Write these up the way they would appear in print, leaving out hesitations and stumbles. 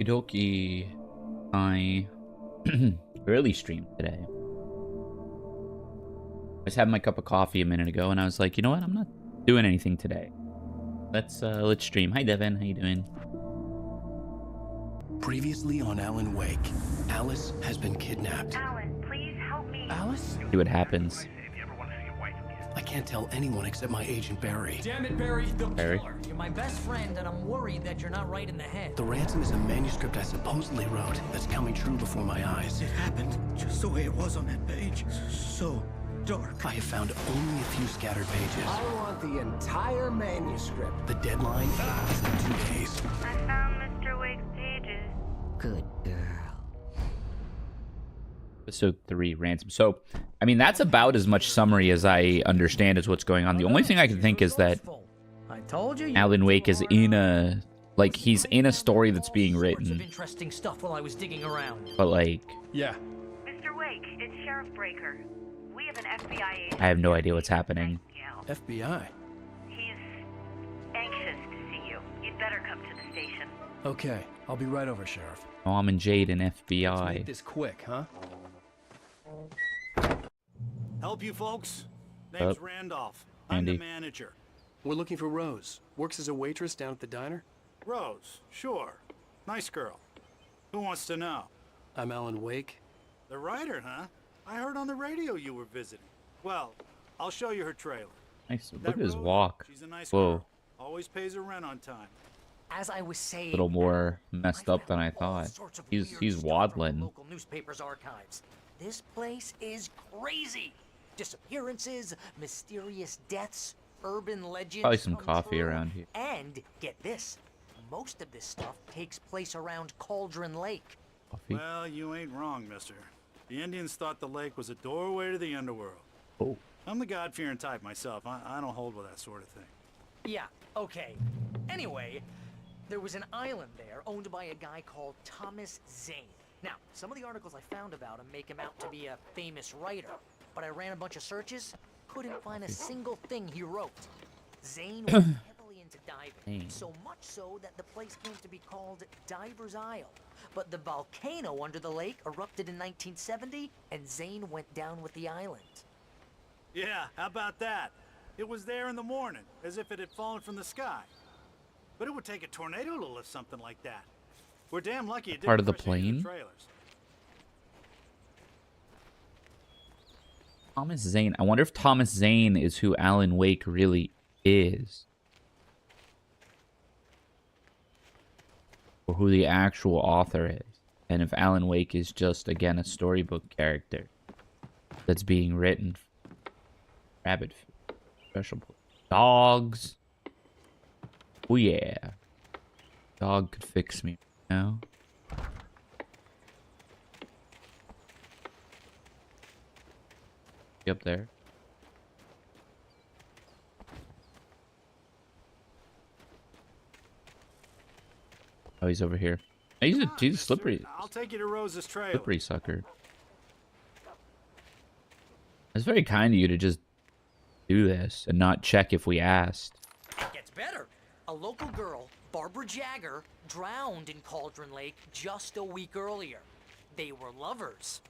Okie I early streamed today. I was having my cup of coffee a minute ago, and I was like, you know what? I'm not doing anything today. Let's stream. Hi, Devin. How you doing? Previously on Alan Wake, Alice has been kidnapped. Alan, please help me. Alice? See what happens. If you ever want to see your wife again, I can't tell anyone except my agent Barry. Damn it, Barry, the Barry? killer. You're my best friend, and I'm worried that you're not right in the head. The ransom is a manuscript I supposedly wrote that's coming true before my eyes. It happened just the way it was on that page. So dark. I have found only a few scattered pages. I want the entire manuscript. The deadline is in 2 days. I found Mr. Wake's pages. Good girl. Episode 3, Ransom. So, I mean, that's about as much summary as I understand is what's going on. The only thing I can think is that I told you. Alan Wake is in a... Like, he's in a story that's being Sorts of written. interesting stuff while I was digging around. But, like... Yeah. Mr. Wake, it's Sheriff Breaker. We have an FBI agent. I have no idea what's happening. FBI. He's anxious to see you. You'd better come to the station. Okay, I'll be right over, Sheriff. Mom and Jade and Let's make FBI. this quick, huh? Help you folks? Name's Up. Randolph. I'm Andy. the manager. We're looking for Rose. Works as a waitress down at the diner. Rose, sure. Nice girl. Who wants to know? I'm Alan Wake. The writer, huh? I heard on the radio you were visiting. Well, I'll show you her trailer. Nice. Look That at his Rose, walk. She's a nice Whoa. girl. Always pays her rent on time. As I was saying, A little more messed I up than I found all thought. sorts of He's weird stuff from waddling. Local newspapers' archives. This place is crazy. Disappearances, mysterious deaths, urban legends. Probably some come coffee true. around here. And get this, most of this stuff takes place around Cauldron Lake. Coffee. Well, you ain't wrong, mister. The Indians thought the lake was a doorway to the underworld. Oh. I'm the God-fearing type myself. I don't hold with that sort of thing. Yeah, okay. Anyway, there was an island there owned by a guy called Thomas Zane. Now, some of the articles I found about him make him out to be a famous writer, but I ran a bunch of searches, couldn't find a single thing he wrote. Zane was heavily into diving, Dang. so much so that the place came to be called Diver's Isle. But the volcano under the lake erupted in 1970, and Zane went down with the island. Yeah, how about that? It was there in the morning, as if it had fallen from the sky. But it would take a tornado to lift something like that. We're damn lucky it didn't Part of the crush any plane? trailers. Thomas Zane. I wonder if Thomas Zane is who Alan Wake really is. Or who the actual author is. And if Alan Wake is just, again, a storybook character that's being written. Rabbit food. Special dogs. Oh yeah. Dog could fix me now. Up there. Oh, he's over here. He's a Come on, mister. slippery, I'll take you to Rose's trailer. slippery sucker. It's very kind of you to just do this and not check if we asked. It gets better. A local girl, Barbara Jagger, drowned in Cauldron Lake just a week earlier. They were lovers.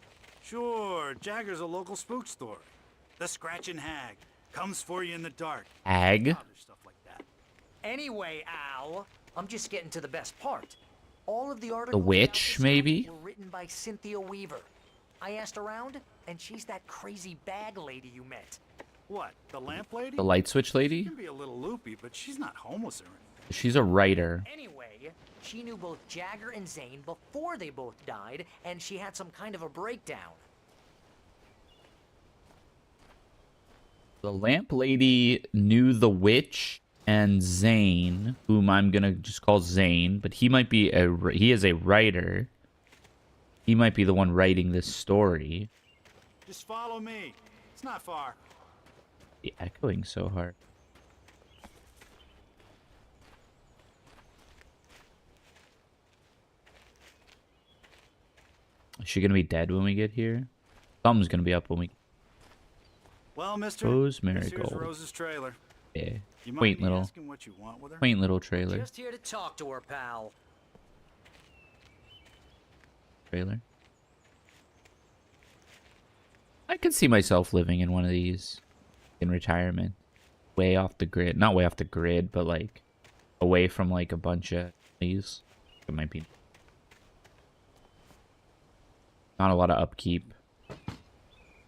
Sure, Jagger's a local spook story. The Scratching Hag comes for you in the dark. Ag. Other stuff like that. Anyway, Al, I'm just getting to the best part. All of the articles about witch, this stuff maybe? were written by Cynthia Weaver. I asked around, and she's that crazy bag lady you met. What, the lamp lady? The light switch She lady? can be a little loopy, but she's not homeless or anything. She's a writer. Anyway, she knew both Jagger and Zane before they both died, and she had some kind of a breakdown. The lamp lady knew the witch and Zane, whom I'm gonna just call Zane, but he might be he is a writer. He might be the one writing this story. Just follow me. It's not far. The echoing so hard. Is she gonna be dead when we get here? Something's gonna be up when we. Well, mister, Rose this here's Marigold. Rose's trailer. Yeah. You might Quaint be little, asking what you want with her. quaint little trailer. Just here to talk to her, pal. Trailer. I could see myself living in one of these in retirement, way off the grid. Not way off the grid, but like away from like a bunch of these. It might be not a lot of upkeep. A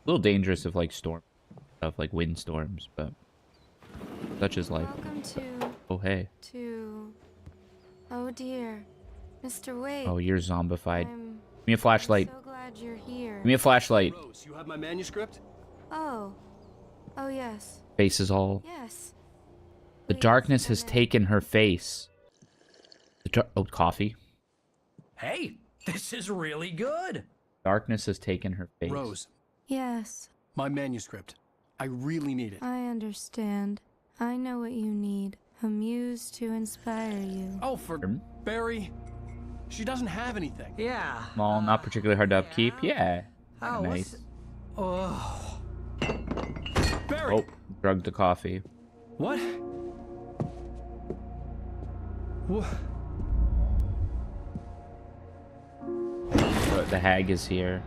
little dangerous if like storm. stuff like windstorms, but such is life. Welcome Oh, hey. to. Oh dear, Mr. Wake. Oh, you're zombified. I'm Give me a flashlight. so glad you're here. Give me a flashlight. Rose, you have my manuscript? Oh. Oh yes. Face is all. Yes. The Please, darkness has come in. taken her face. Oh, coffee. Hey, this is really good. Darkness has taken her face. Rose, Yes, my manuscript. I really need it. I understand. I know what you need. A muse to inspire you. Oh, for Barry. She doesn't have anything. Yeah. Small, not particularly hard to upkeep. Yeah. Oh, Nice. Oh. Barry! Oh, drugged the coffee. What? What? The hag is here.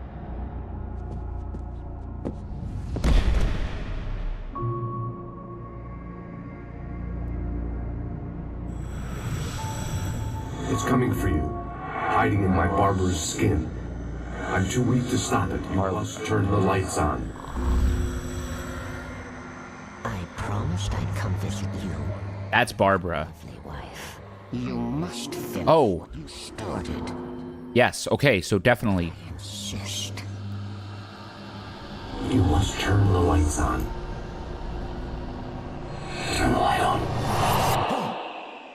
It's coming for you, hiding in my barber's skin. I'm too weak to stop it. You must turn the lights on. I promised I'd come visit you, That's Barbara. lovely wife. You must finish Oh. what you started. Yes, okay, so definitely. Insist. You must turn the lights on. Turn the light on.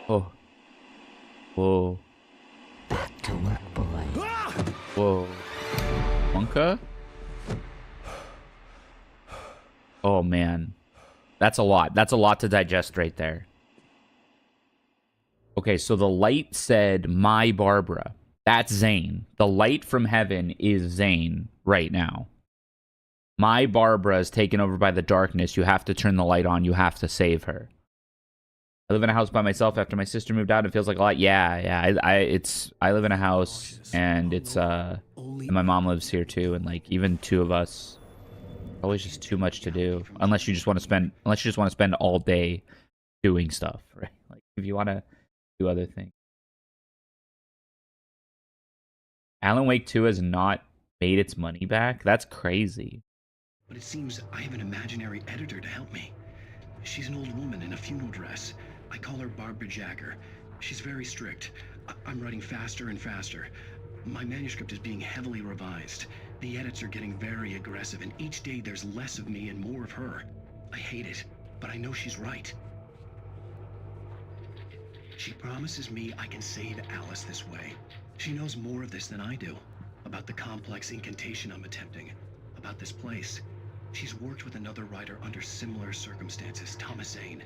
Oh. Whoa. Back to work, boy. Whoa. Wonka? Oh, man. That's a lot. That's a lot to digest right there. Okay, so the light said, my Barbara. That's Zane. The light from heaven is Zane right now. My Barbara is taken over by the darkness. You have to turn the light on. You have to save her. I live in a house by myself after my sister moved out. It feels like a lot. Yeah. I live in a house and it's and my mom lives here too. And like even two of us, always just too much to do. Unless you just want to spend all day doing stuff, right? Like if you want to do other things. Alan Wake 2 has not made its money back. That's crazy. But it seems I have an imaginary editor to help me. She's an old woman in a funeral dress. I call her Barbara Jacker. She's very strict. I'm writing faster and faster. My manuscript is being heavily revised. The edits are getting very aggressive, and each day there's less of me and more of her. I hate it, but I know she's right. She promises me I can save Alice this way. She knows more of this than I do. About the complex incantation I'm attempting. About this place. She's worked with another writer under similar circumstances, Thomas Zane.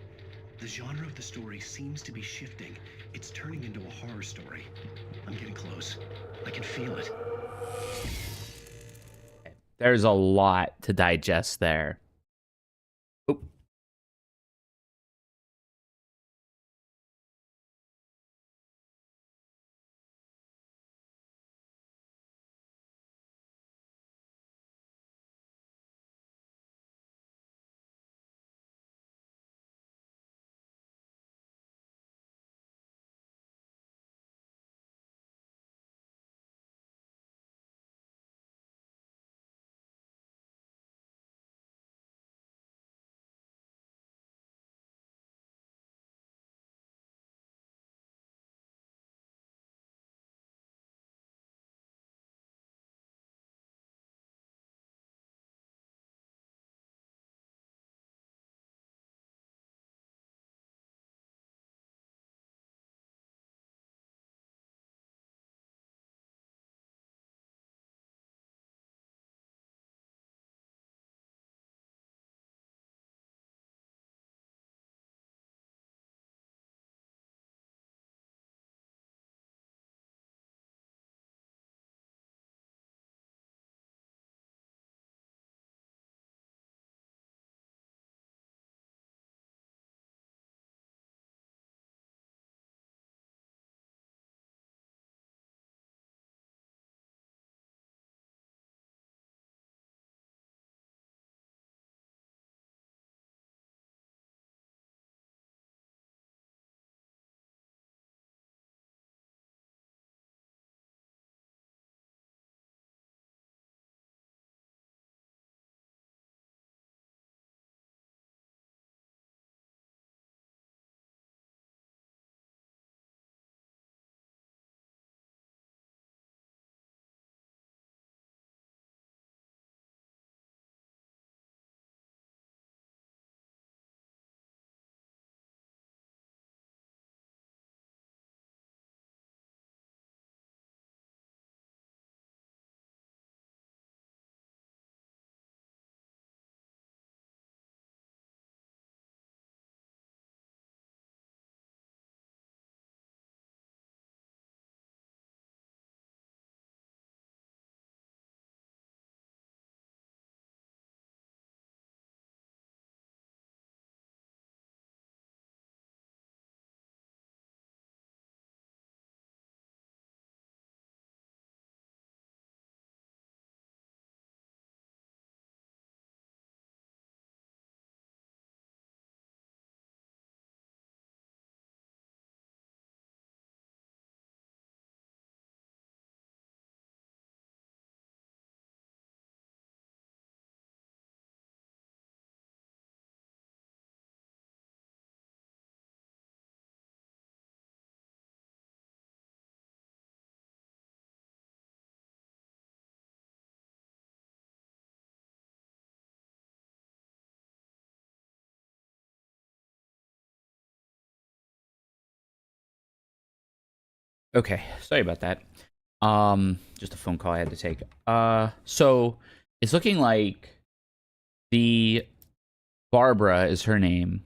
The genre of the story seems to be shifting. It's turning into a horror story. I'm getting close. I can feel it. There's a lot to digest there. Oop. Okay, sorry about that. Just a phone call I had to take. So it's looking like the Barbara is her name,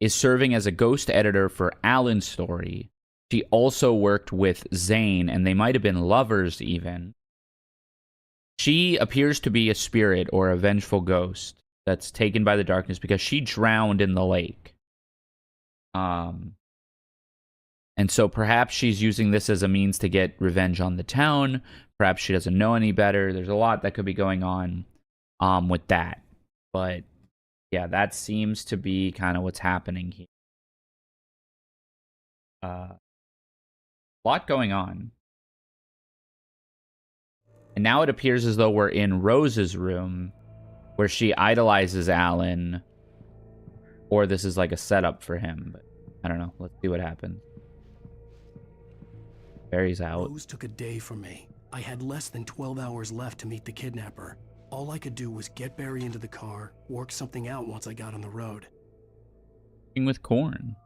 is serving as a ghost editor for Alan's story. She also worked with Zane, and they might have been lovers even. She appears to be a spirit or a vengeful ghost that's taken by the darkness because she drowned in the lake. And so perhaps she's using this as a means to get revenge on the town. Perhaps she doesn't know any better. There's a lot that could be going on with that. But yeah, that seems to be kind of what's happening here. A lot going on. And now it appears as though we're in Rose's room, where she idolizes Alan. Or this is like a setup for him. But I don't know. Let's see what happens. Barry's out. Rose took a day from me. I had less than 12 hours left to meet the kidnapper. All I could do was get Barry into the car, work something out once I got on the road. With corn.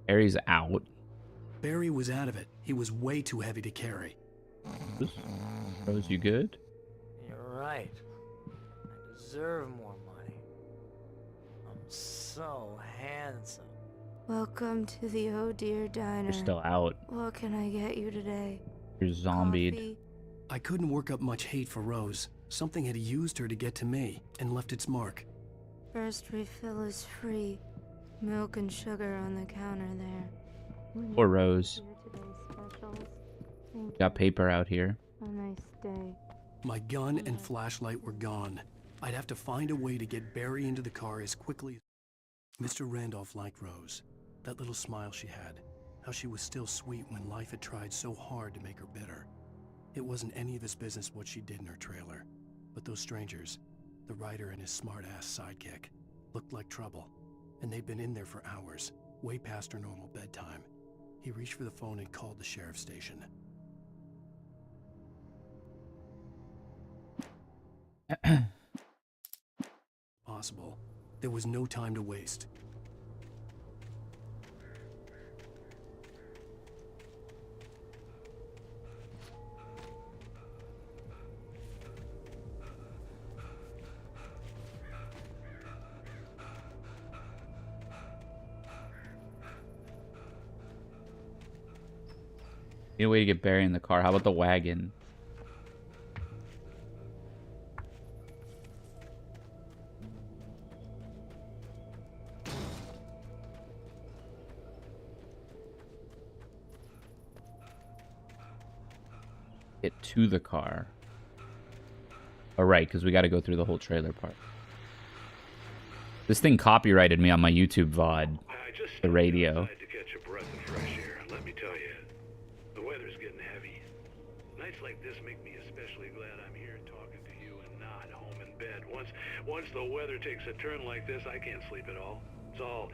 Barry's out. Barry was out of it. He was way too heavy to carry. Rose, you good? You're right. I deserve more money. I'm so handsome. Welcome to the Oh Dear Diner. You're still out. What can I get you today? You're zombied. Coffee? I couldn't work up much hate for Rose. Something had used her to get to me and left its mark. First refill is free. Milk and sugar on the counter there. Poor Rose. Today's specials. Thank Got paper out here. you. Have a nice day. My gun and flashlight were gone. I'd have to find a way to get Barry into the car as quickly as... Mr. Randolph liked Rose. That little smile she had. How she was still sweet when life had tried so hard to make her bitter. It wasn't any of his business what she did in her trailer. But those strangers, the writer and his smart-ass sidekick, looked like trouble. And they'd been in there for hours, way past her normal bedtime. He reached for the phone and called the sheriff's station. Possible. There was no time to waste. Need a way to get Barry in the car. How about the wagon? Get to the car. All right, because we got to go through the whole trailer part. This thing copyrighted me on my YouTube VOD. The radio. To catch a breath of fresh air. Let me tell you, the weather's getting heavy. Nights like this make me especially glad I'm here talking to you and not home in bed. Once the weather takes a turn like this, I can't sleep at all. It's all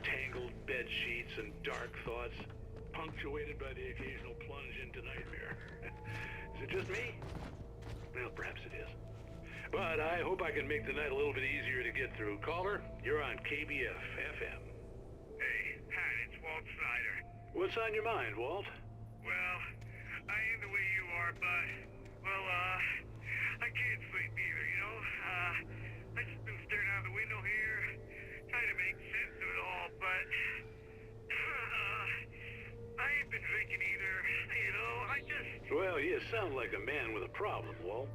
tangled bed sheets and dark thoughts, punctuated by the occasional plunge into nightmare. Is it just me? Well, perhaps it is. But I hope I can make the night a little bit easier to get through. Caller, you're on KBF FM. Hey, Pat, it's Walt Snyder. What's on your mind, Walt? Well, I ain't the way you are, but, well, I can't sleep either, you know? I just been staring out the window here, trying to make sense of it all, but, I ain't been drinking either, you know? I just... Well, you sound like a man with a problem, Walt.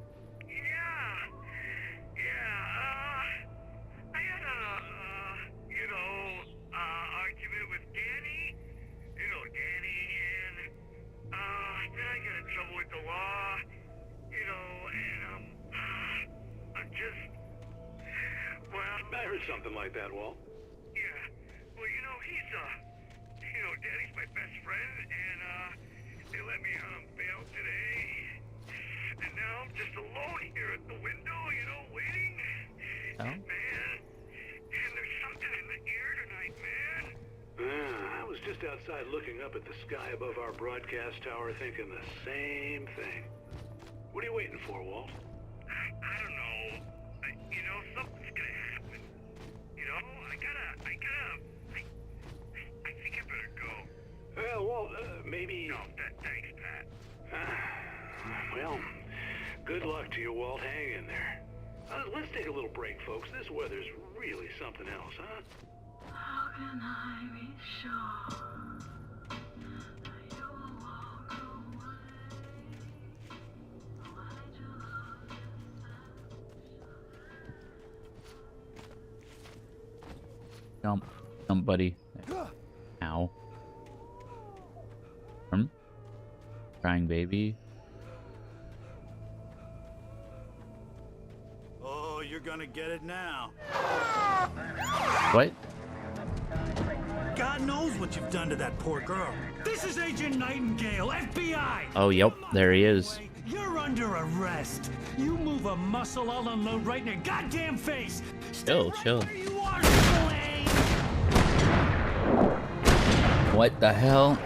I had argument with Danny. You know Danny, and, then I got in trouble with the law, you know, and, I'm just, well... I heard something like that, Walt. Yeah, well, you know, he's, Danny's my best friend, and, they let me, bail today. And now I'm just alone here at the window, you know, waiting. Oh? Man, and there's something in the air tonight, man. I was just outside looking up at the sky above our broadcast tower thinking the same thing. What are you waiting for, Walt? I don't know. You know, something's gonna happen. I think I better go. Well, maybe... No, thanks, Pat. Well, good luck to you, Walt. Hang in there. Let's take a little break, folks. This weather's really something else, huh? How can I be sure that you will walk away? Why do love Jump. Jump, buddy. Ow. Crying baby. Oh, you're gonna get it now. What? God knows what you've done to that poor girl. This is Agent Nightingale, FBI! Oh, yep. There he is. You're under arrest. You move a muscle, I'll unload right in your goddamn face. Chill, chill. You are Slade! What the hell?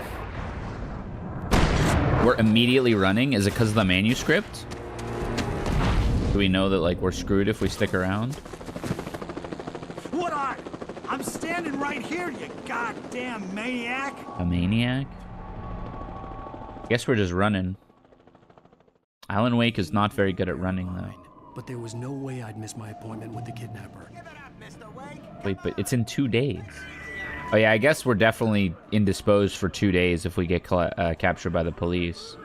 We're immediately running? Is it because of the manuscript? Do we know that, like, we're screwed if we stick around? What are? I'm standing right here, you goddamn maniac! A maniac? Guess we're just running. Alan Wake is not very good at running, though. But there was no way I'd miss my appointment with the kidnapper. Wait, but it's in 2 days. Oh yeah, I guess we're definitely indisposed for 2 days if we get captured by the police.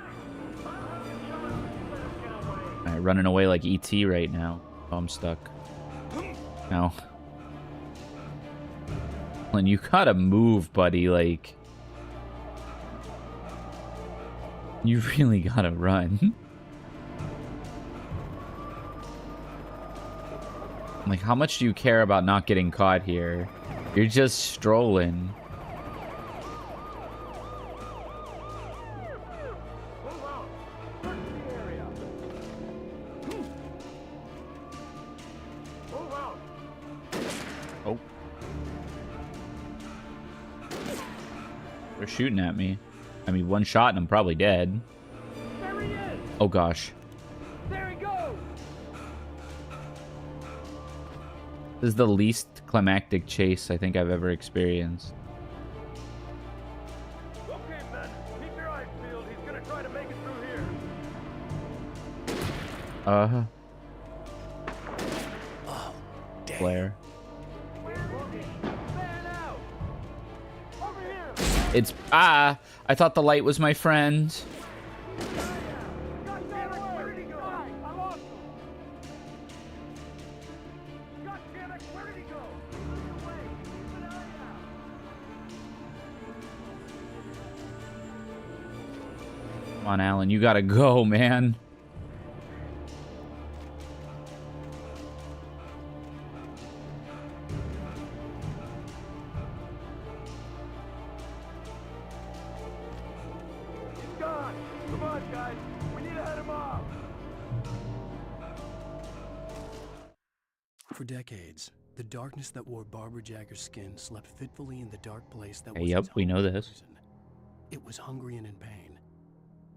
Alright, running away like E.T. right now. Oh, I'm stuck. No. And you gotta move, buddy, like... You really gotta run. Like, how much do you care about not getting caught here? You're just strolling. Oh. They're shooting at me. I mean, one shot and I'm probably dead. There he is! Oh gosh. There he goes! This is the least climactic chase I think I've ever experienced. Okay, men, keep your eyes peeled. He's gonna try to make it through here. Oh, damn. Flare. Man out! Over here! It's I thought the light was my friend. God damn it, where did he go? I lost him! God damn it, where did he go? Keep an eye out! Come on, Alan, you gotta go, man. He's gone! Come on, guys! We need to head him off! For decades, the darkness that wore Barbara Jagger's skin slept fitfully in the dark place that Hey, was yep, its we home know in this. prison. It was hungry and in pain.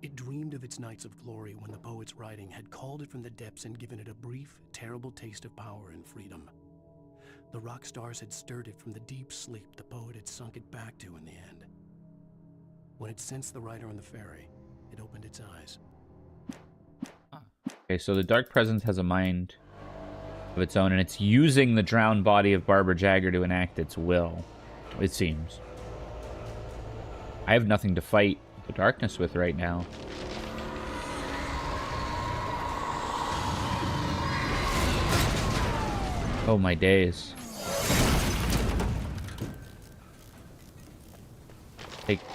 It dreamed of its nights of glory when the poet's writing had called it from the depths and given it a brief, terrible taste of power and freedom. The rock stars had stirred it from the deep sleep the poet had sunk it back to in the end. When it sensed the writer on the ferry, it opened its eyes. Okay, so the Dark Presence has a mind of its own, and it's using the drowned body of Barbara Jagger to enact its will, it seems. I have nothing to fight the darkness with right now. Oh, my days. Take it.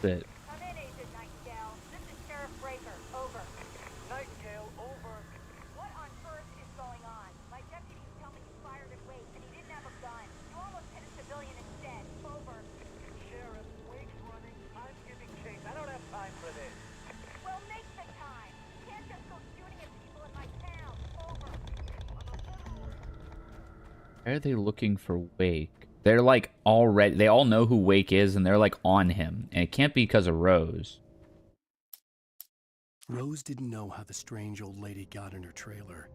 Come in, Agent Nightingale. This is Sheriff Breaker. Over. Nightingale, over. What on earth is going on? My deputies tell me you fired at Wake and he didn't have a gun. You almost hit a civilian instead. Over. Sheriff, Wake's running. I'm giving chase. I don't have time for this. Well, make the time. You can't just go shooting at people in my town. Over. Why are they looking for Wake? They're like already, they all know who Wake is and they're like on him. And it can't be because of Rose. Rose didn't know how the strange old lady got in her trailer,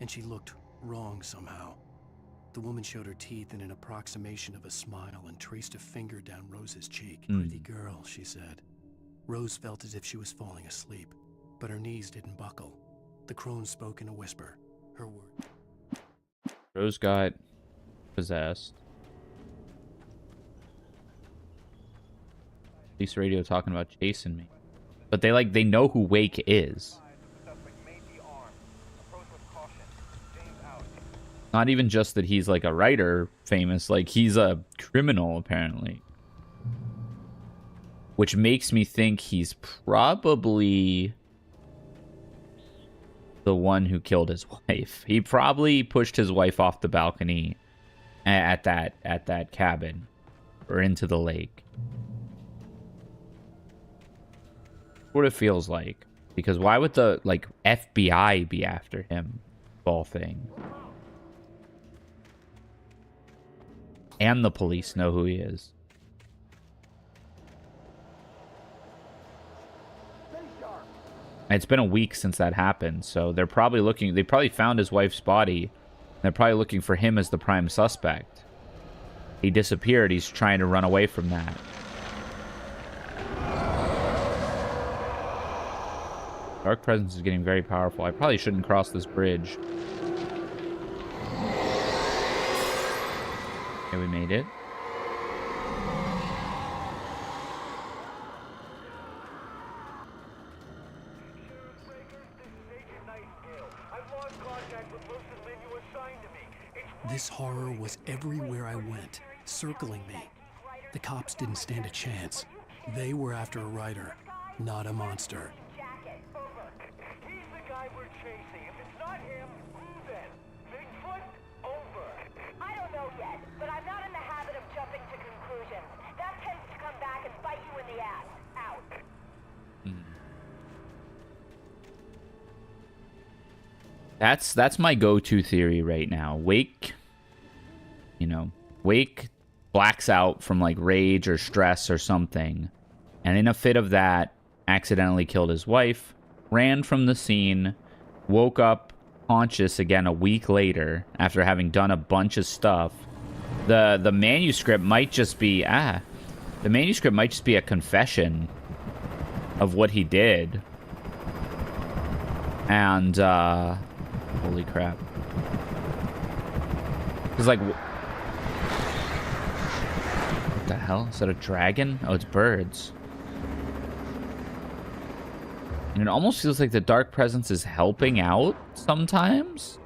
and she looked wrong somehow. The woman showed her teeth in an approximation of a smile and traced a finger down Rose's cheek. Pretty girl, she said. Rose felt as if she was falling asleep, but her knees didn't buckle. The crone spoke in a whisper. Her words. Rose got possessed. Police radio talking about chasing me. But they know who Wake is. Not even just that he's like a writer famous, like he's a criminal apparently. Which makes me think he's probably the one who killed his wife. He probably pushed his wife off the balcony at that cabin or into the lake. What it feels like, because why would the FBI be after him? All thing. And the police know who he is. And it's been a week since that happened, so they're probably looking. They probably found his wife's body. They're probably looking for him as the prime suspect. He disappeared. He's trying to run away from that. Dark presence is getting very powerful. I probably shouldn't cross this bridge. Okay, we made it. This horror was everywhere I went, circling me. The cops didn't stand a chance. They were after a writer, not a monster. He's the guy we're chasing. If it's not him, who then? Bigfoot? Over. I don't know yet, but I'm not in the habit of jumping to conclusions. That tends to come back and bite you in the ass. Out. That's my go-to theory right now. Wake, Wake blacks out from like rage or stress or something, and in a fit of that, accidentally killed his wife, ran from the scene, woke up conscious again a week later after having done a bunch of stuff. The manuscript might just be a confession of what he did. And holy crap. It's like, what the hell? Is that a dragon? Oh, it's birds. And it almost feels like the dark presence is helping out sometimes.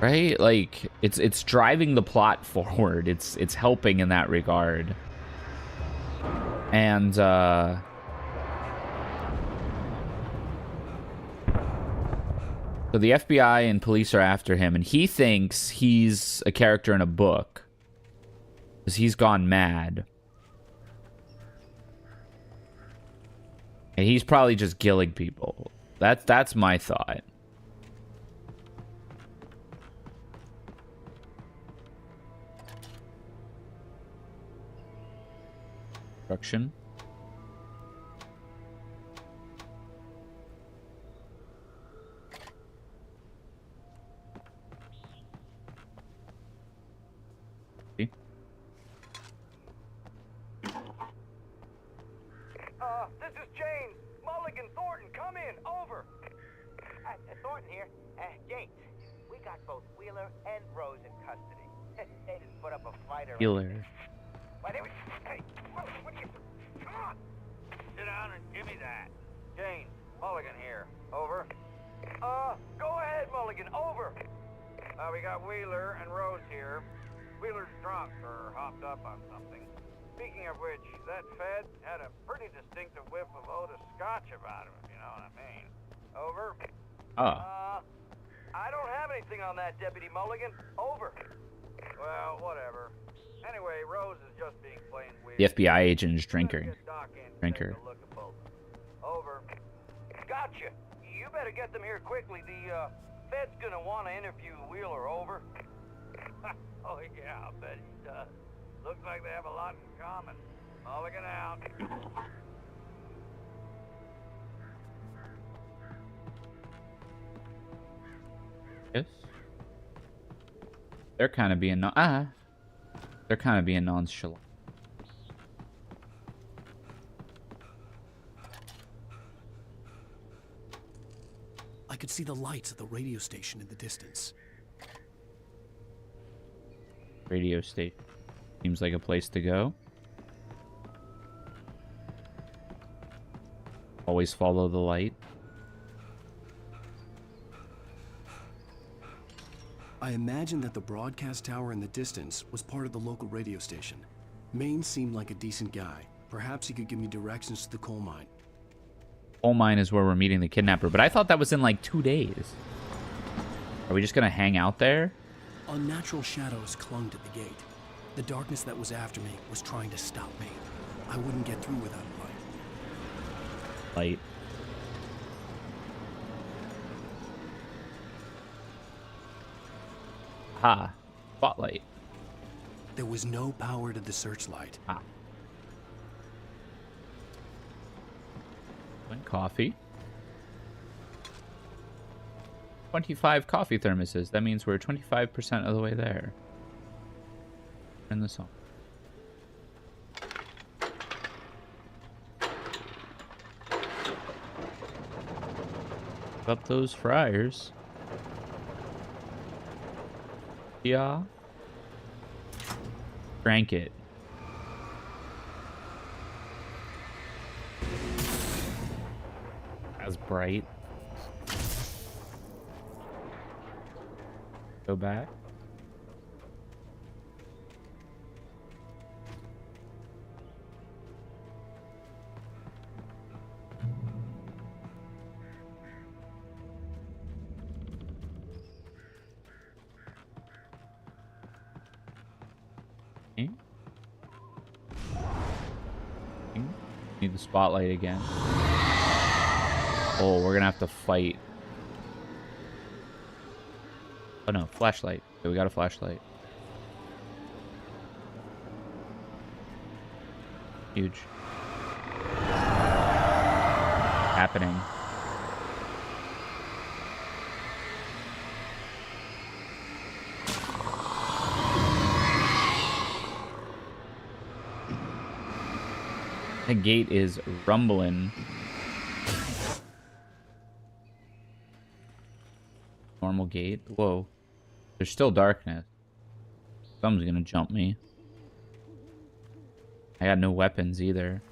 Right? Like it's driving the plot forward. It's helping in that regard. And so the FBI and police are after him, and he thinks he's a character in a book because he's gone mad. And he's probably just killing people. That's my thought. Destruction. This is James. Mulligan, Thornton, come in. Over. Thornton here. James, we got both Wheeler and Rose in custody. They didn't put up a fight or Wheeler. Why, they were... Hey, what you... Come on. Sit down and give me that. James, Mulligan here. Over. Go ahead, Mulligan. Over. We got Wheeler and Rose here. Wheeler's drunk or hopped up on something. Speaking of which, that Fed had a pretty distinctive whiff of Otis Scotch about him, if you know what I mean. Over. I don't have anything on that, Deputy Mulligan. Over. Well, whatever. Anyway, Rose is just being plain weird. The FBI agent is drinker. Over. Gotcha. You better get them here quickly. The Fed's gonna want to interview Wheeler. Over. Oh yeah, I bet he does. Looks like they have a lot in common. Mulligan out. Yes. They're kind of being they're kind of being nonchalant. I could see the lights of the radio station in the distance. Radio station seems like a place to go. Always follow the light. I imagined that the broadcast tower in the distance was part of the local radio station. Maine seemed like a decent guy. Perhaps he could give me directions to the coal mine. Coal mine is where we're meeting the kidnapper, but I thought that was in like 2 days. Are we just gonna hang out there? Unnatural shadows clung to the gate. The darkness that was after me was trying to stop me. I wouldn't get through without a light. Light. Ha. Spotlight. There was no power to the searchlight. Ah. One coffee. 25 coffee thermoses. That means we're 25% of the way there. Turn this on. Up those fryers. Yeah. Crank it. That's bright. Go back. Need the spotlight again. Oh, we're gonna have to fight. Oh no, flashlight. Okay, we got a flashlight. Huge. Happening. The gate is rumbling. Normal gate. Whoa. There's still darkness. Something's gonna jump me. I got no weapons either.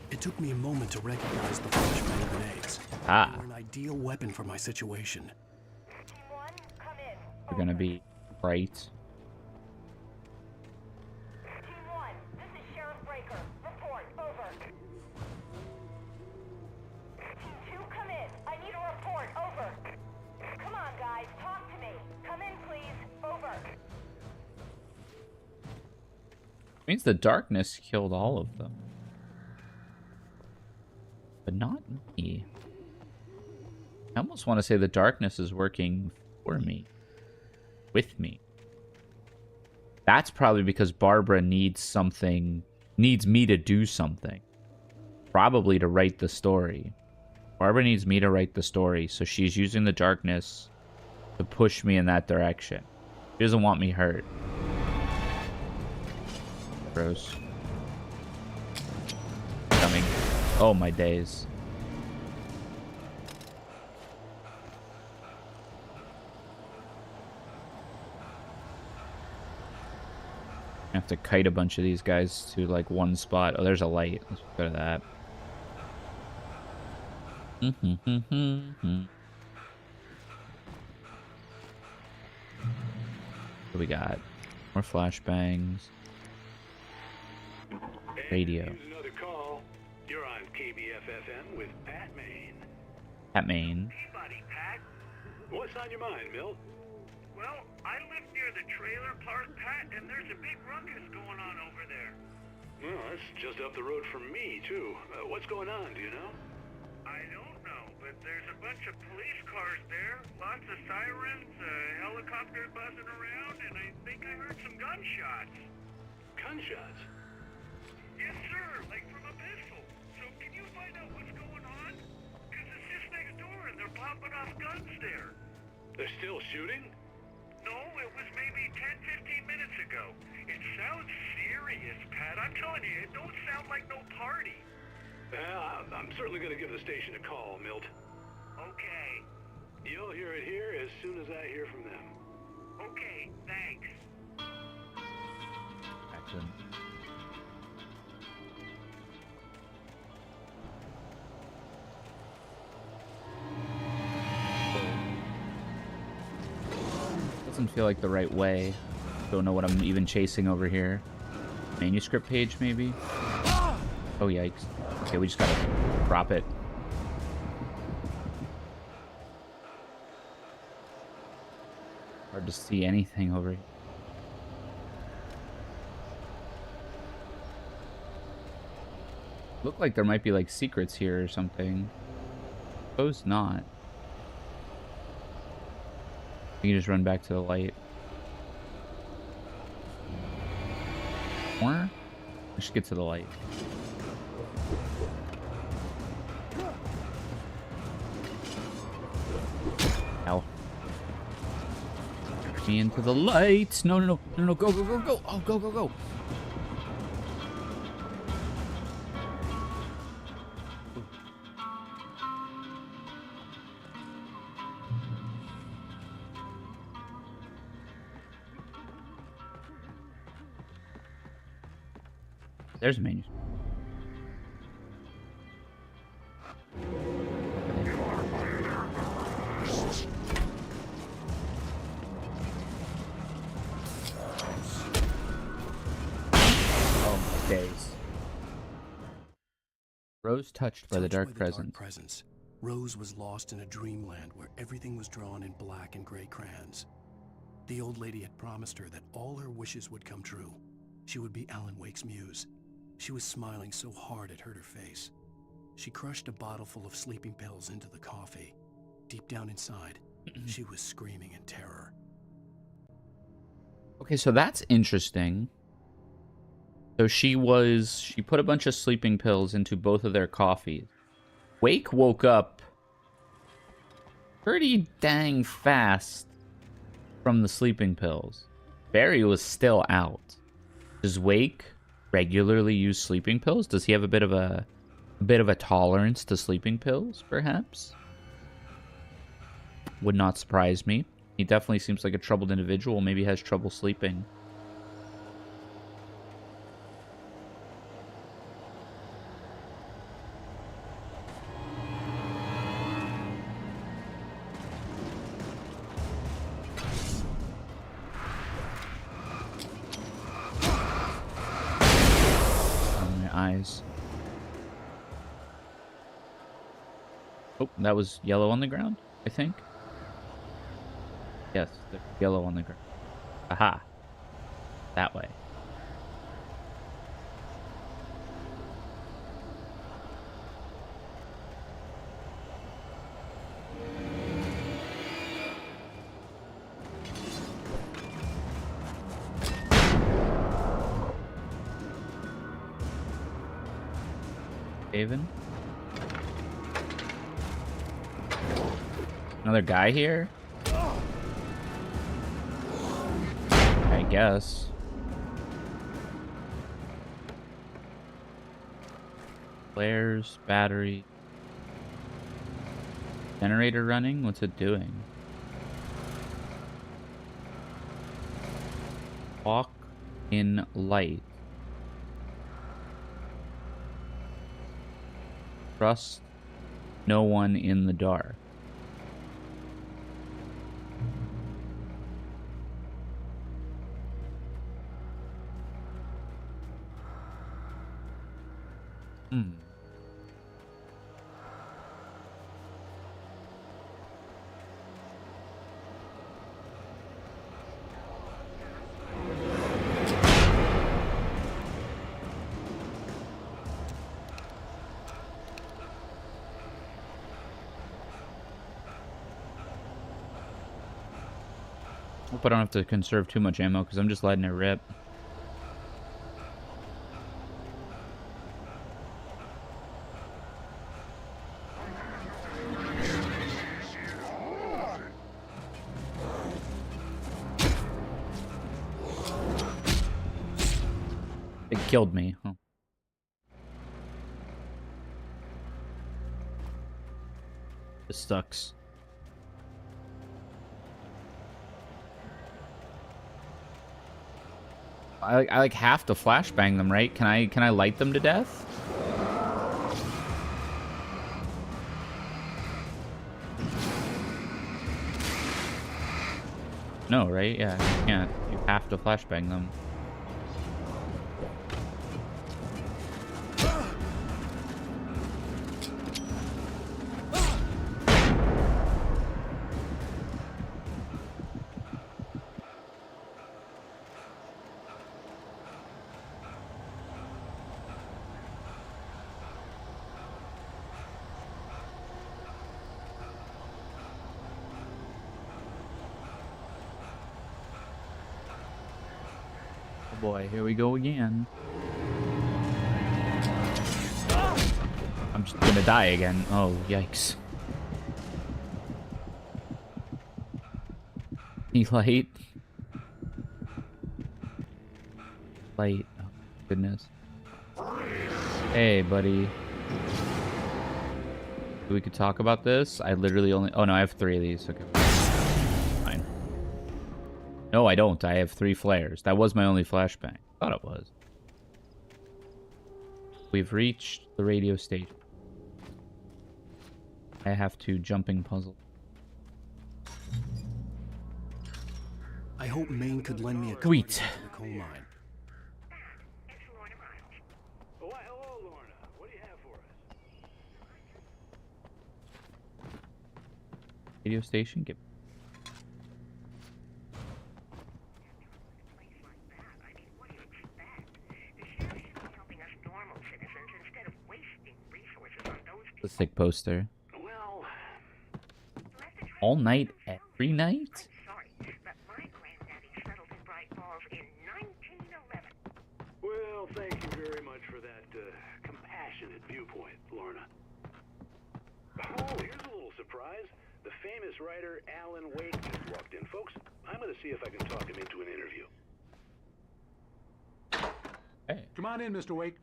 It took me a moment to recognize the flashbang grenades. Ah. They were an ideal weapon for my situation. They're gonna be bright. Means the darkness killed all of them. But not me. I almost want to say the darkness is working for me. With me. That's probably because Barbara needs something. Needs me to do something. Probably to write the story. Barbara needs me to write the story, so she's using the darkness to push me in that direction. She doesn't want me hurt. Gross. Coming. Oh my days. I have to kite a bunch of these guys to like one spot. Oh, there's a light. Let's go to that. What do we got? More flashbangs. Radio. Here's another call. You're on KBFFM with Pat Maine. Pat Maine. Hey, buddy, Pat. What's on your mind, Milt? Well, I live near the trailer park, Pat, and there's a big ruckus going on over there. Well, that's just up the road from me, too. What's going on, do you know? I don't know, but there's a bunch of police cars there, lots of sirens, a helicopter buzzing around, and I think I heard some gunshots. Gunshots? Yes, sir, like from a pistol. So can you find out what's going on? Because it's just next door and they're popping off guns there. They're still shooting? No, it was maybe 10 15 minutes ago. It sounds serious, Pat. I'm telling you, it don't sound like no party. Well, I'm certainly going to give the station a call, Milt. Okay. You'll hear it here as soon as I hear from them. Okay, thanks. Excellent. Doesn't feel like the right way. Don't know what I'm even chasing over here. Manuscript page, maybe? Oh, yikes. Okay, we just gotta drop it. Hard to see anything over here. Look like there might be like secrets here or something. Suppose not. You can just run back to the light. More? Let's just get to the light. Ow. Me into the light. No, no, no, no, no, go, go, go, go. Oh, go, go, go. There's a menu. Oh, my days. Rose touched by the dark presence. Rose was lost in a dreamland where everything was drawn in black and gray crayons. The old lady had promised her that all her wishes would come true. She would be Alan Wake's muse. She was smiling so hard it hurt her face. She crushed a bottle full of sleeping pills into the coffee. Deep down inside, she was screaming in terror. Okay, so that's interesting. So she put a bunch of sleeping pills into both of their coffees. Wake woke up pretty dang fast from the sleeping pills. Barry was still out. Does Wake regularly use sleeping pills? Does he have a bit of a tolerance to sleeping pills, perhaps? Would not surprise me. He definitely seems like a troubled individual. Maybe has trouble sleeping. Eyes. Oh, that was yellow on the ground, I think. Yes, there's yellow on the ground. Aha. That way. Haven. Another guy here? I guess. Flares, battery. Generator running? What's it doing? Walk in light. Trust no one in the dark. Hope I don't have to conserve too much ammo because I'm just letting it rip. killed me. Oh. This sucks. I like have to flashbang them, right? Can I light them to death? No, right? Yeah, you can't. You have to flashbang them. Boy, here we go again. I'm just gonna die again. Oh, yikes. Any light? Light. Oh, goodness. Hey, buddy. We could talk about this? I literally only... Oh, no, I have 3 of these. Okay. Fine. No, I don't. I have 3 flares. That was my only flashbang. Thought it was. We've reached the radio station. I have to jumping puzzle. I hope Maine could lend me a Sweet. to the coal mine. Oh, why, hello, Lorna. What do you have for us? Radio station? Get... The sick poster. Well, all night, every night? well, thank you very much for that compassionate viewpoint, Lorna. Oh, here's a little surprise. The famous writer Alan Wake just walked in. Folks, I'm going to see if I can talk him into an interview. Hey. Come on in, Mr. Wake.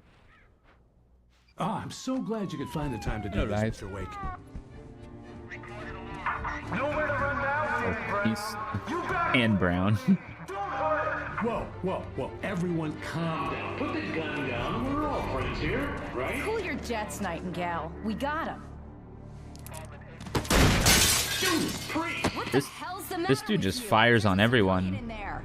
Oh, I'm so glad you could find the time to do this, Nice. Mr. Wake. Nowhere to run now, Peace. And Brown. Whoa, whoa, whoa. Everyone calm down. Put the gun down. We're all friends here, right? Cool your jets, Nightingale. We got him. This dude just fires on everyone. In there.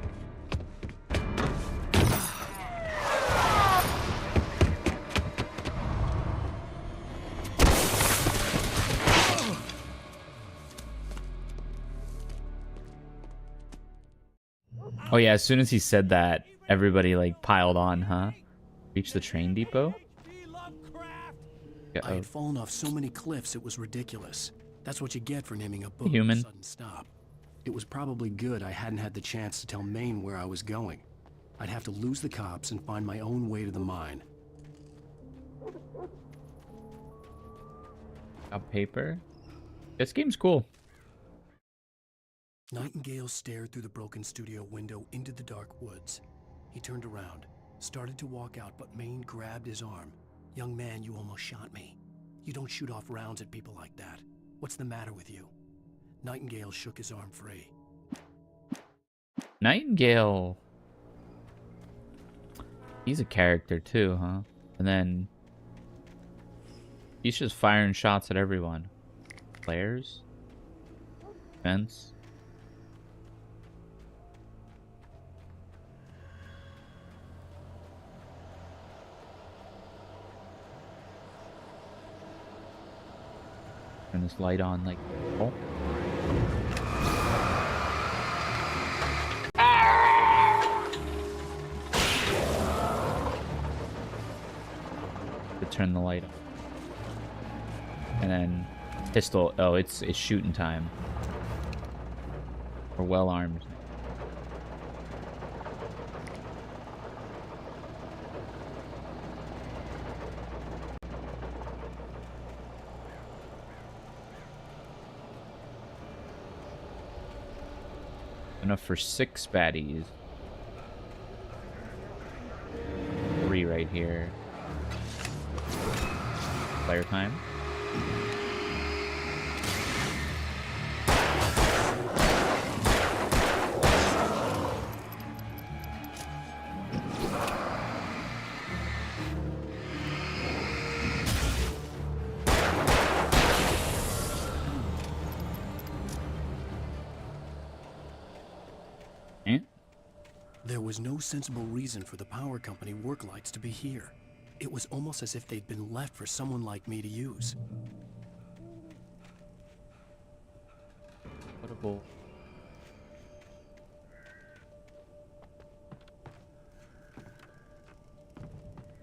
Oh yeah, as soon as he said that, everybody like piled on, huh? Reach the train depot? I had fallen off so many cliffs it was ridiculous. That's what you get for naming a book Human. a sudden stop. It was probably good I hadn't had the chance to tell Maine where I was going. I'd have to lose the cops and find my own way to the mine. Got paper? This game's cool. Nightingale stared through the broken studio window into the dark woods. He turned around, started to walk out, but Maine grabbed his arm. "Young man, you almost shot me. You don't shoot off rounds at people like that. What's the matter with you?" Nightingale shook his arm free. Nightingale. He's a character too, huh? And then he's just firing shots at everyone. Players? Fence? Turn this light on like oh. To turn the light on. And then pistol. Oh, it's shooting time. We're well armed. Enough for 6 baddies. 3 right right here. Player time. There was no sensible reason for the power company work lights to be here. It was almost as if they'd been left for someone like me to use. Portable.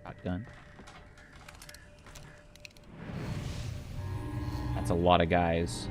Shotgun. That's a lot of guys.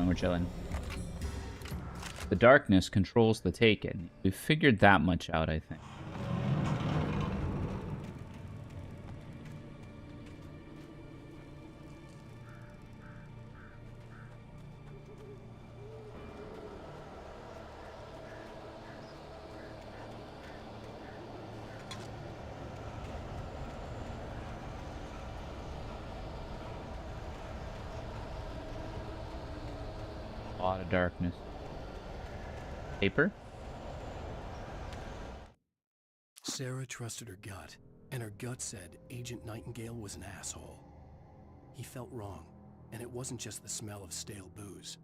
We're chilling. The darkness controls the Taken. We figured that much out, I think. A lot of darkness. Paper? Sarah trusted her gut, and her gut said Agent Nightingale was an asshole. He felt wrong, and it wasn't just the smell of stale booze.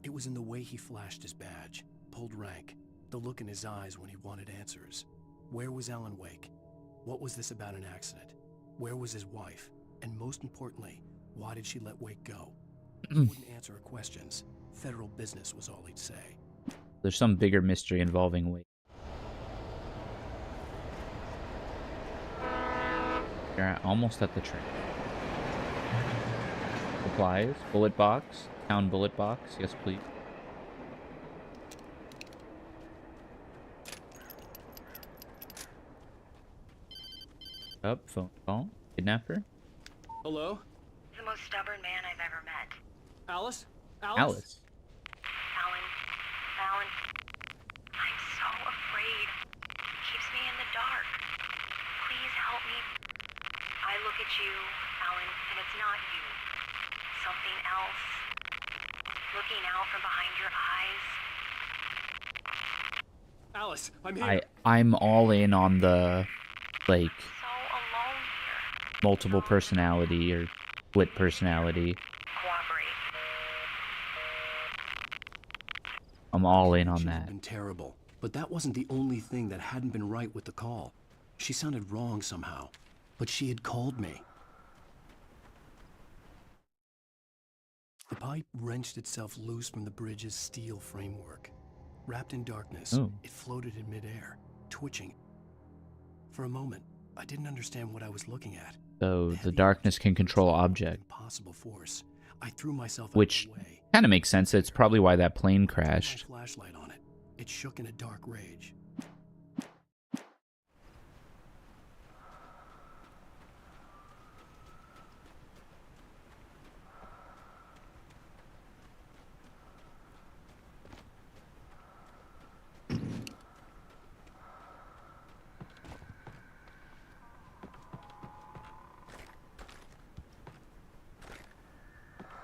It was in the way he flashed his badge, pulled rank, the look in his eyes when he wanted answers. Where was Alan Wake? What was this about an accident? Where was his wife? And most importantly, why did she let Wake go? He wouldn't answer her questions. Federal business was all he'd say. There's some bigger mystery involving Wake. You're almost at the train. Supplies, bullet box, town bullet box, yes please. Up, phone call, kidnapper. Hello? The most stubborn man I've ever met. Alice? Alice. Alan, I'm so afraid. He keeps me in the dark. Please help me. I look at you, Alan, and it's not you. Something else. Looking out from behind your eyes. Alice, I'm here. I'm all in on the, like, So alone here. multiple personality or split personality. Cooperate. I'm all in on She'd that. been terrible, but that wasn't the only thing that hadn't been right with the call. She sounded wrong somehow, but she had called me. The pipe wrenched itself loose from the bridge's steel framework. Wrapped in darkness, it floated in midair, twitching. For a moment, I didn't understand what I was looking at. So the darkness can control object. Impossible force. I threw myself Which out of the way. kind of makes sense. It's probably why that plane crashed. My flashlight on it. It shook in a dark rage.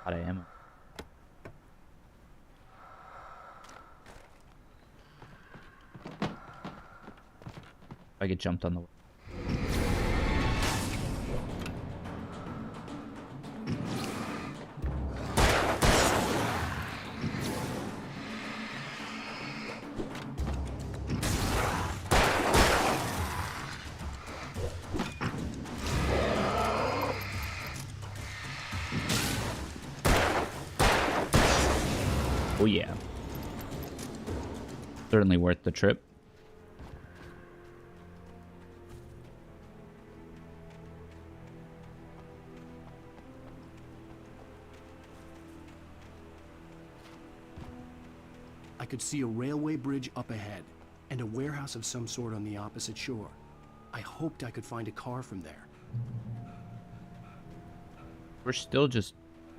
Lot of ammo. I get jumped on the way. Oh yeah. Certainly worth the trip. I could see a railway bridge up ahead, and a warehouse of some sort on the opposite shore. I hoped I could find a car from there. We're still just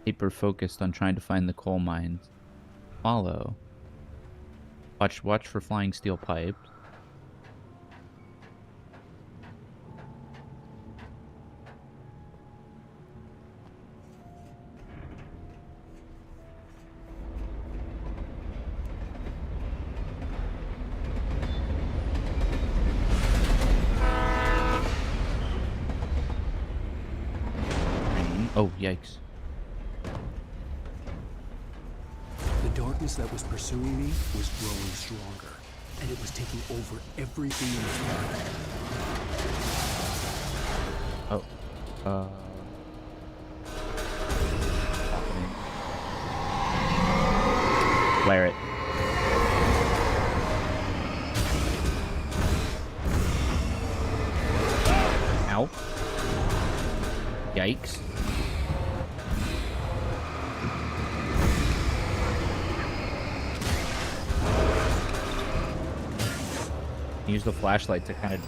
hyper focused on trying to find the coal mines. Follow. Watch for flying steel pipes. Oh, yikes. The darkness that was pursuing me was growing stronger, and it was taking over everything in its path. Oh. Flare it. Ow. Yikes. Use the flashlight to kind of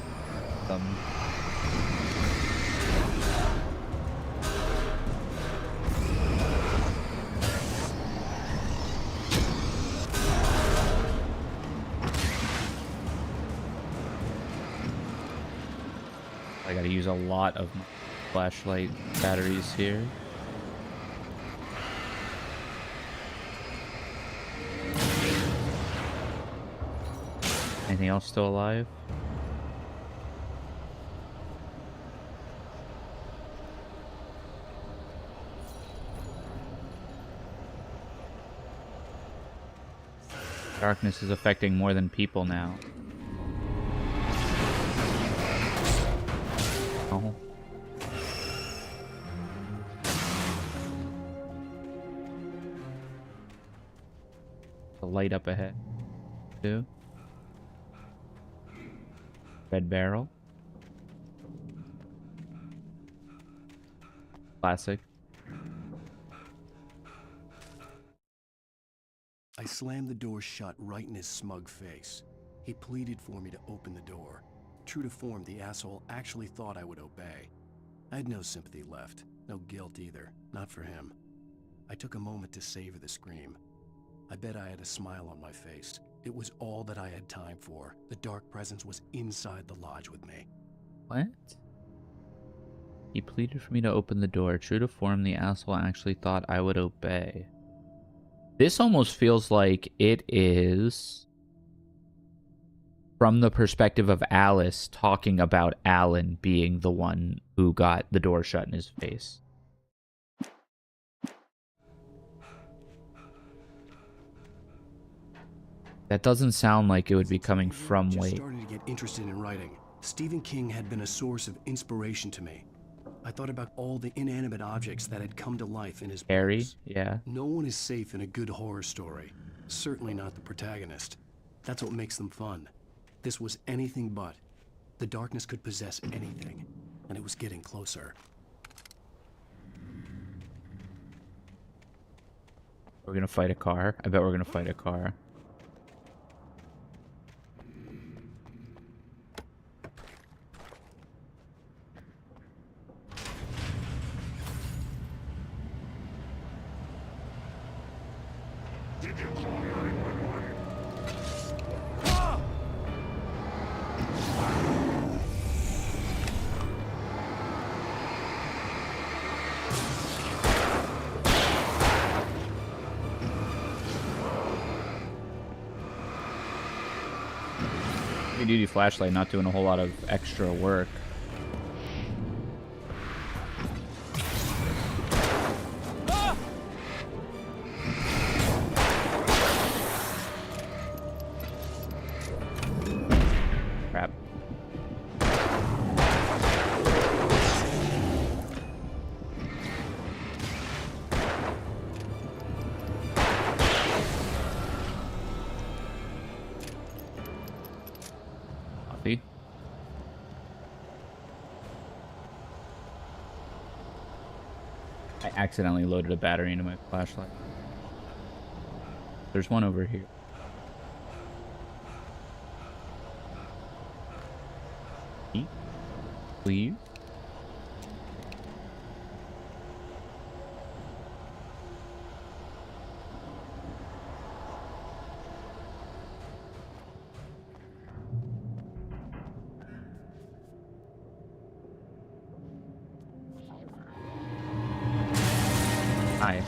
I gotta use a lot of flashlight batteries here. Anything else still alive? Darkness is affecting more than people now. Oh. The light up ahead, too. Red barrel. Classic. I slammed the door shut right in his smug face. He pleaded for me to open the door. True to form, the asshole actually thought I would obey. I had no sympathy left, no guilt either, not for him. I took a moment to savor the scream. I bet I had a smile on my face. It was all that I had time for. The dark presence was inside the lodge with me. What? He pleaded for me to open the door. True to form, the asshole actually thought I would obey. This almost feels like it is from the perspective of Alice talking about Alan being the one who got the door shut in his face. That doesn't sound like it would be coming from Wade. I started to get interested in writing. Stephen King had been a source of inspiration to me. I thought about all the inanimate objects that had come to life in his Harry, books. yeah. No one is safe in a good horror story. Certainly not the protagonist. That's what makes them fun. This was anything but. The darkness could possess anything, and it was getting closer. We're gonna fight a car. I bet we're gonna fight a car. Heavy-duty flashlight, not doing a whole lot of extra work. Crap. I accidentally loaded a battery into my flashlight. There's one over here. Eat, please. Hi.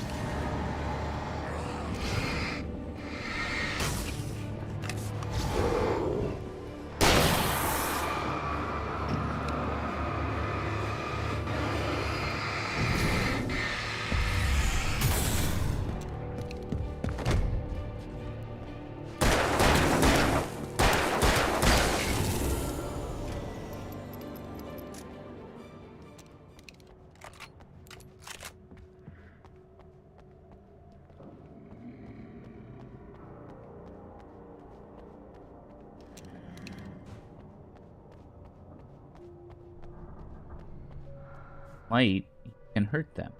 Light can hurt them.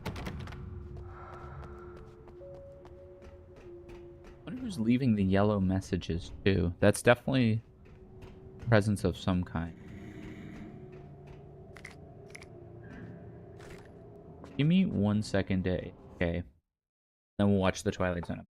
I wonder who's leaving the yellow messages too. That's definitely presence of some kind. Give me 1 second to okay. Then we'll watch the Twilight Zone.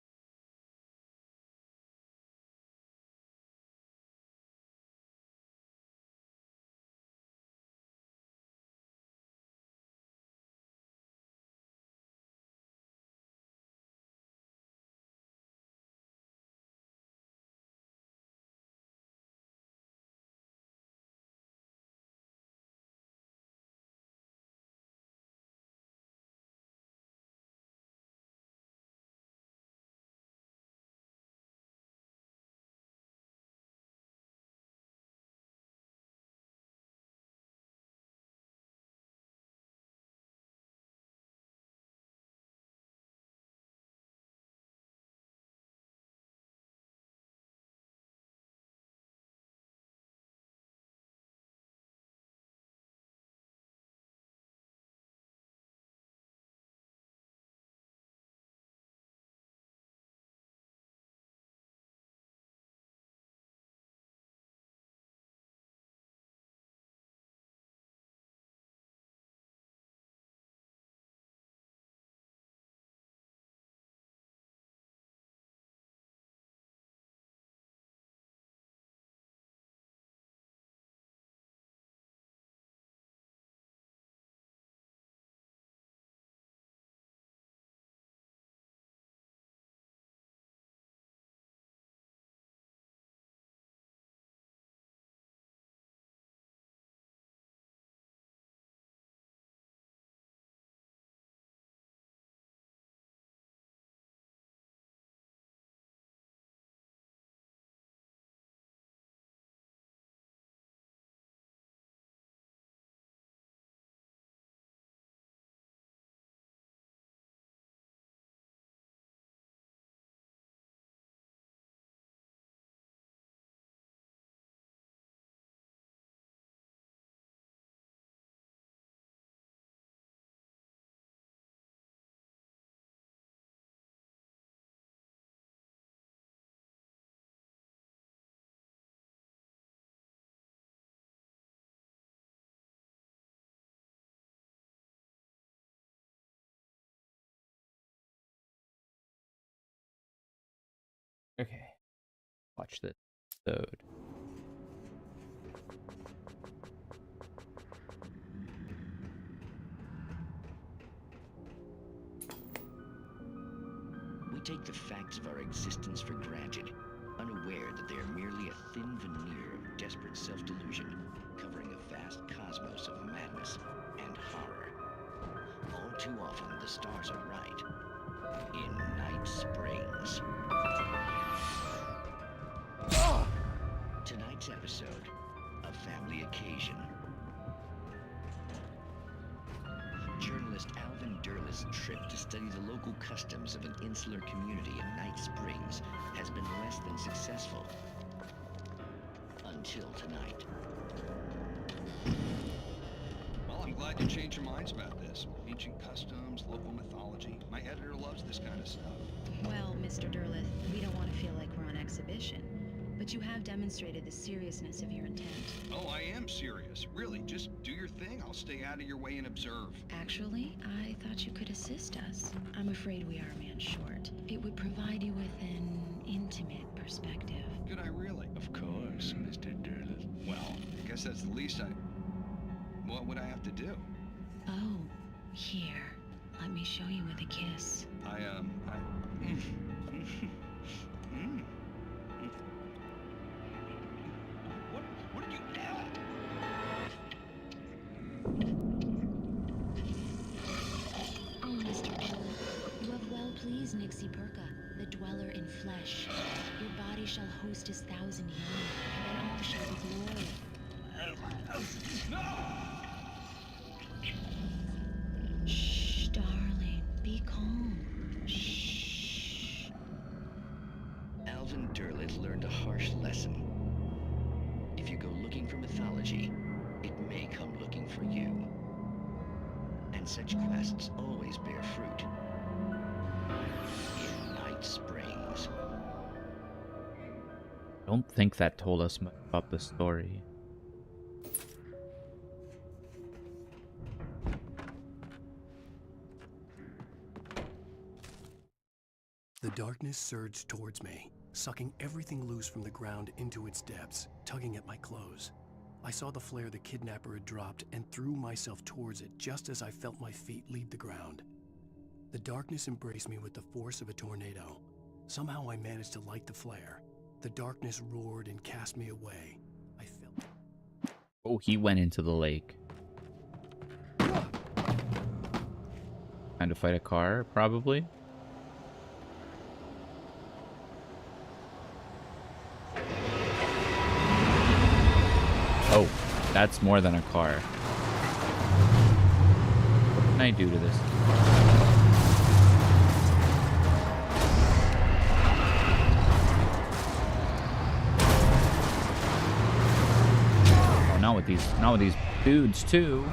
Okay. Watch this episode. We take the facts of our existence for granted, unaware that they are merely a thin veneer of desperate self-delusion, covering a vast cosmos of madness and horror. All too often, the stars are right. In Night Springs. Tonight's episode, A Family Occasion. Journalist Alvin Derlis' trip to study the local customs of an insular community in Night Springs has been less than successful. Until tonight. Well, I'm glad you changed your minds about this. Ancient customs, local mythology. My editor loves this kind of stuff. Well, Mr. Derleth, we don't want to feel like we're on exhibition, but you have demonstrated the seriousness of your intent. Oh, I am serious. Really, just do your thing. I'll stay out of your way and observe. Actually, I thought you could assist us. I'm afraid we are a man short. It would provide you with an intimate perspective. Could I really? Of course, Mr. Derleth. Well, I guess that's the least I... What would I have to do? Oh, here. Let me show you with a kiss. What did you do? Oh, Mr. Derleth, you have well pleased Nixie Perka, the dweller in flesh. Your body shall host his 1,000 young, and all shall be glory. No! Shh, darling, be calm. Shh. Alvin Derleth learned a harsh lesson. If you go looking for mythology, it may come looking for you. And such quests always bear fruit. In Night Springs. I don't think that told us much about the story. The darkness surged towards me, sucking everything loose from the ground into its depths, tugging at my clothes. I saw the flare the kidnapper had dropped and threw myself towards it just as I felt my feet leave the ground. The darkness embraced me with the force of a tornado. Somehow I managed to light the flare. The darkness roared and cast me away. I felt... Oh, he went into the lake. Trying to fight a car, probably. Oh, that's more than a car. What can I do to this? Oh, not with these dudes too.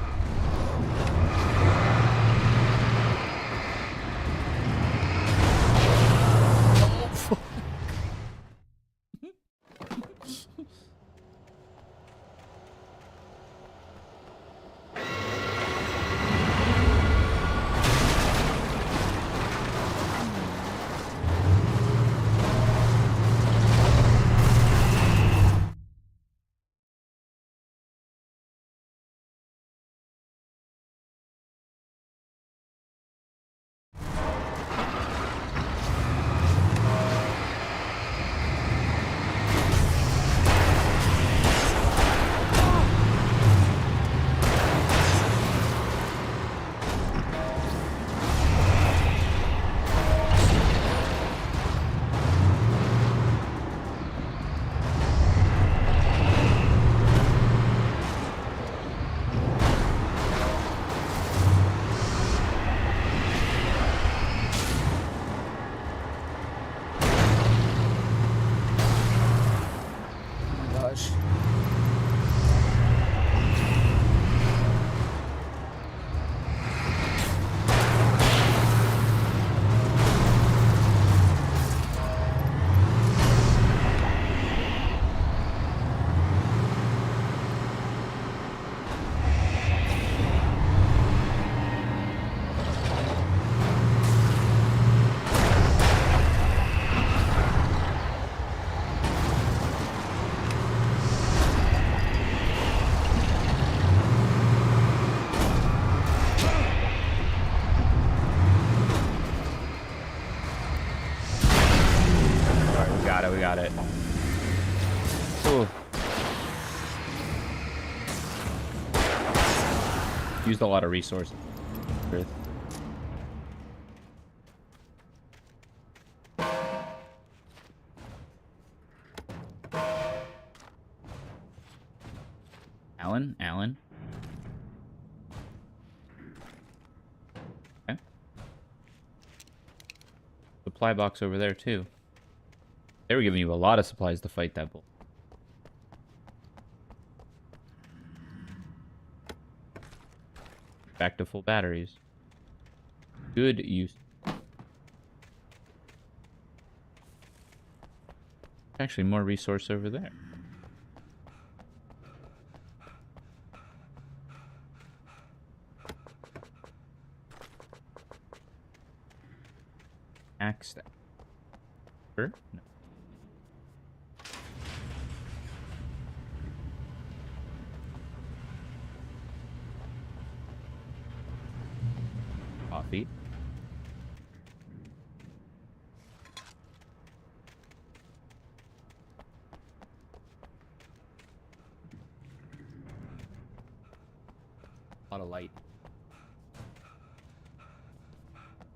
We got it. Ooh. Used a lot of resources. Alan? Okay. Supply box over there too. They were giving you a lot of supplies to fight that bull. back to full batteries. Good use. Actually, more resource over there. Axe that. Sure? No. Coffee. A lot of light.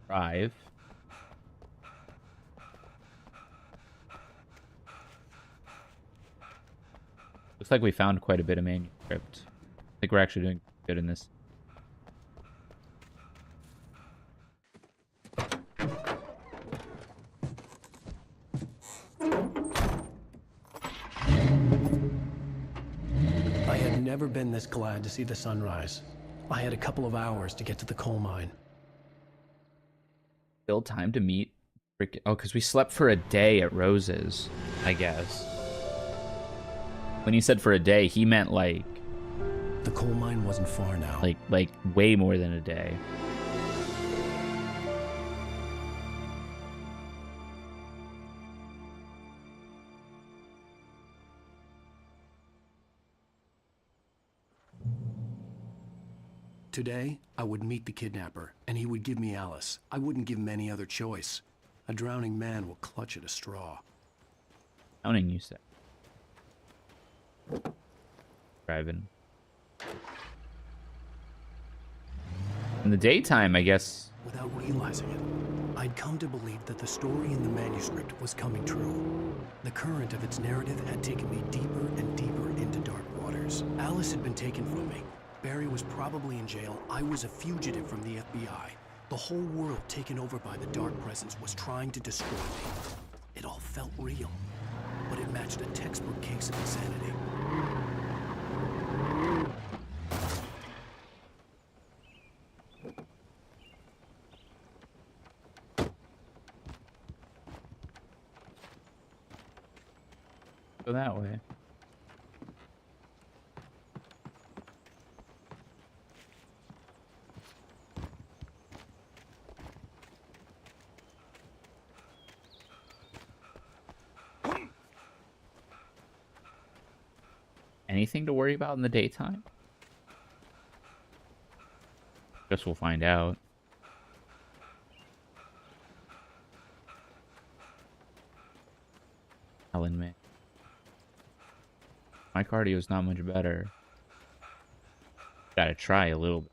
Drive. Looks like we found quite a bit of manuscript. I think we're actually doing good in this. I had never been this glad to see the sunrise. I had a couple of hours to get to the coal mine. Still time to meet. Oh, because we slept for a day at Rose's, I guess. When he said for a day, he meant like... The coal mine wasn't far now. Like way more than a day. Today, I would meet the kidnapper, and he would give me Alice. I wouldn't give him any other choice. A drowning man will clutch at a straw. Drowning, you said. Driving. In the daytime, I guess. Without realizing it, I'd come to believe that the story in the manuscript was coming true. The current of its narrative had taken me deeper and deeper into dark waters. Alice had been taken from me. Barry was probably in jail. I was a fugitive from the FBI. The whole world taken over by the Dark Presence was trying to destroy me. It all felt real, but it matched a textbook case of insanity. Go that way. Anything to worry about in the daytime? Guess we'll find out. Alan, man. My cardio's not much better. Gotta try a little bit.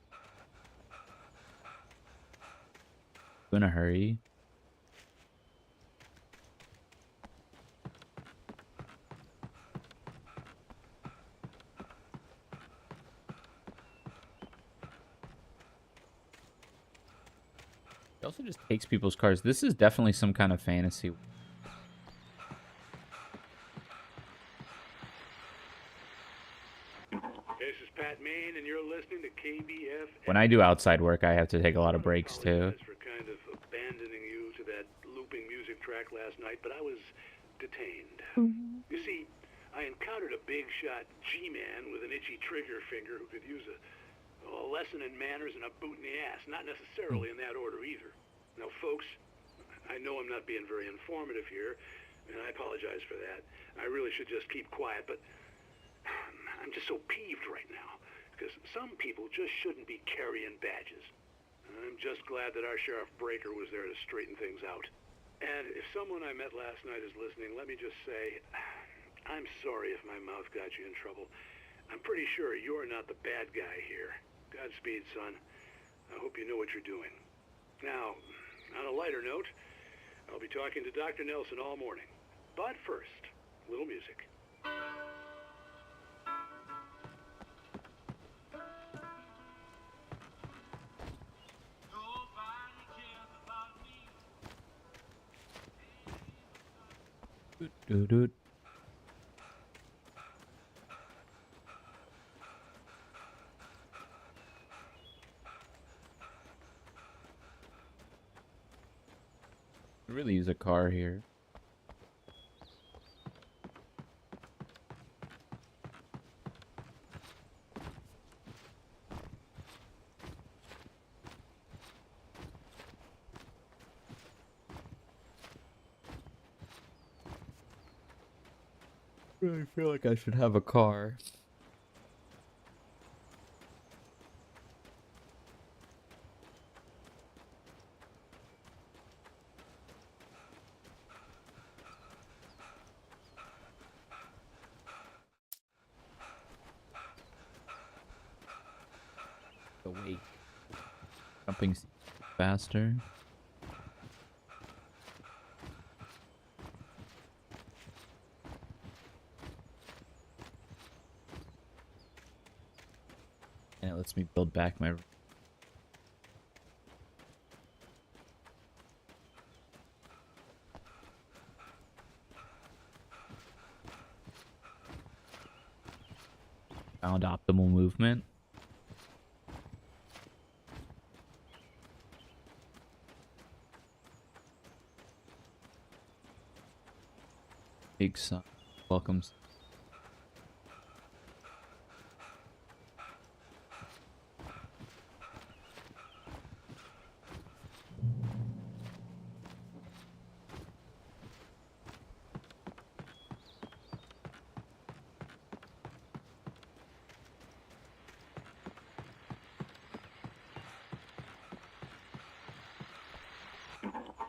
In a hurry. It also just takes people's cars. This is definitely some kind of fantasy. This is Pat Main, and you're listening to KBF. When I do outside work, I have to take a lot of breaks too. For kind of abandoning you to that looping music track last night, but I was detained. You see, I encountered a big shot G-man with an itchy trigger finger who could use a lesson in manners and a boot in the ass. Not necessarily in that order either. Now, folks, I know I'm not being very informative here, and I apologize for that. I really should just keep quiet, but I'm just so peeved right now, because some people just shouldn't be carrying badges. I'm just glad that our Sheriff Breaker was there to straighten things out. And if someone I met last night is listening, let me just say, I'm sorry if my mouth got you in trouble. I'm pretty sure you're not the bad guy here. Godspeed, son. I hope you know what you're doing. Now, on a lighter note, I'll be talking to Dr. Nelson all morning. But first, a little music. Doo-doo. use a car here. I feel like I should have a car. Awake. Jumping faster. And it lets me build back my... Found optimal movement. Big sun. Welcomes.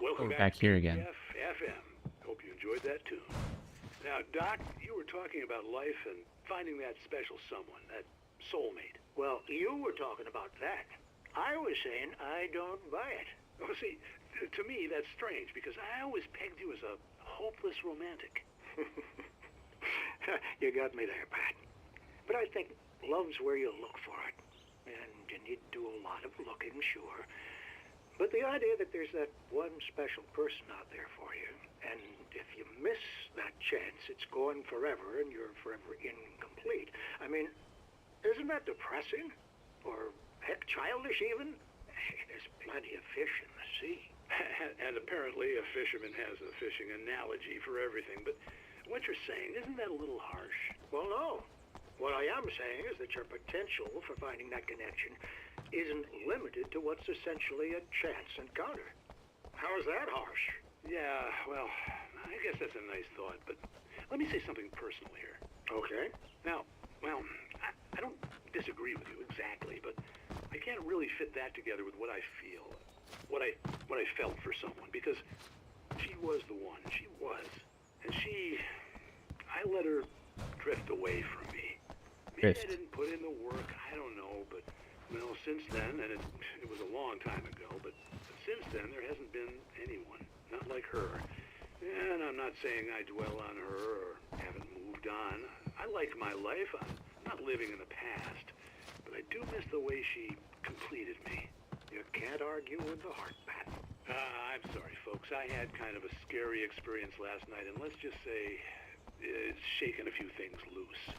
Welcome back here again. FM. Hope you enjoyed that too. Now, Doc, you were talking about life and finding that special someone, that soulmate. Well, you were talking about that. I was saying I don't buy it. Oh, see, to me that's strange because I always pegged you as a hopeless romantic. You got me there, Pat. But I think love's where you look for it. And you need to do a lot of looking, sure. But the idea that there's that one special person out there for you, and if you miss that chance, it's gone forever and you're forever incomplete. I mean, isn't that depressing? Or, heck, childish even? Hey, there's plenty of fish in the sea. And apparently a fisherman has a fishing analogy for everything, but what you're saying, isn't that a little harsh? Well, no. What I am saying is that your potential for finding that connection isn't limited to what's essentially a chance encounter. How is that harsh? Yeah, well, I guess that's a nice thought, but let me say something personal here. Okay. Now, well, I don't disagree with you exactly, but I can't really fit that together with what I feel, what I felt for someone, because she was the one. She was. And I let her drift away from me. Maybe I didn't put in the work, I don't know, but, well, since then, and it was a long time ago, but since then, there hasn't been anyone, not like her. And I'm not saying I dwell on her or haven't moved on. I like my life. I'm not living in the past, but I do miss the way she completed me. You can't argue with the heart, Pat. I'm sorry, folks. I had kind of a scary experience last night, and let's just say it's shaken a few things loose.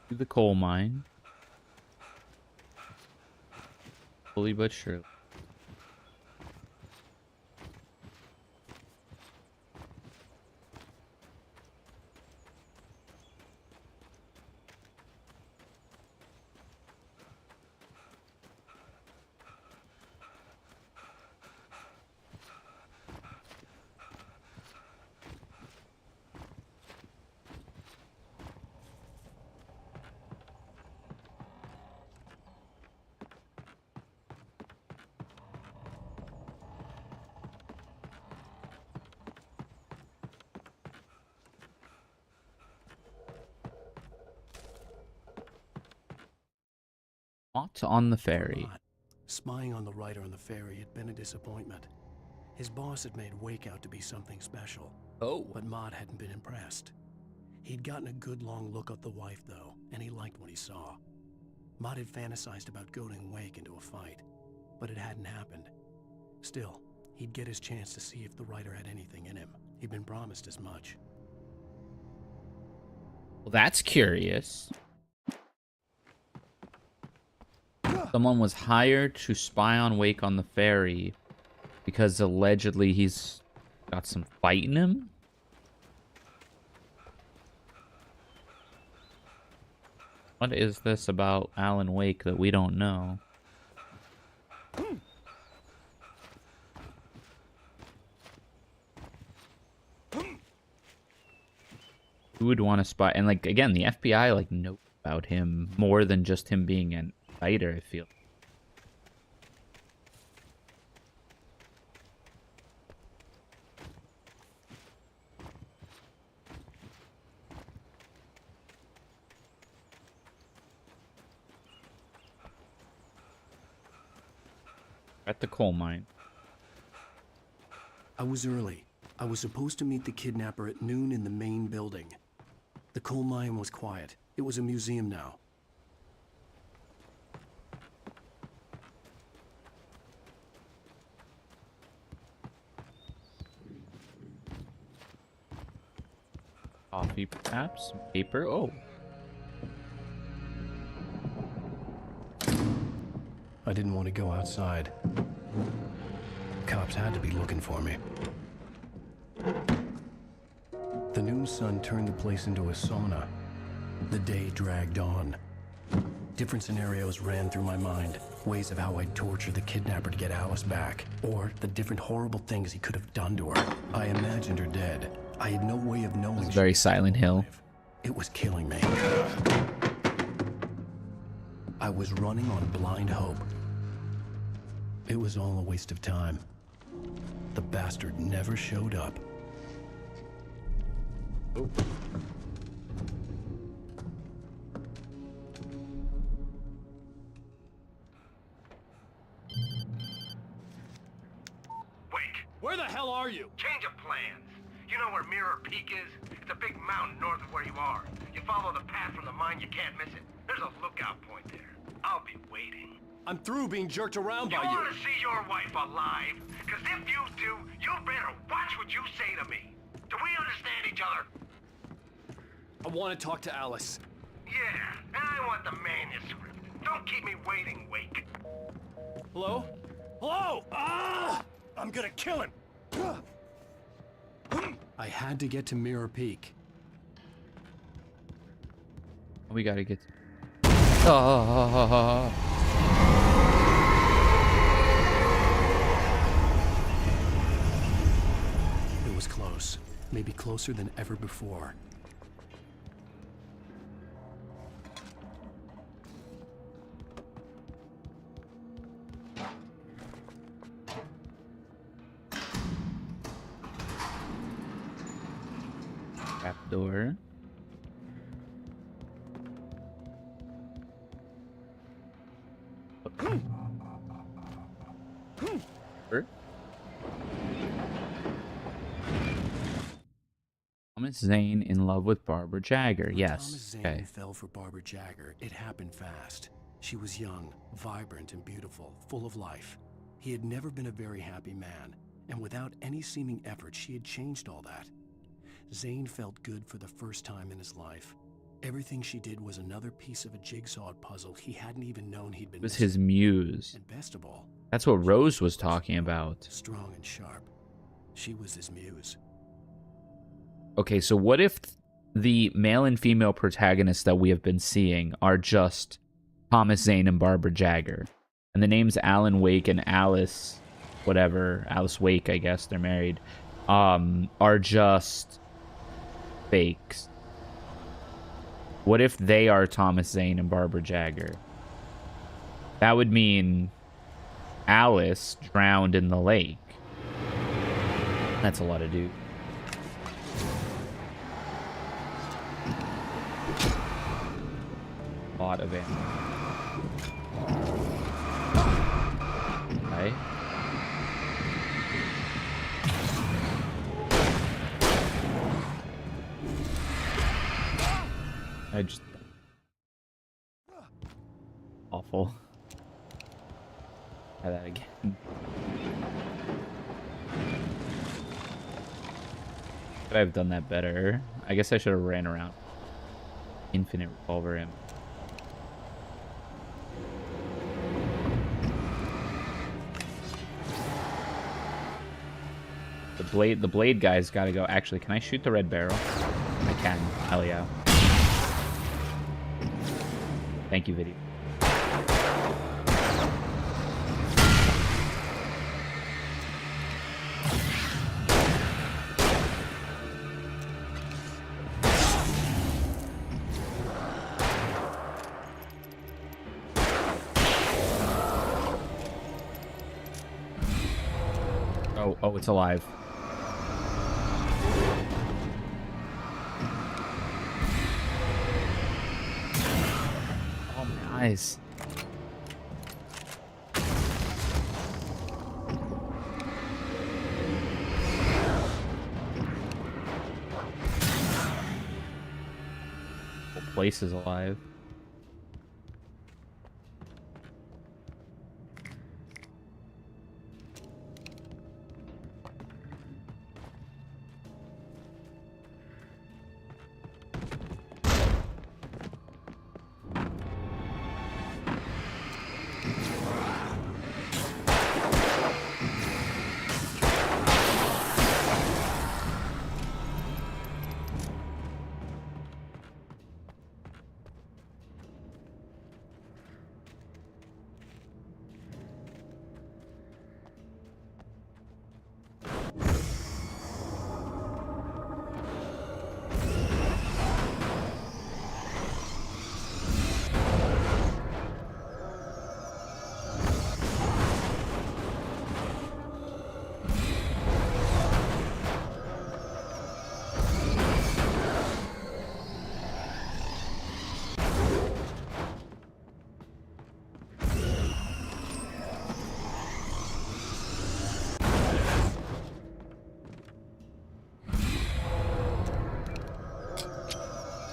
To the coal mine. Slowly but surely. Not on the ferry. Spying on the writer on the ferry had been a disappointment. His boss had made Wake out to be something special. Oh. But Mott hadn't been impressed. He'd gotten a good long look at the wife, though, and he liked what he saw. Mott had fantasized about goading Wake into a fight, but it hadn't happened. Still, he'd get his chance to see if the writer had anything in him. He'd been promised as much. Well, that's curious. Someone was hired to spy on Wake on the ferry because allegedly he's got some fight in him. What is this about Alan Wake that we don't know? Who would want to spy? And like again, the FBI like know about him more than just him being an fighter, I feel. At the coal mine. I was early. I was supposed to meet the kidnapper at noon in the main building. The coal mine was quiet. It was a museum now. Coffee, perhaps? Paper? Oh. I didn't want to go outside. Cops had to be looking for me. The noon sun turned the place into a sauna. The day dragged on. Different scenarios ran through my mind. Ways of how I'd torture the kidnapper to get Alice back. Or the different horrible things he could have done to her. I imagined her dead. I had no way of knowing. It's very Silent Hill. It was killing me. I was running on blind hope. It was all a waste of time. The bastard never showed up. Oh. Where the hell are you? Change of plans. You know where Mirror Peak is? It's a big mountain north of where you are. You follow the path from the mine, you can't miss it. There's a lookout point there. I'll be waiting. I'm through being jerked around by You you. want to see your wife alive? Because if you do, you better watch what you say to me. Do we understand each other? I want to talk to Alice. Yeah, and I want the manuscript. Don't keep me waiting, Wake. Hello? Hello? Ah! I'm gonna kill him. I had to get to Mirror Peak. We gotta get. Oh. It was close. Maybe closer than ever before. Door. Thomas Zane in love with Barbara Jagger. Yes. Thomas Zane Okay. fell for Barbara Jagger. It happened fast. She was young, vibrant, and beautiful, full of life. He had never been a very happy man, and without any seeming effort, she had changed all that. Zane felt good for the first time in his life. Everything she did was another piece of a jigsaw puzzle he hadn't even known he'd been It was missing. his muse. And best of all, That's what Rose was talking about. strong and sharp. She was his muse. Okay, so what if the male and female protagonists that we have been seeing are just Thomas Zane and Barbara Jagger? And the names Alan Wake and Alice, whatever, Alice Wake, I guess they're married, are just fakes. What if they are Thomas Zane and Barbara Jagger? That would mean Alice drowned in the lake. That's a lot of dude. A lot of it. I just... Awful. Try that again. Could I have done that better? I guess I should have ran around. Infinite revolver ammo. The blade guy's gotta go. Actually, can I shoot the red barrel? I can. Hell yeah. Thank you, video. Oh, it's alive. Oh, my eyes. The whole place is alive.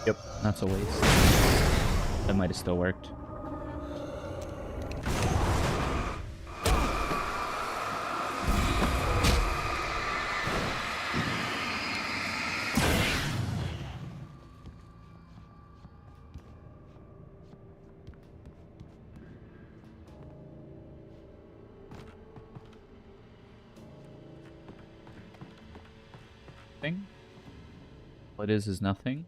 Yep, that's a waste. That might have still worked. Thing? What is nothing.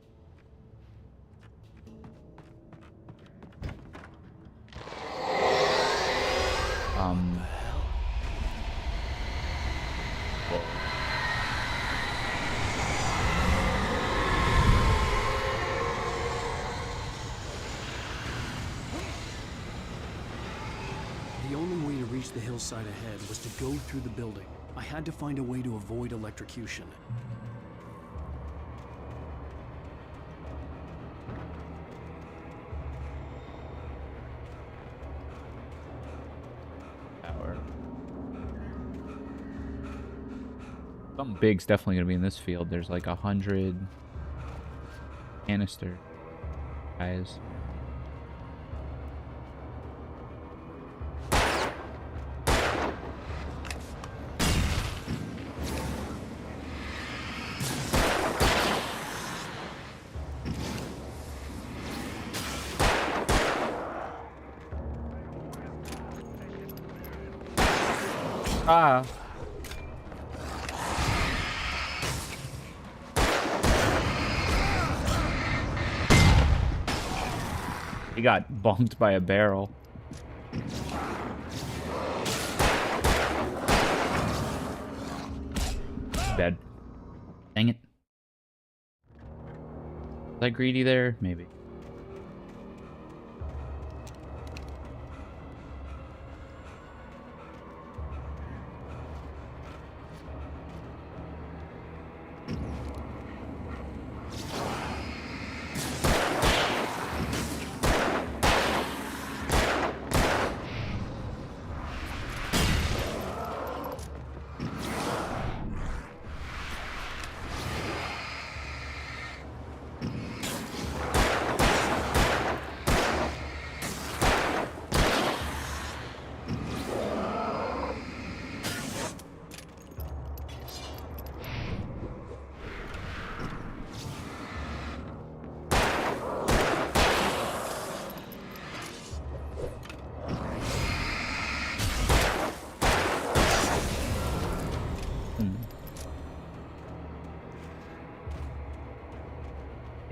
The only way to reach the hillside ahead was to go through the building. I had to find a way to avoid electrocution. Power. Something big's definitely gonna be in this field. There's like 100 canister guys. Ah. He got bonked by a barrel. Dead. Dang it. Was I greedy there? Maybe.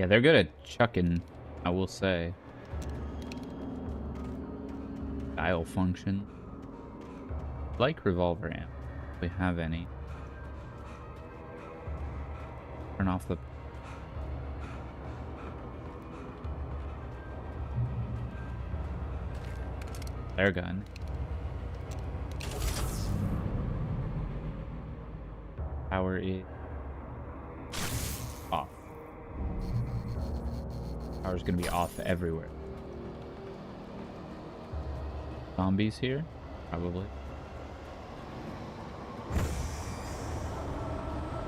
Yeah, they're good at chucking, I will say. Dial function. Like revolver amp, if we have any. Turn off the... Air gun. Power is off. Power's gonna be off everywhere. Zombies here? Probably.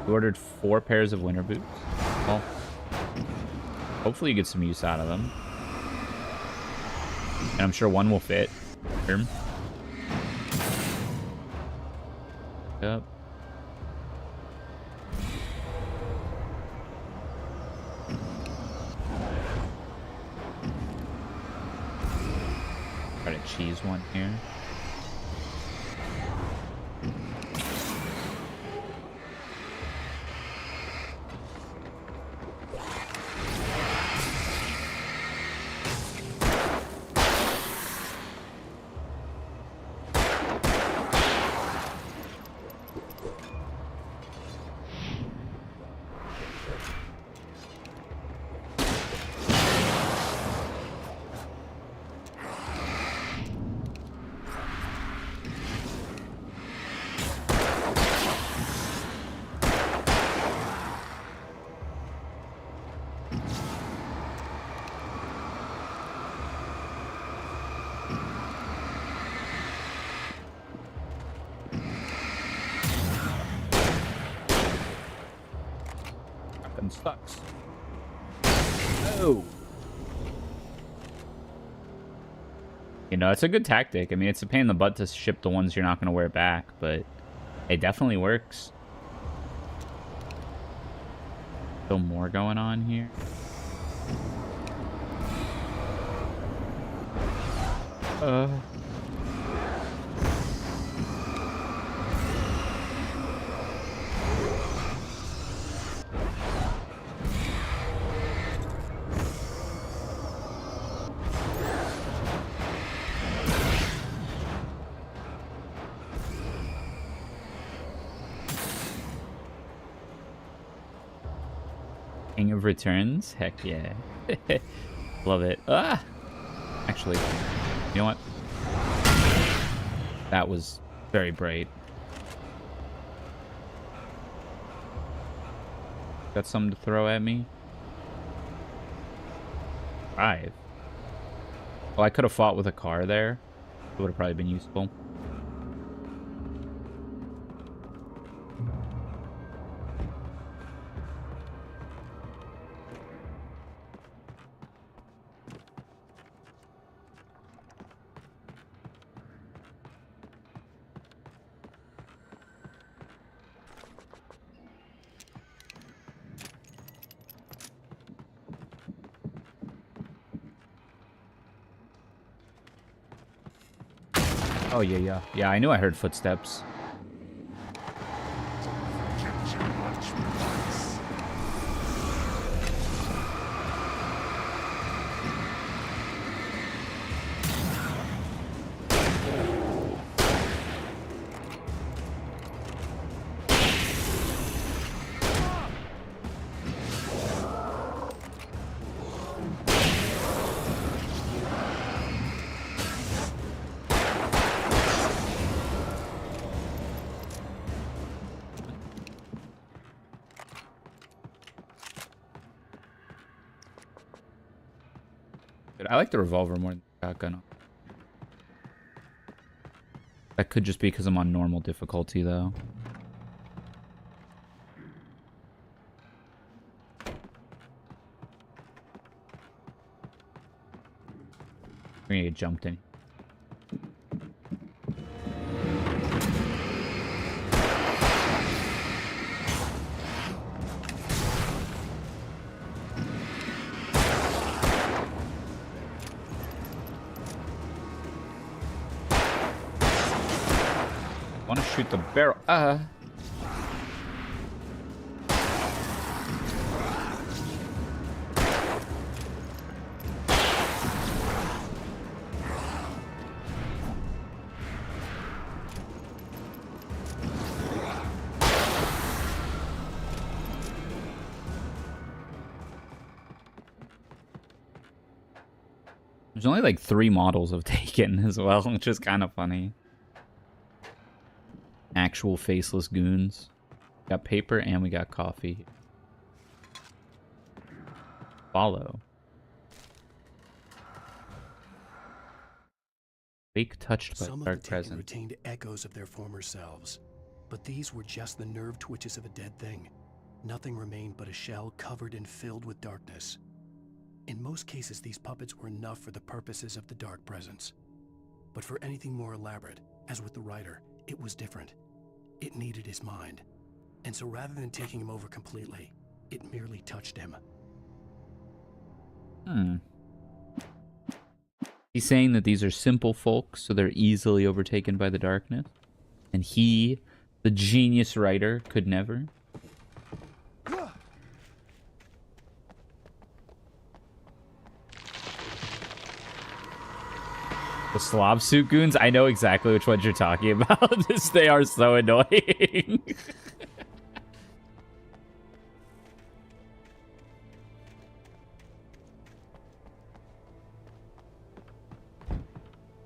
We ordered 4 pairs of winter boots. Well, hopefully you get some use out of them. And I'm sure one will fit. Yep. Try to cheese one here. Sucks. Oh. You know, it's a good tactic. I mean, it's a pain in the butt to ship the ones you're not going to wear back, but it definitely works. Still more going on here. King of Returns? Heck yeah. Love it. Ah! Actually, you know what? That was very bright. Got something to throw at me? 5. Well, I could have fought with a car there. It would have probably been useful. Oh, yeah. Yeah, I knew I heard footsteps. I like the revolver more than the shotgun. That could just be because I'm on normal difficulty, though. We're gonna get jumped in. Want to shoot the barrel? There's only like 3 models of Taken as well, which is kind of funny. Actual faceless goons. Got paper and we got coffee. Follow. Wake touched by Some of dark the Taken presence. retained echoes of their former selves, but these were just the nerve twitches of a dead thing. Nothing remained but a shell covered and filled with darkness. In most cases, these puppets were enough for the purposes of the dark presence. But for anything more elaborate, as with the writer, it was different. It needed his mind. And so rather than taking him over completely, it merely touched him. He's saying that these are simple folks, so they're easily overtaken by the darkness. And he, the genius writer, could never. The Slav suit goons? I know exactly which ones you're talking about. They are so annoying.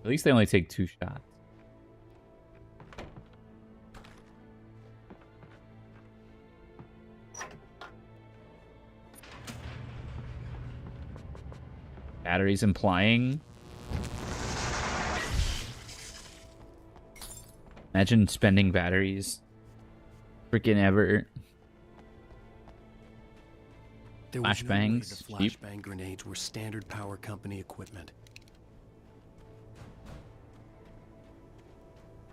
At least they only take 2 shots. Batteries implying. Imagine spending batteries. Freaking ever. There was no way Flashbangs. the Cheap. flashbang grenades were standard power company equipment.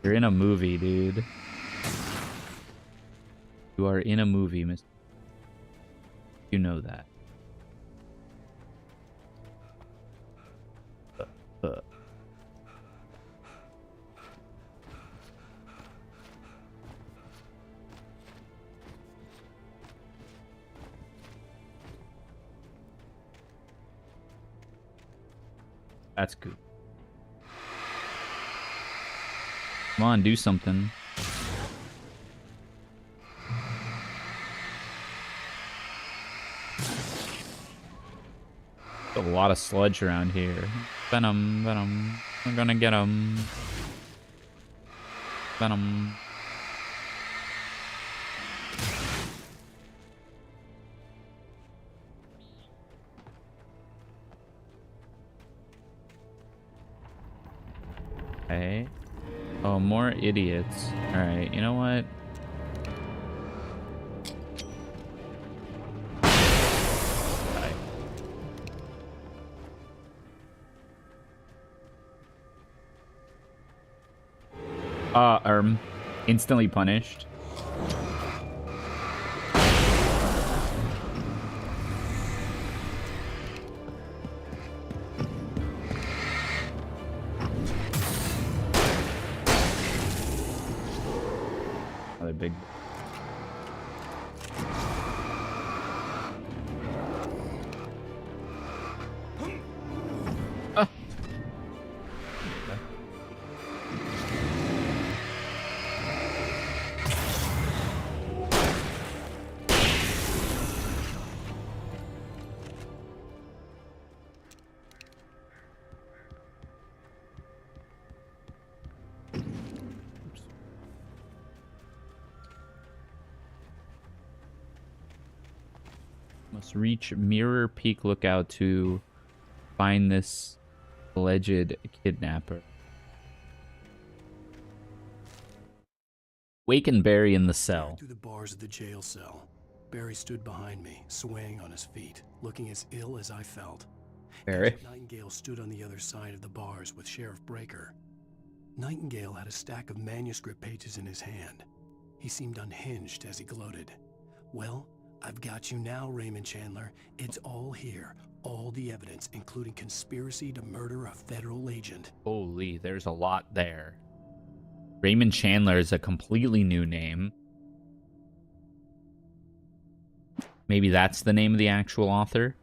You're in a movie, dude. You are in a movie, miss. You know that. That's good. Come on, do something. A lot of sludge around here. Venom, Venom. We're gonna get him. Venom. Okay. Oh, more idiots. Alright, you know what? Instantly punished. Another big. Must reach Mirror Peak Lookout to find this alleged kidnapper. Wake and Barry in the cell. Through the bars of the jail cell, Barry stood behind me, swaying on his feet, looking as ill as I felt. Barry? Nightingale stood on the other side of the bars with Sheriff Breaker. Nightingale had a stack of manuscript pages in his hand. He seemed unhinged as he gloated. Well, I've got you now, Raymond Chandler. It's all here. All the evidence, including conspiracy to murder a federal agent. Holy, there's a lot there. Raymond Chandler is a completely new name. Maybe that's the name of the actual author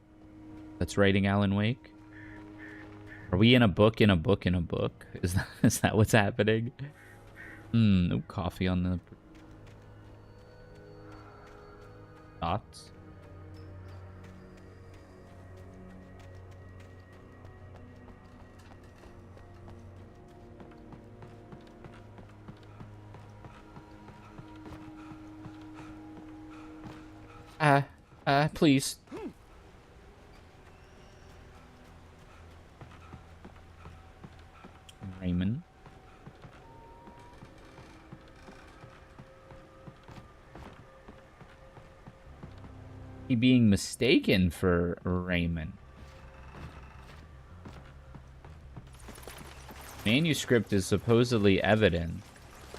that's writing Alan Wake? Are we in a book in a book in a book? Is that what's happening? No coffee on the dots. Please. Raymond. He being mistaken for Raymond. Manuscript is supposedly evident,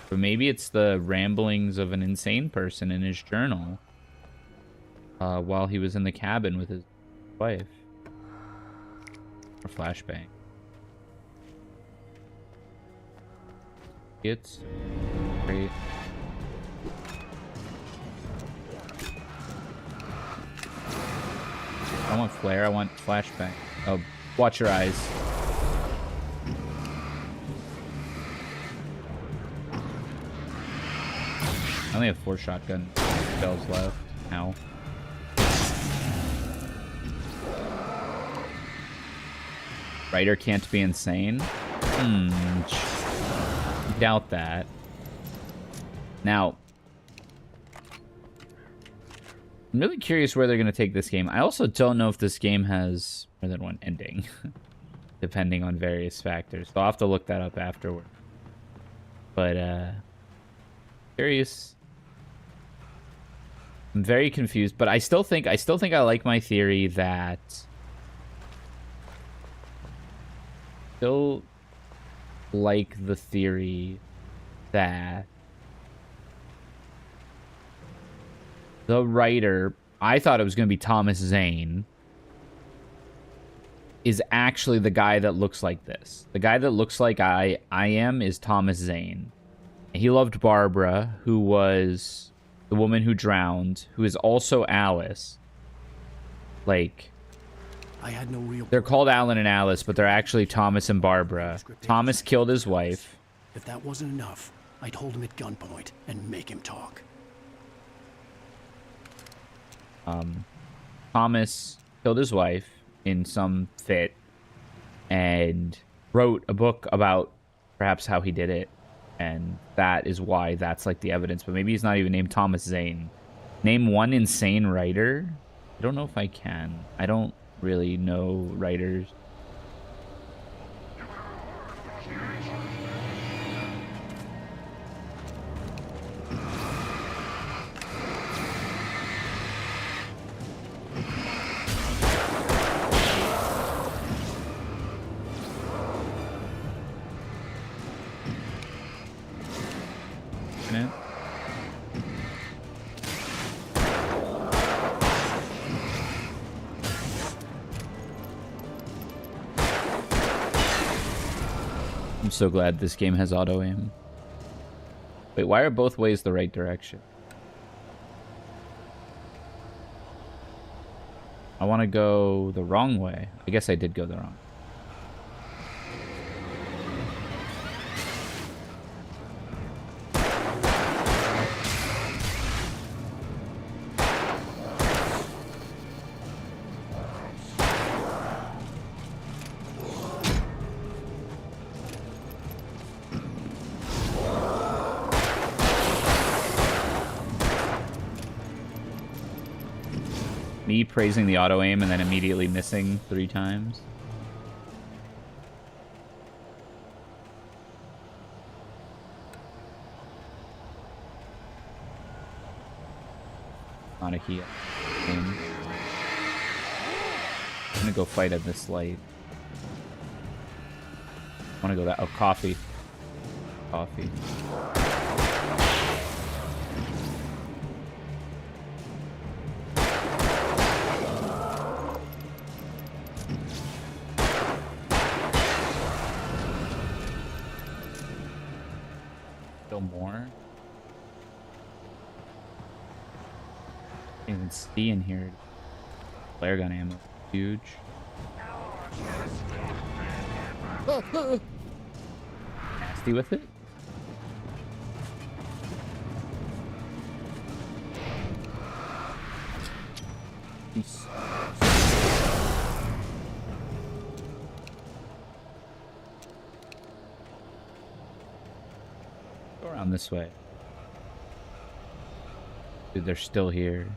but maybe it's the ramblings of an insane person in his journal while he was in the cabin with his wife. Or flashbang. It's great. I want flare, I want flashbang. Oh, watch your eyes. I only have 4 shotgun shells left. Ow. Writer can't be insane? Doubt that. Now, I'm really curious where they're going to take this game. I also don't know if this game has more than one ending, depending on various factors. So I'll have to look that up afterward. But, curious. I'm very confused, but I still think I like my theory that still like the theory that the writer, I thought it was going to be Thomas Zane, is actually the guy that looks like this. The guy that looks like I am is Thomas Zane. He loved Barbara, who was the woman who drowned, who is also Alice. Like, I had no real... They're called Alan and Alice, but they're actually Thomas and Barbara. Thomas killed his wife. If that wasn't enough, I'd hold him at gunpoint and make him talk. Thomas killed his wife in some fit and wrote a book about perhaps how he did it. And that is why that's like the evidence. But maybe he's not even named Thomas Zane. Name one insane writer? I don't know if I can. I don't really know writers. I'm so glad this game has auto aim. Wait, why are both ways the right direction? I want to go the wrong way. I guess I did go the wrong. Me praising the auto aim and then immediately missing 3 times. Not a heal. I'm gonna go fight at this light. I wanna go that. Oh, coffee. Coffee. More. Can't even see in here. Flare gun ammo. Huge. Nasty with it. Peace. Around this way. Dude, they're still here.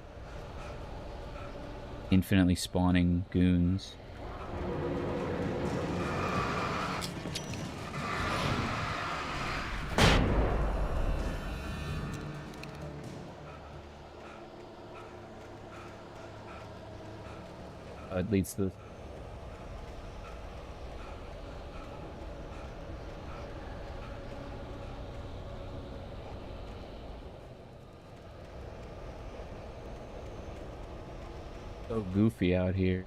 Infinitely spawning goons. It leads to the... So goofy out here.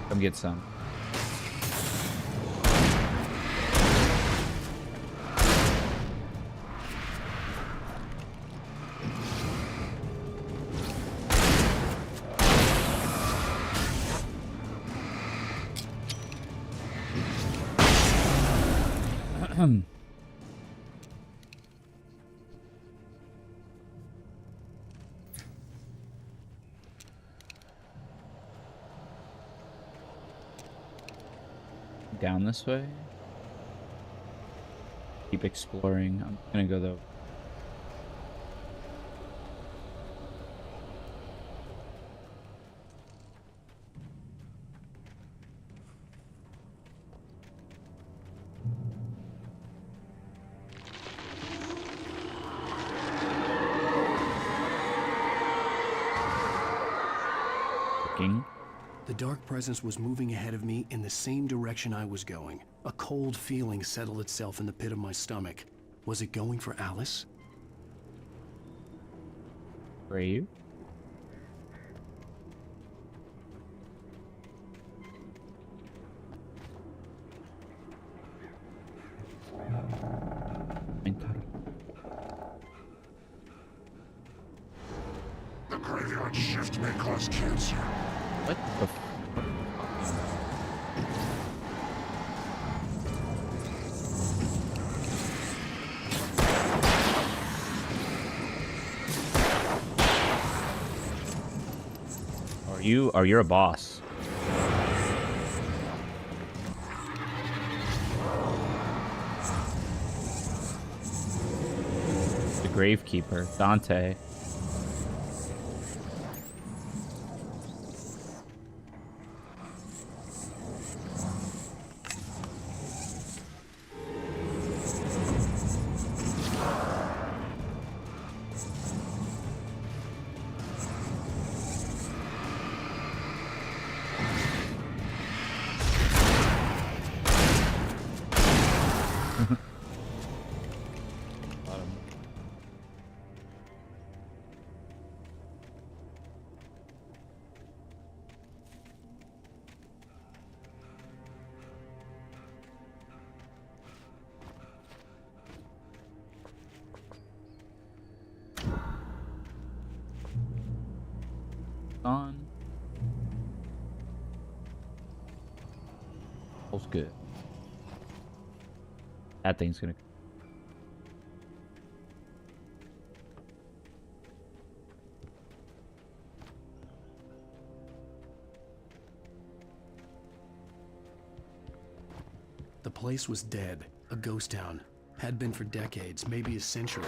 Come get some. Down this way. Keep exploring. I'm gonna go though. Looking. The dark presence was moving ahead of me in the same direction I was going. A cold feeling settled itself in the pit of my stomach. Was it going for Alice? Brave. The graveyard shift may cause cancer. What the f... Are you a boss? The Gravekeeper, Dante. On. All's good. That thing's gonna... The place was dead, a ghost town. Had been for decades, maybe a century.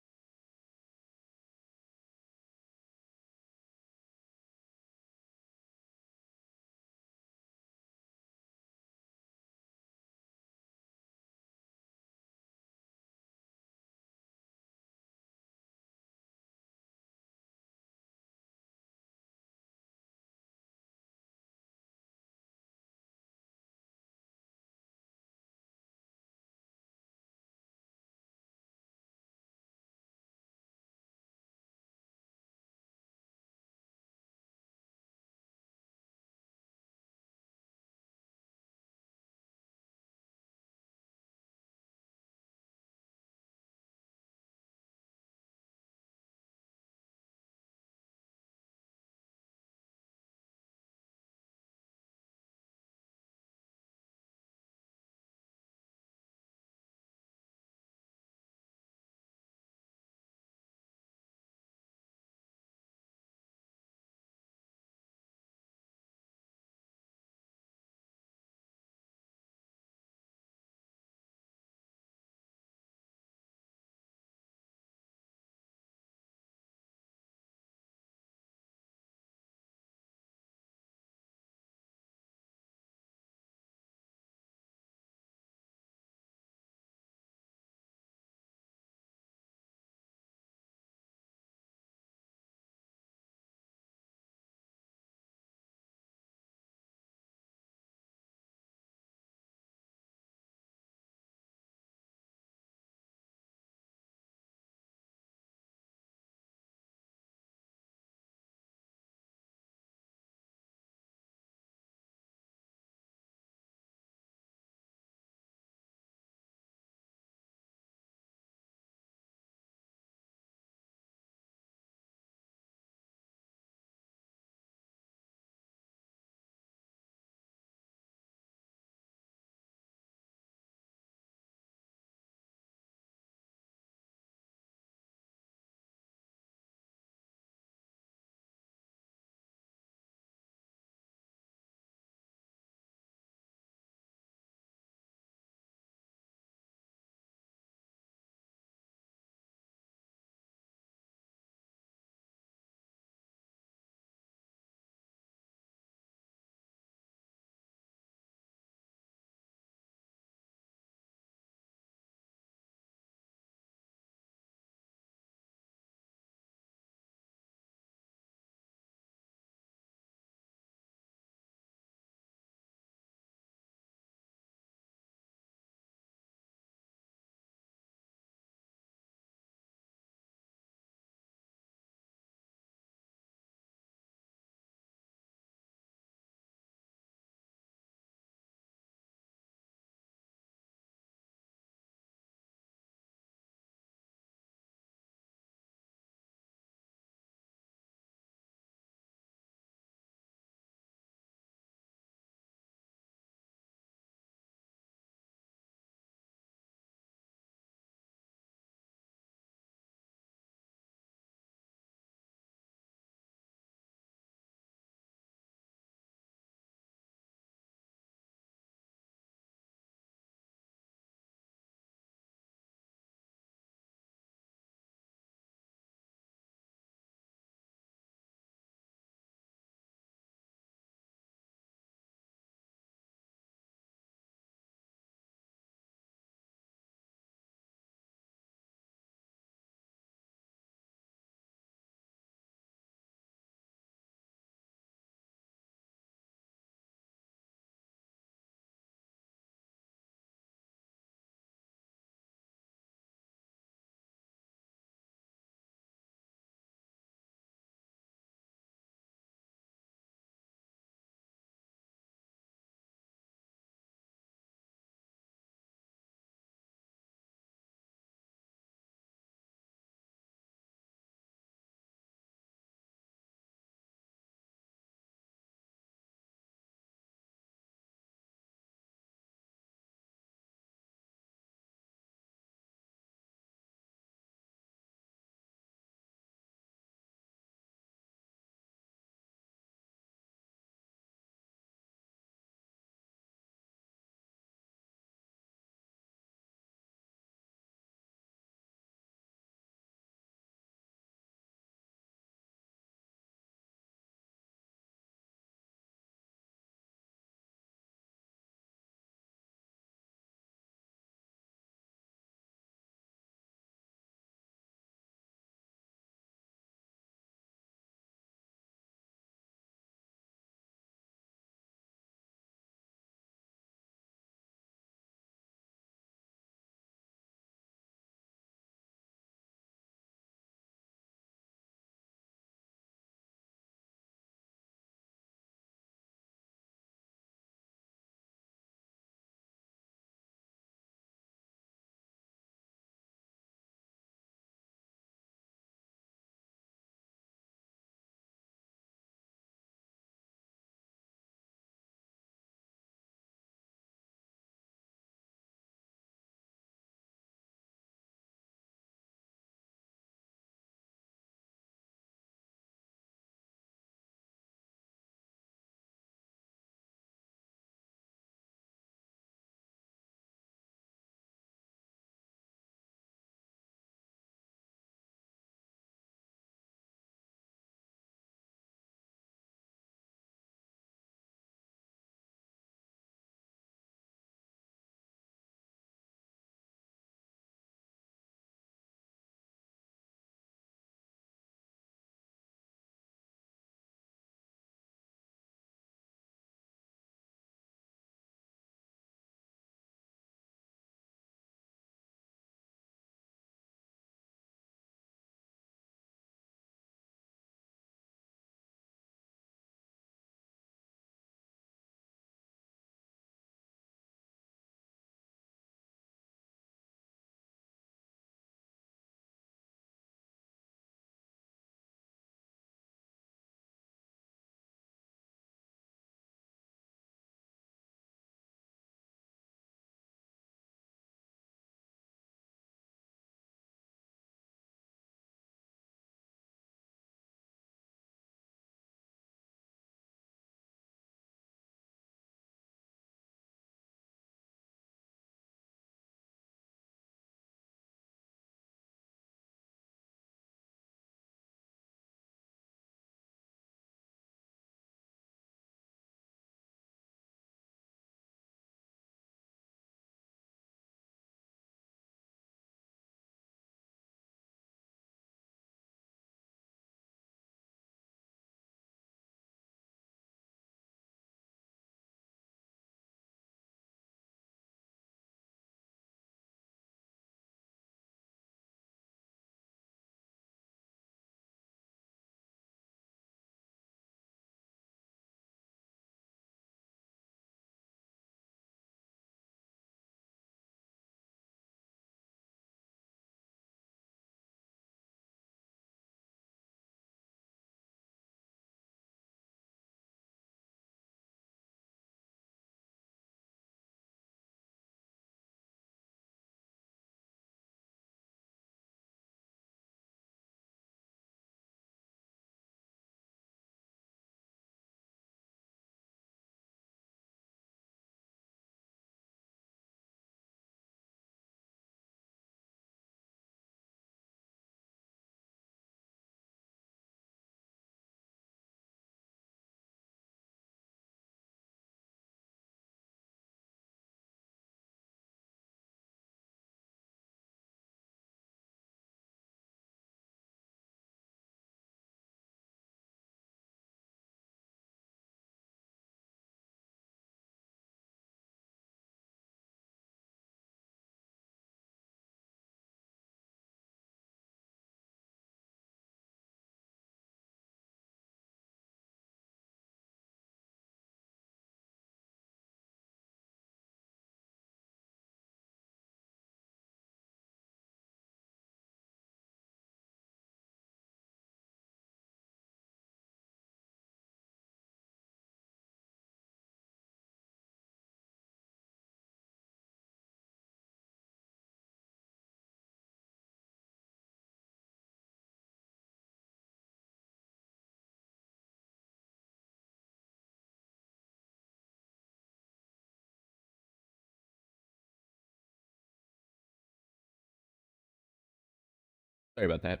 Sorry about that.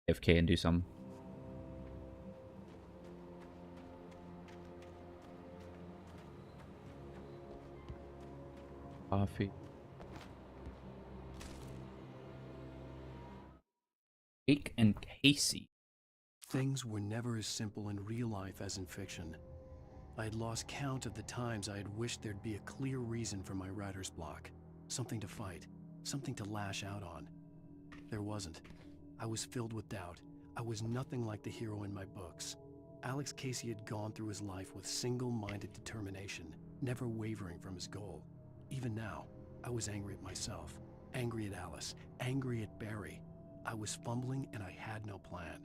AFK and do some. Coffee. Jake and Casey. Things were never as simple in real life as in fiction. I had lost count of the times I had wished there'd be a clear reason for my writer's block. Something to fight, something to lash out on. There wasn't. I was filled with doubt. I was nothing like the hero in my books. Alex Casey had gone through his life with single-minded determination, never wavering from his goal. Even now, I was angry at myself, angry at Alice, angry at Barry. I was fumbling and I had no plan.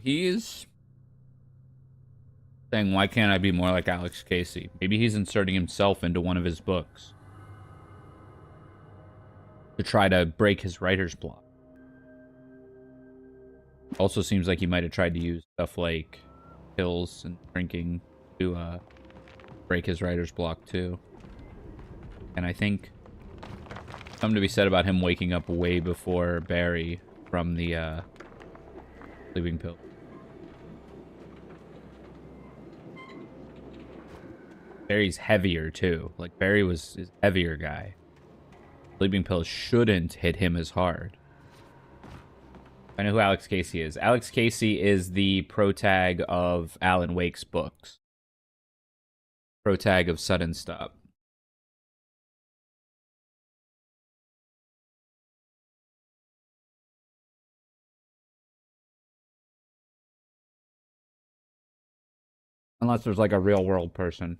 He's saying, why can't I be more like Alex Casey? Maybe he's inserting himself into one of his books to try to break his writer's block. Also seems like he might have tried to use stuff like pills and drinking to break his writer's block too. And I think something to be said about him waking up way before Barry from the sleeping pill. Barry's heavier too. Like Barry was a heavier guy. Sleeping pills shouldn't hit him as hard. I know who Alex Casey is. Alex Casey is the protag of Alan Wake's books. Protag of Sudden Stop. Unless there's like a real world person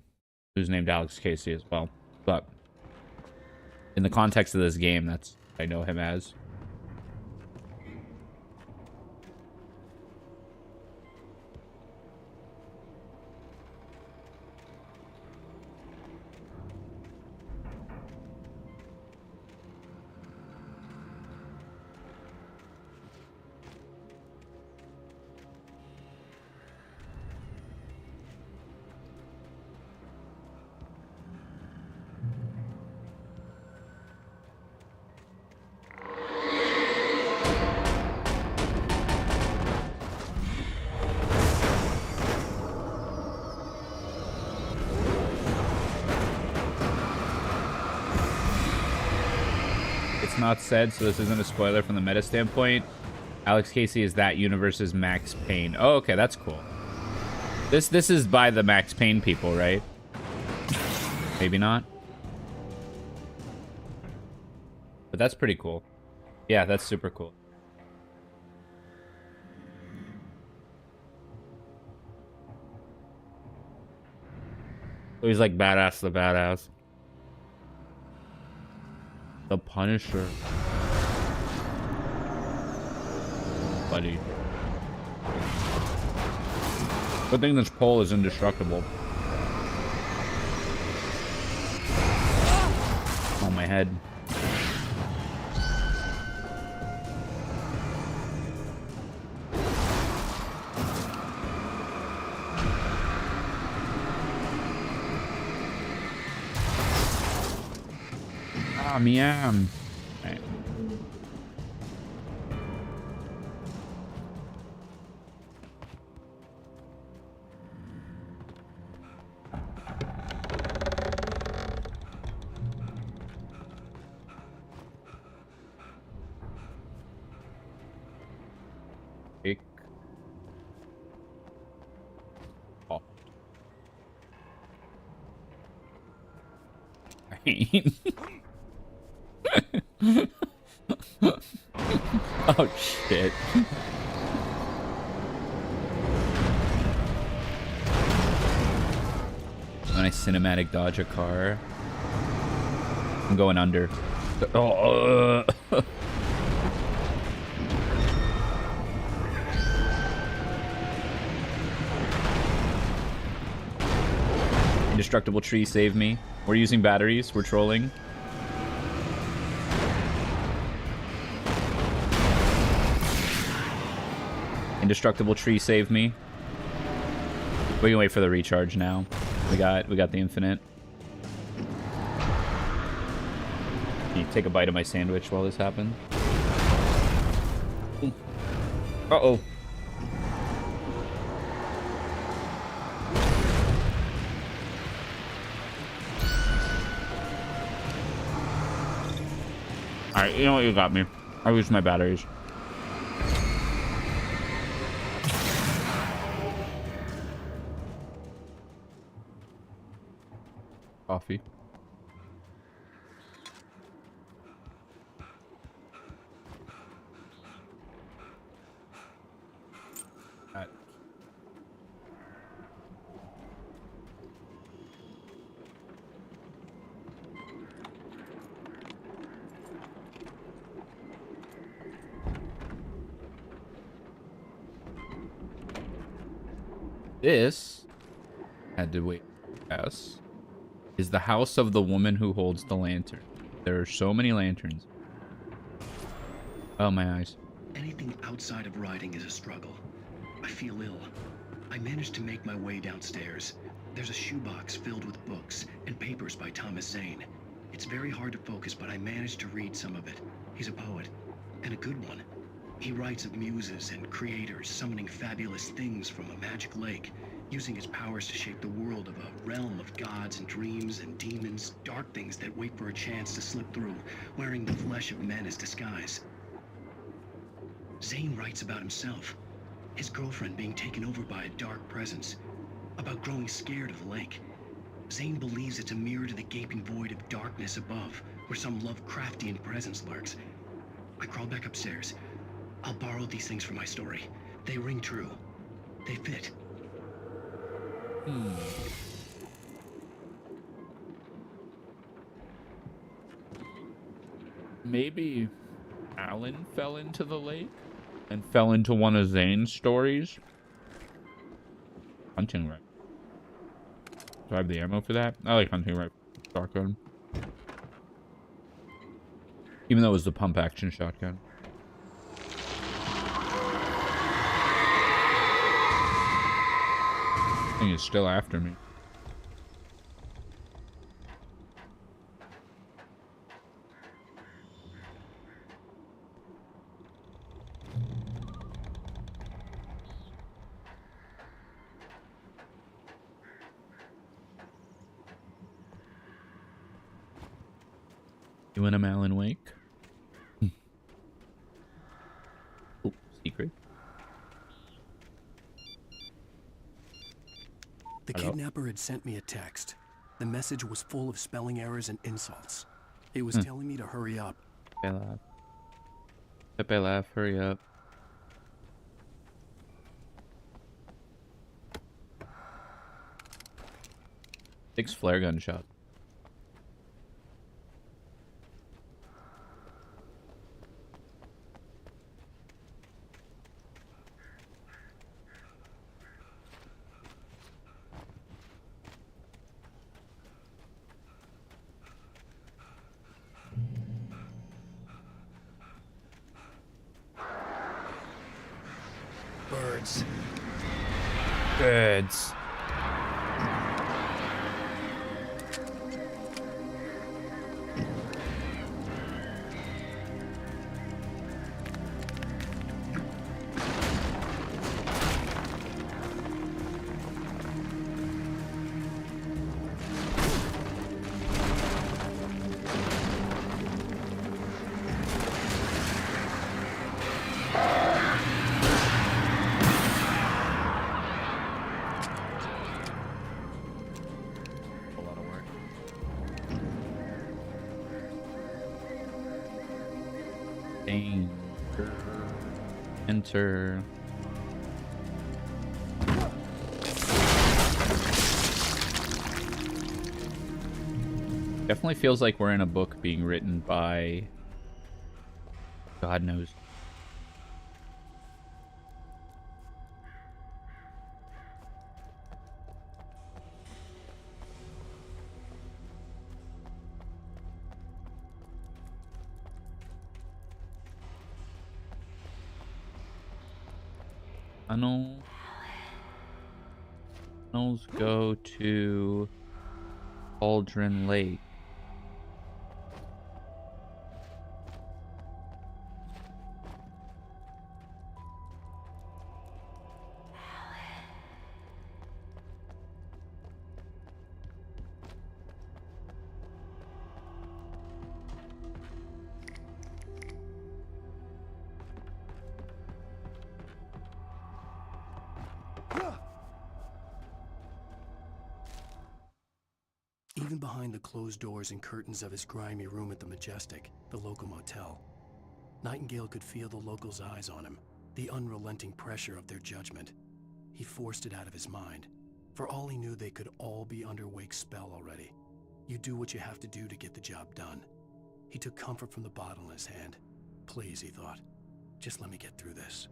who's named Alex Casey as well. But in the context of this game, that's what I know him as. Not said, so this isn't a spoiler from the meta standpoint. Alex Casey is that universe's Max Payne. Oh, okay, that's cool. This is by the Max Payne people, right? Maybe not. But that's pretty cool. Yeah, that's super cool. So he's like badass the badass. The Punisher. Buddy. Good thing this pole is indestructible. Oh, my head. Ah, meow. Right. Pick off. Oh shit. When I cinematic dodge a car, I'm going under. Oh, Indestructible tree saved me. We're using batteries, we're trolling. Indestructible tree saved me. We can wait for the recharge now. We got the infinite. Can you take a bite of my sandwich while this happens? Uh-oh. Alright, you know what? You got me. I used my batteries. Coffee. This had to wait. Yes, is the house of the woman who holds the lantern. There are so many lanterns. Oh, my eyes. Anything outside of riding is a struggle. I feel ill. I managed to make my way downstairs. There's a shoebox filled with books and papers by Thomas Zane. It's very hard to focus, but I managed to read some of it. He's a poet, and a good one. He writes of muses and creators summoning fabulous things from a magic lake, using his powers to shape the world of a realm of gods and dreams and demons, dark things that wait for a chance to slip through, wearing the flesh of men as disguise. Zane writes about himself, his girlfriend being taken over by a dark presence, about growing scared of the lake. Zane believes it's a mirror to the gaping void of darkness above, where some Lovecraftian presence lurks. I crawl back upstairs. I'll borrow these things for my story. They ring true. They fit. Maybe Alan fell into the lake and fell into one of Zane's stories. Hunting rifle. Do I have the ammo for that? I like hunting rifle. Shotgun. Even though it was the pump action shotgun. Thing is still after me. You and a Alan Wake? Oh, secret. The Hello? kidnapper had sent me a text. The message was full of spelling errors and insults. It was telling me to hurry up. Pepe laugh, hurry up. Six flare gun shot. Birds. Birds. Enter. Definitely feels like we're in a book being written by God knows. Tunnels go to Cauldron Lake. behind the closed doors and curtains of his grimy room at the Majestic, the local motel. Nightingale could feel the locals' eyes on him, the unrelenting pressure of their judgment. He forced it out of his mind. For all he knew, they could all be under Wake's spell already. You do what you have to do to get the job done. He took comfort from the bottle in his hand. Please, he thought, just let me get through this.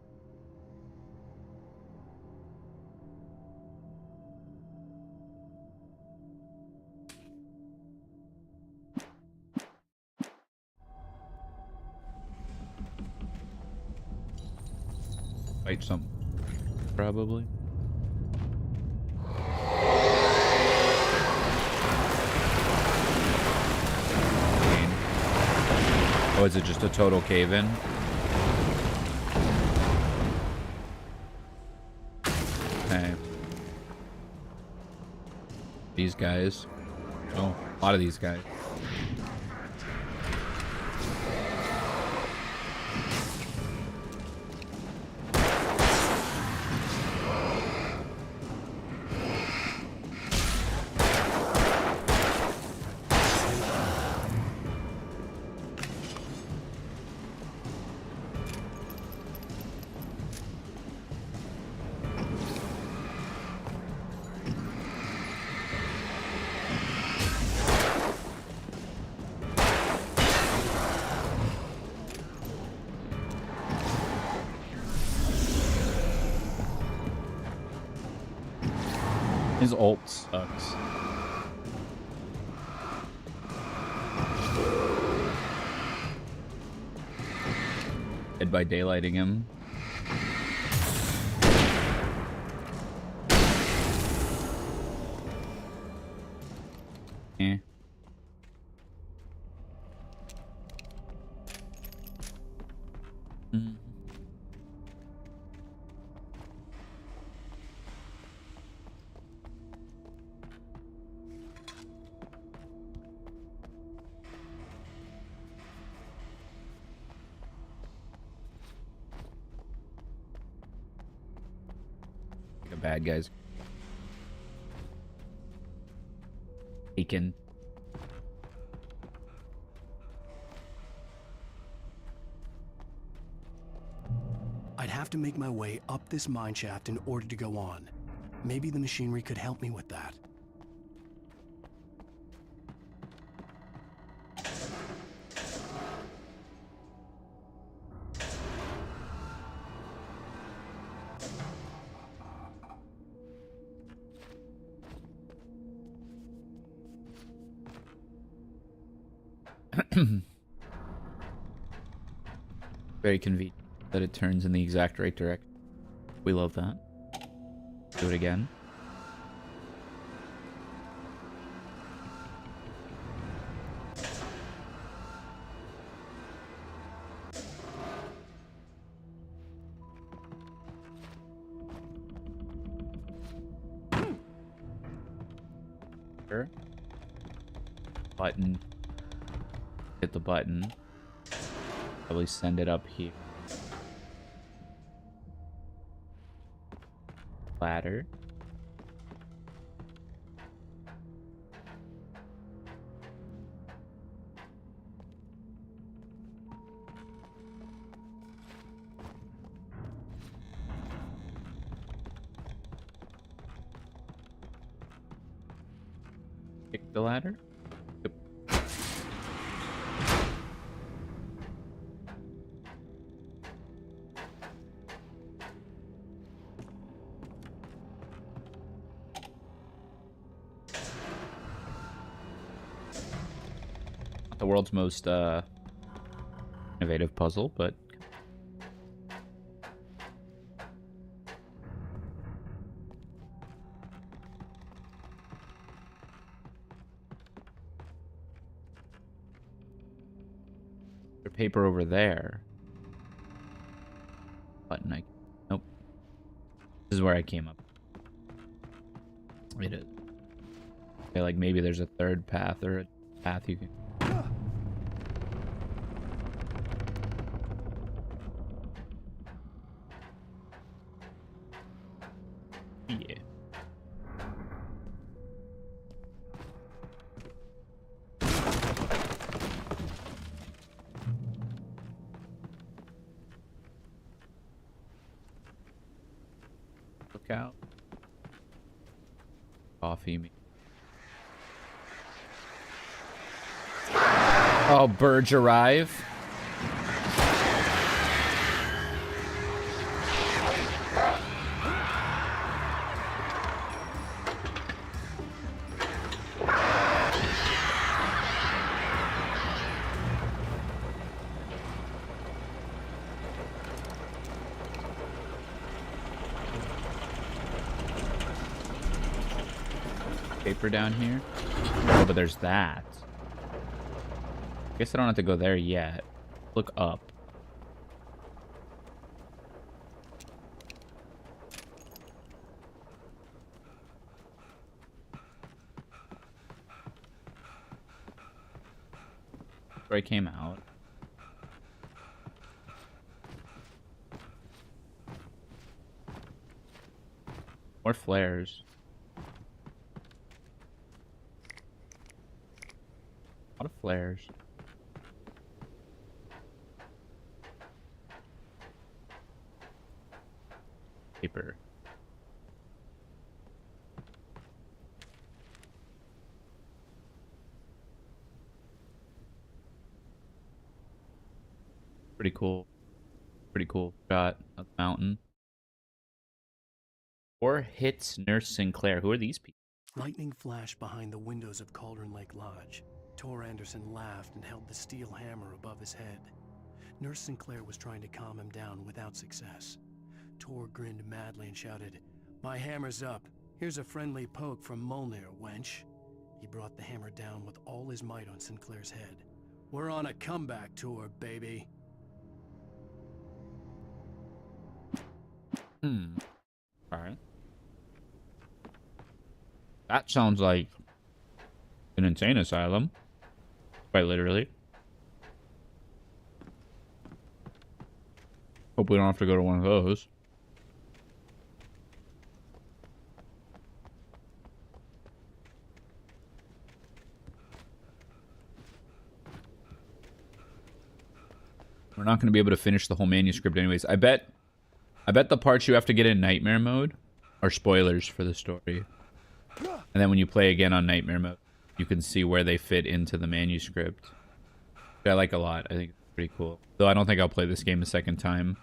Fight some, probably. Oh, is it just a total cave-in? Okay. These guys. Oh, a lot of these guys. His ult sucks. Dead by daylighting him. Eh. Mm. The bad guys. Taken. I'd have to make my way up this mine shaft in order to go on. Maybe the machinery could help me with that. Very convenient that it turns in the exact right direction. We love that. Do it again. Sure. Button. Hit the button. Probably send it up here. Ladder. Pick the ladder. Yep. The world's most innovative puzzle, but the paper over there. Button. Nope. This is where I came up. It is. Okay, like maybe there's a third path or a path you can. Yeah. cookout. Coffee. Oh, birds arrive. Paper down here. Oh, but there's that. Guess I don't have to go there yet. Look up. Where I came out. More flares. A lot of flares. Paper. Pretty cool. Pretty cool. Got a mountain. Or hits Nurse Sinclair. Who are these people? Lightning flashed behind the windows of Cauldron Lake Lodge. Tor Anderson laughed and held the steel hammer above his head. Nurse Sinclair was trying to calm him down without success. Tor grinned madly and shouted, "My hammer's up. Here's a friendly poke from Molnir, wench." He brought the hammer down with all his might on Sinclair's head. "We're on a comeback tour, baby." Alright. That sounds like an insane asylum. Quite literally. Hope we don't have to go to one of those. We're not going to be able to finish the whole manuscript anyways. I bet the parts you have to get in nightmare mode are spoilers for the story. And then when you play again on nightmare mode, you can see where they fit into the manuscript. Which I like a lot. I think it's pretty cool. Though I don't think I'll play this game a second time.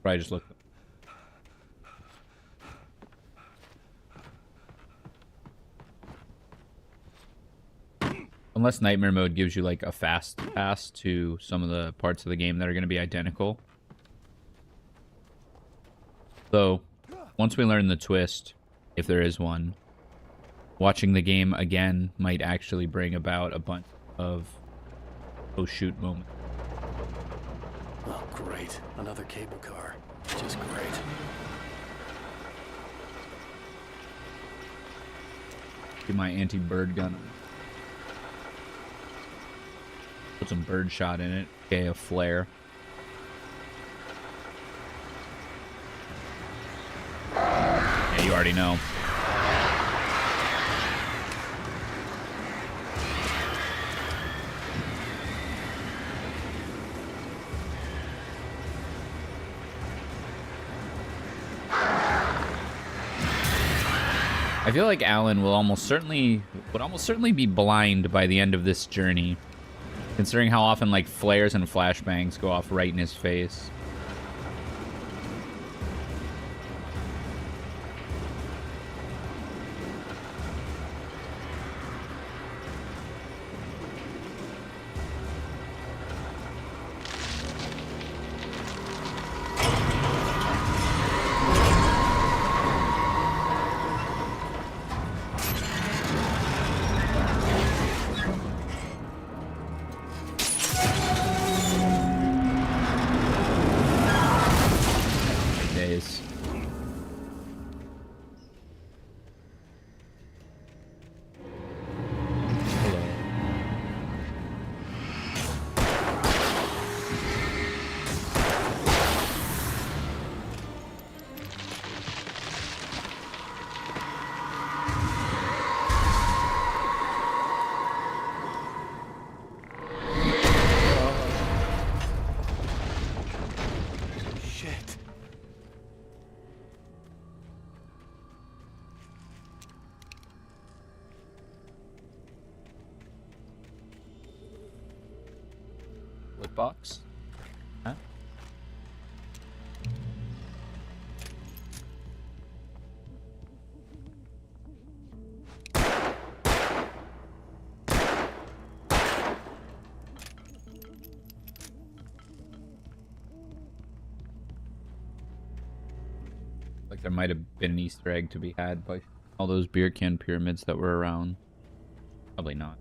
Probably just look. Unless nightmare mode gives you like a fast pass to some of the parts of the game that are going to be identical. Though, once we learn the twist, if there is one, watching the game again might actually bring about a bunch of oh shoot moments. Oh, great. Another cable car. Just great. Get my anti-bird gun. Put some bird shot in it. Okay, a flare. Yeah, you already know. I feel like Alan would almost certainly be blind by the end of this journey, considering how often like flares and flashbangs go off right in his face. box? Huh? Like there might have been an Easter egg to be had by all those beer can pyramids that were around. Probably not.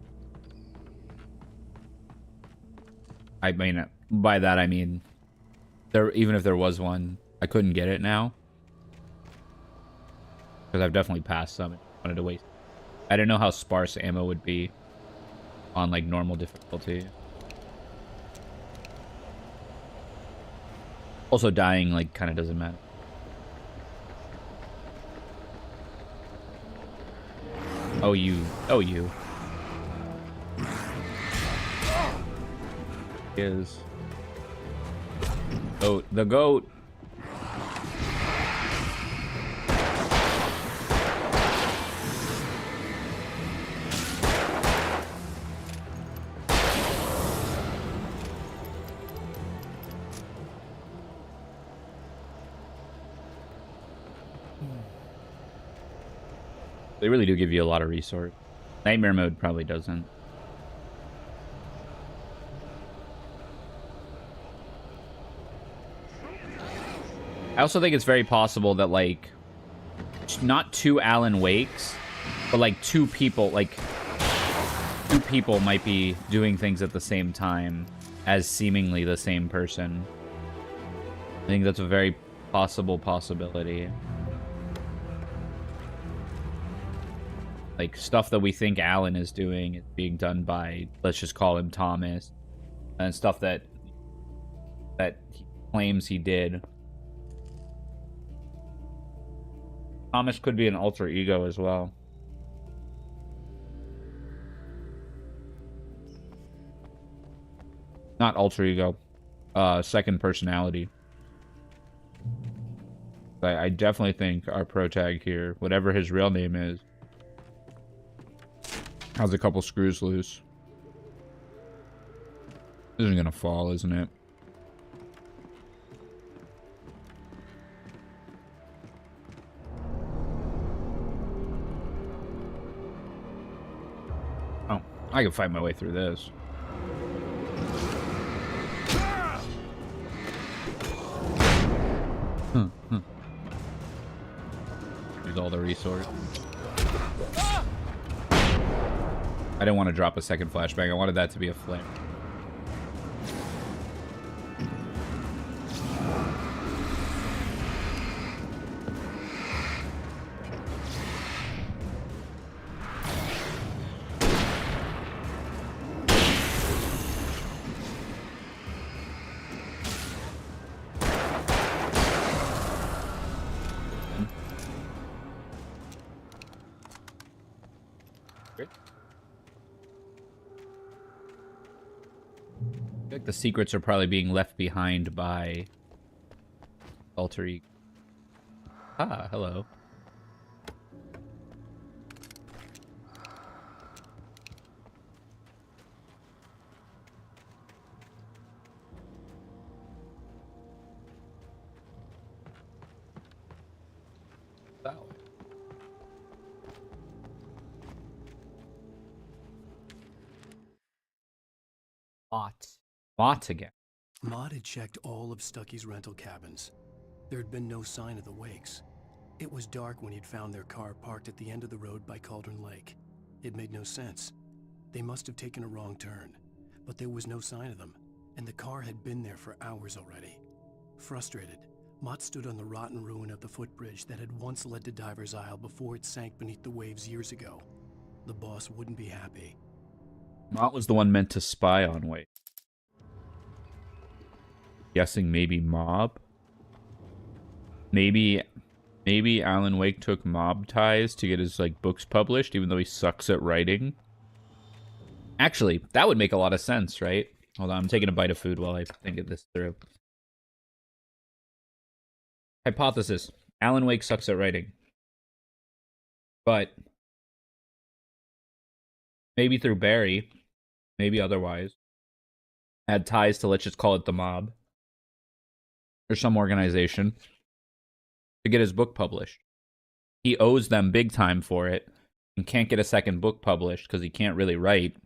I mean, by that I mean, even if there was one, I couldn't get it now. Because I've definitely passed some. I wanted to waste. I didn't know how sparse ammo would be on like normal difficulty. Also dying like kind of doesn't matter. Oh you. Is goat the goat. They really do give you a lot of resource. Nightmare mode probably doesn't. I also think it's very possible that, like, not 2 Alan Wakes, but, like, 2 people, might be doing things at the same time as seemingly the same person. I think that's a very possible possibility. Like, stuff that we think Alan is doing is being done by, let's just call him Thomas. And stuff that he claims he did. Thomas could be an alter ego as well. Not alter ego. Second personality. I definitely think our protag here, whatever his real name is, has a couple screws loose. This isn't gonna fall, isn't it? Oh, I can fight my way through this. Use all the resource. I didn't want to drop a second flashbang. I wanted that to be a flame. The secrets are probably being left behind by alter ego. Ah, hello. Mott again. Mott had checked all of Stucky's rental cabins. There had been no sign of the Wakes. It was dark when he'd found their car parked at the end of the road by Cauldron Lake. It made no sense. They must have taken a wrong turn, but there was no sign of them, and the car had been there for hours already. Frustrated, Mott stood on the rotten ruin of the footbridge that had once led to Diver's Isle before it sank beneath the waves years ago. The boss wouldn't be happy. Mott was the one meant to spy on Wake. Guessing maybe Mob? Maybe Alan Wake took Mob ties to get his, like, books published, even though he sucks at writing. Actually, that would make a lot of sense, right? Hold on, I'm taking a bite of food while I think of this through. Hypothesis. Alan Wake sucks at writing. But maybe through Barry, maybe otherwise. had ties to, let's just call it the mob or some organization, to get his book published. He owes them big time for it and can't get a second book published because he can't really write.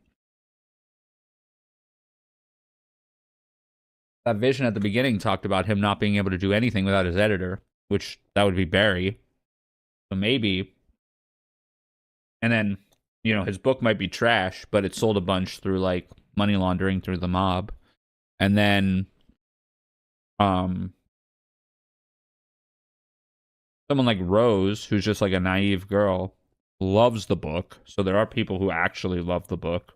That vision at the beginning talked about him not being able to do anything without his editor, which that would be Barry. So maybe. And then, you know, his book might be trash, but it sold a bunch through like money laundering through the mob. And then someone like Rose, who's just like a naive girl, loves the book. So there are people who actually love the book.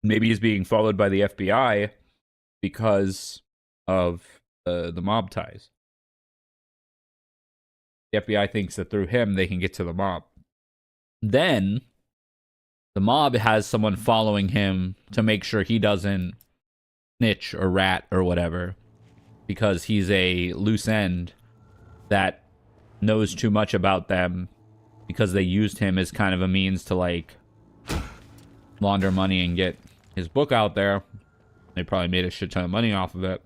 Maybe he's being followed by the FBI because of the mob ties. The FBI thinks that through him they can get to the mob. Then the mob has someone following him to make sure he doesn't snitch or rat or whatever, because he's a loose end that knows too much about them because they used him as kind of a means to like launder money and get his book out there. They probably made a shit ton of money off of it.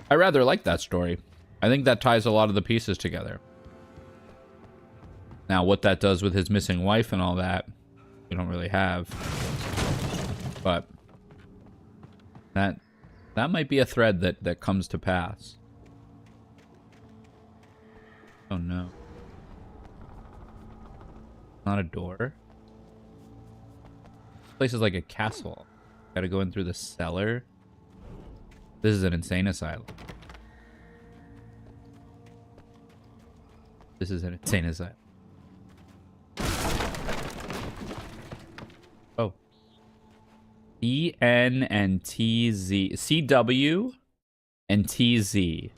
I rather like that story. I think that ties a lot of the pieces together. Now, what that does with his missing wife and all that, we don't really have. But that might be a thread that comes to pass. Oh no. Not a door. This place is like a castle. Gotta go in through the cellar. This is an insane asylum. This is an insane asylum. Oh. EN and TZ. CW and TZ.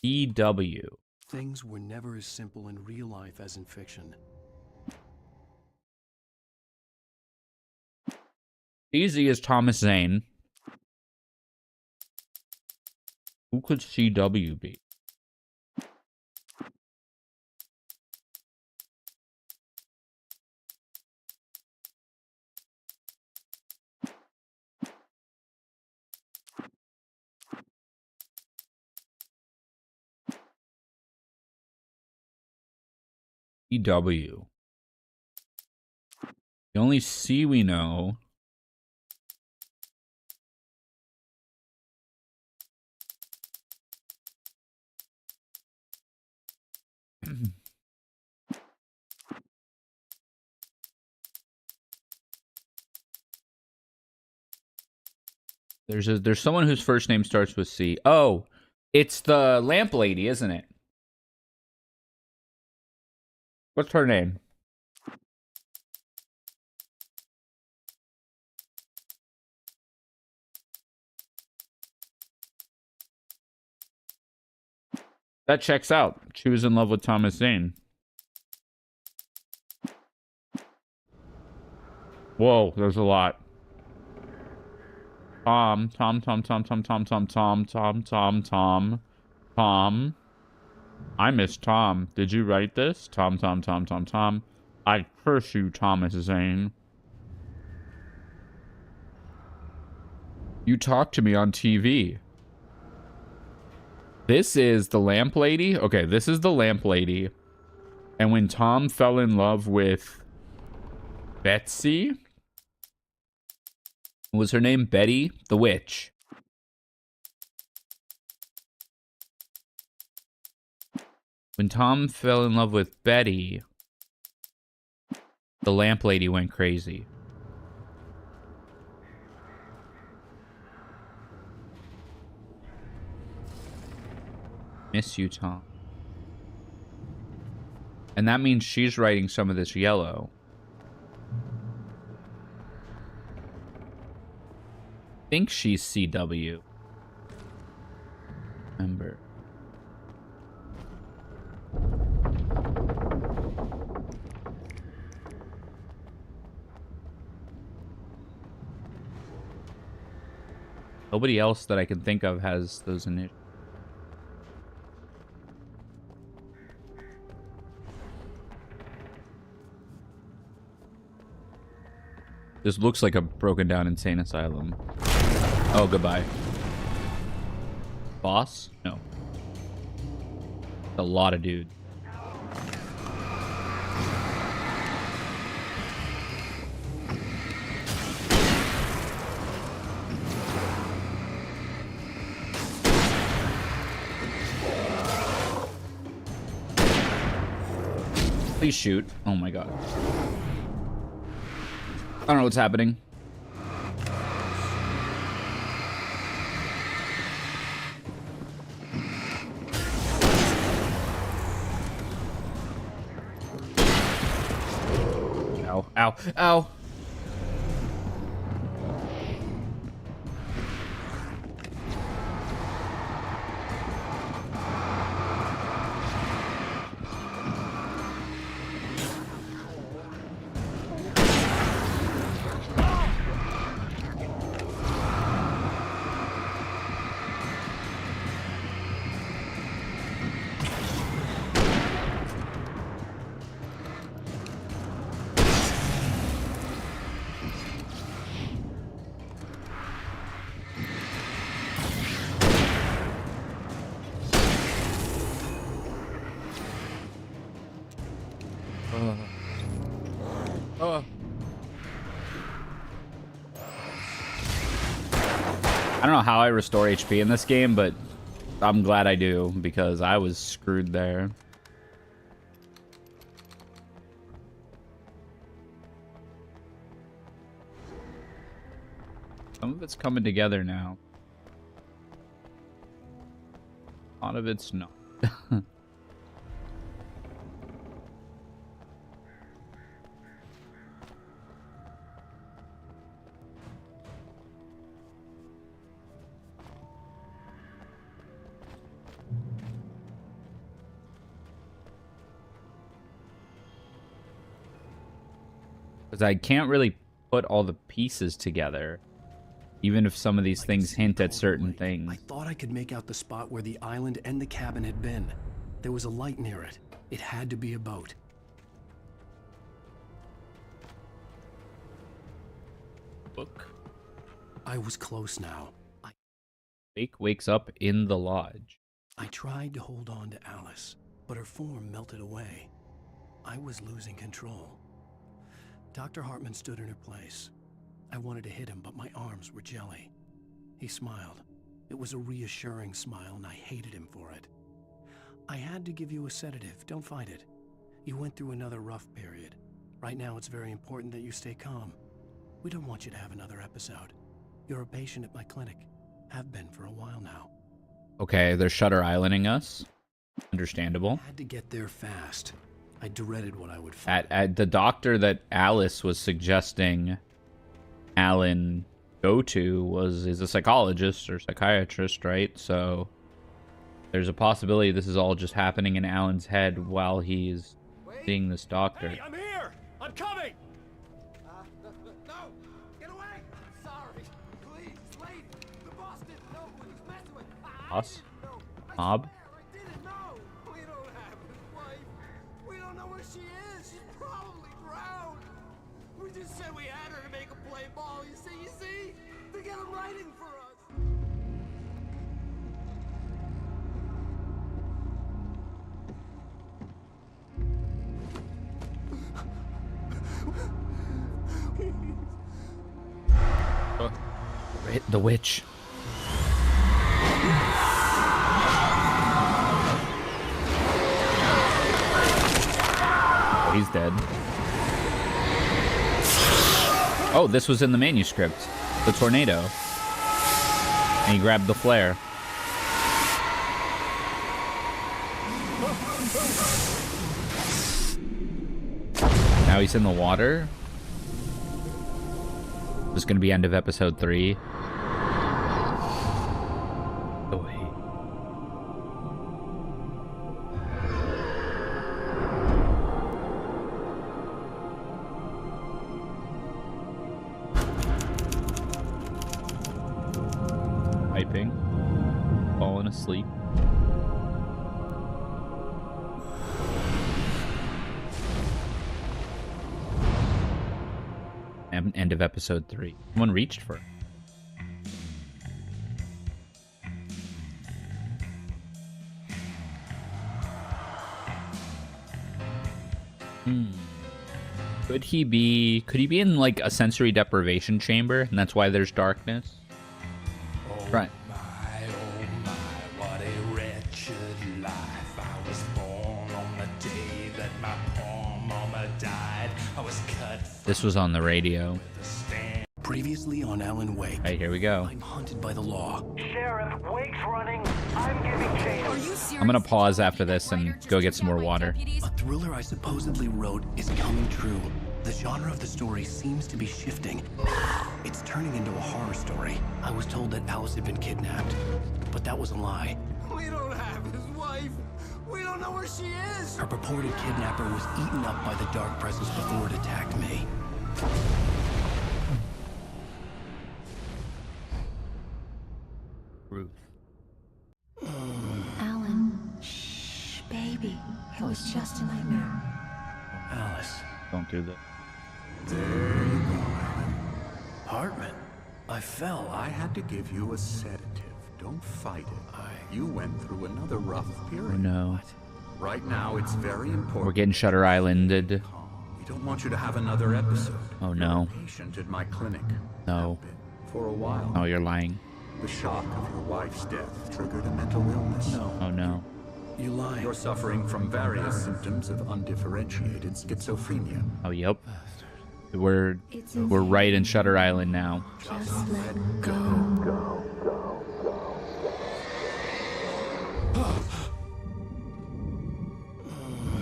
EW. Things were never as simple in real life as in fiction. TZ is Thomas Zane. Who could CW be? CW. The only C we know there's someone whose first name starts with C. Oh, it's the lamp lady, isn't it? What's her name? That checks out. She was in love with Thomas Zane. Whoa, there's a lot. Tom. I miss Tom. Did you write this? Tom. I curse you, Thomas Zane. You talk to me on TV. This is the lamp lady? Okay, this is the lamp lady. And when Tom fell in love with Betsy, was her name Betty the witch? When Tom fell in love with Betty, the lamp lady went crazy. Miss you, Tom. And that means she's writing some of this yellow. I think she's CW. Remember. Nobody else that I can think of has those initials. This looks like a broken down insane asylum. Oh, goodbye. Boss? No. A lot of dudes. Please shoot. Oh my god. I don't know what's happening. Ow, ow, ow. I don't know how I restore HP in this game, but I'm glad I do, because I was screwed there. Some of it's coming together now. A lot of it's not. Because I can't really put all the pieces together, even if some of these things hint at certain things. I thought I could make out the spot where the island and the cabin had been. There was a light near it. It had to be a boat. Book. I was close now. Wake wakes up in the lodge. I tried to hold on to Alice, but her form melted away. I was losing control. Dr. Hartman stood in her place. I wanted to hit him, but my arms were jelly. He smiled. It was a reassuring smile, and I hated him for it. I had to give you a sedative. Don't fight it. You went through another rough period. Right now, it's very important that you stay calm. We don't want you to have another episode. You're a patient at my clinic. Have been for a while now. Okay, they're Shutter Islanding us. Understandable. I had to get there fast. I dreaded what I would find. At the doctor that Alice was suggesting Alan go to is a psychologist or psychiatrist, right? So there's a possibility this is all just happening in Alan's head while he's seeing this doctor. Hey, I'm here! I'm coming! No! Get away! Sorry. Please, lady. The boss didn't know who he was messing with. Boss? Mob? I didn't know. We don't have his wife. We don't know where she is. She's probably drowned. We just said we had her to make a play ball. You see? They got him writing for us. The witch. Oh, he's dead. Oh, this was in the manuscript. The tornado. And he grabbed the flare. Now he's in the water. This is going to be end of episode 3. Oh, wait. Piping. Falling asleep. End of episode 3. Someone reached for it. Could he be in like a sensory deprivation chamber, and that's why there's darkness? Right. What a wretched life. I was born on the day that my poor mama died. I was cut This was on the radio. previously on Alan Wake. Right, here we go. I'm hunted by the law. Sheriff, Wake's running. I'm giving chase. Are you serious? I'm gonna pause after this and go get some more water. A thriller I supposedly wrote is coming true. The genre of the story seems to be shifting. It's turning into a horror story. I was told that Alice had been kidnapped, but that was a lie. We don't have his wife. We don't know where she is. Her purported kidnapper was eaten up by the dark presence before it attacked me. Ruth. Alan. Shh, baby. It was just a nightmare. Alice. Don't do that. There you go, Alan. Hartman. I fell. I had to give you a sedative. Don't fight it. You went through another rough period. Oh no. Right now, it's very important. We're getting Shutter Islanded. We don't want you to have another episode. Oh no. You're a patient at my clinic. No. For a while. Oh, you're lying. The shock of your wife's death triggered a mental illness. No. Oh no. You lie. You're suffering from various symptoms of undifferentiated schizophrenia. Oh yep. We're right in Shutter Island now. Just let go.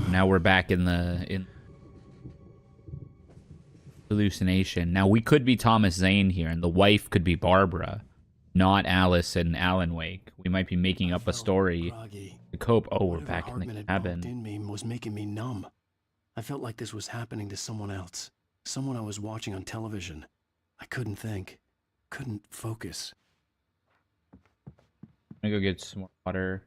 Now we're back in hallucination. Now we could be Thomas Zane here, and the wife could be Barbara, not Alice and Alan Wake. We might be making up a story to cope. Oh, we're back in the cabin. In me was making me numb. I felt like this was happening to someone else, someone I was watching on television. I couldn't think, couldn't focus. I'm gonna go get some more water.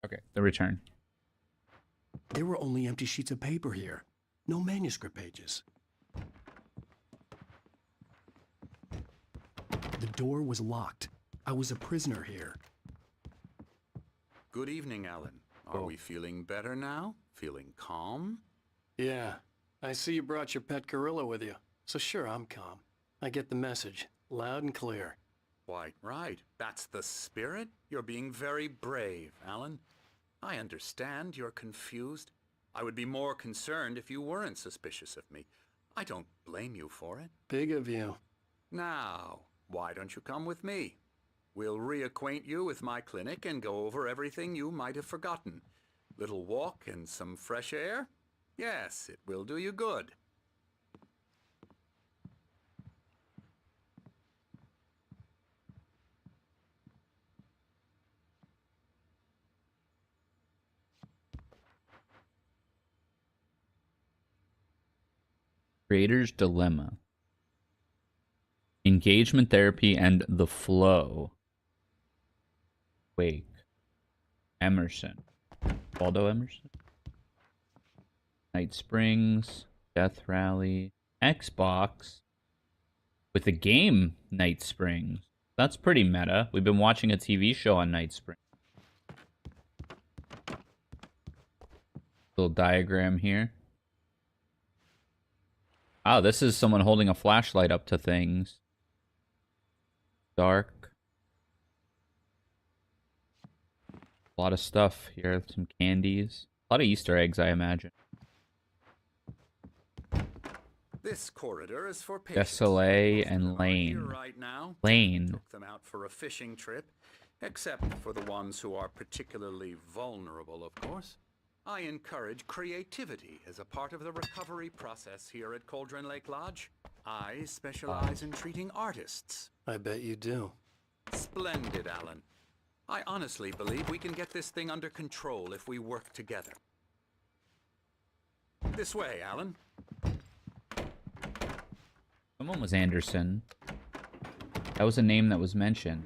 Okay, the return. There were only empty sheets of paper here. No manuscript pages. The door was locked. I was a prisoner here. Good evening, Alan. Are we feeling better now? Feeling calm? Yeah. I see you brought your pet gorilla with you. So sure, I'm calm. I get the message. Loud and clear. Why, right. That's the spirit. You're being very brave, Alan. I understand you're confused. I would be more concerned if you weren't suspicious of me. I don't blame you for it. Big of you. Now, why don't you come with me? We'll reacquaint you with my clinic and go over everything you might have forgotten. Little walk and some fresh air? Yes, it will do you good. Creator's Dilemma. Engagement therapy and the flow. Wake. Emerson. Waldo Emerson? Night Springs. Death Rally. Xbox. With the game Night Springs. That's pretty meta. We've been watching a TV show on Night Springs. Little diagram here. Oh, this is someone holding a flashlight up to things. Dark. A lot of stuff here. Some candies. A lot of Easter eggs, I imagine. This corridor is for patients. Desolé and Lane. Right now, Lane. took them out for a fishing trip, except for the ones who are particularly vulnerable, of course. I encourage creativity as a part of the recovery process here at Cauldron Lake Lodge. I specialize in treating artists. I bet you do. Splendid, Alan. I honestly believe we can get this thing under control if we work together. This way, Alan. Someone was Anderson. That was a name that was mentioned.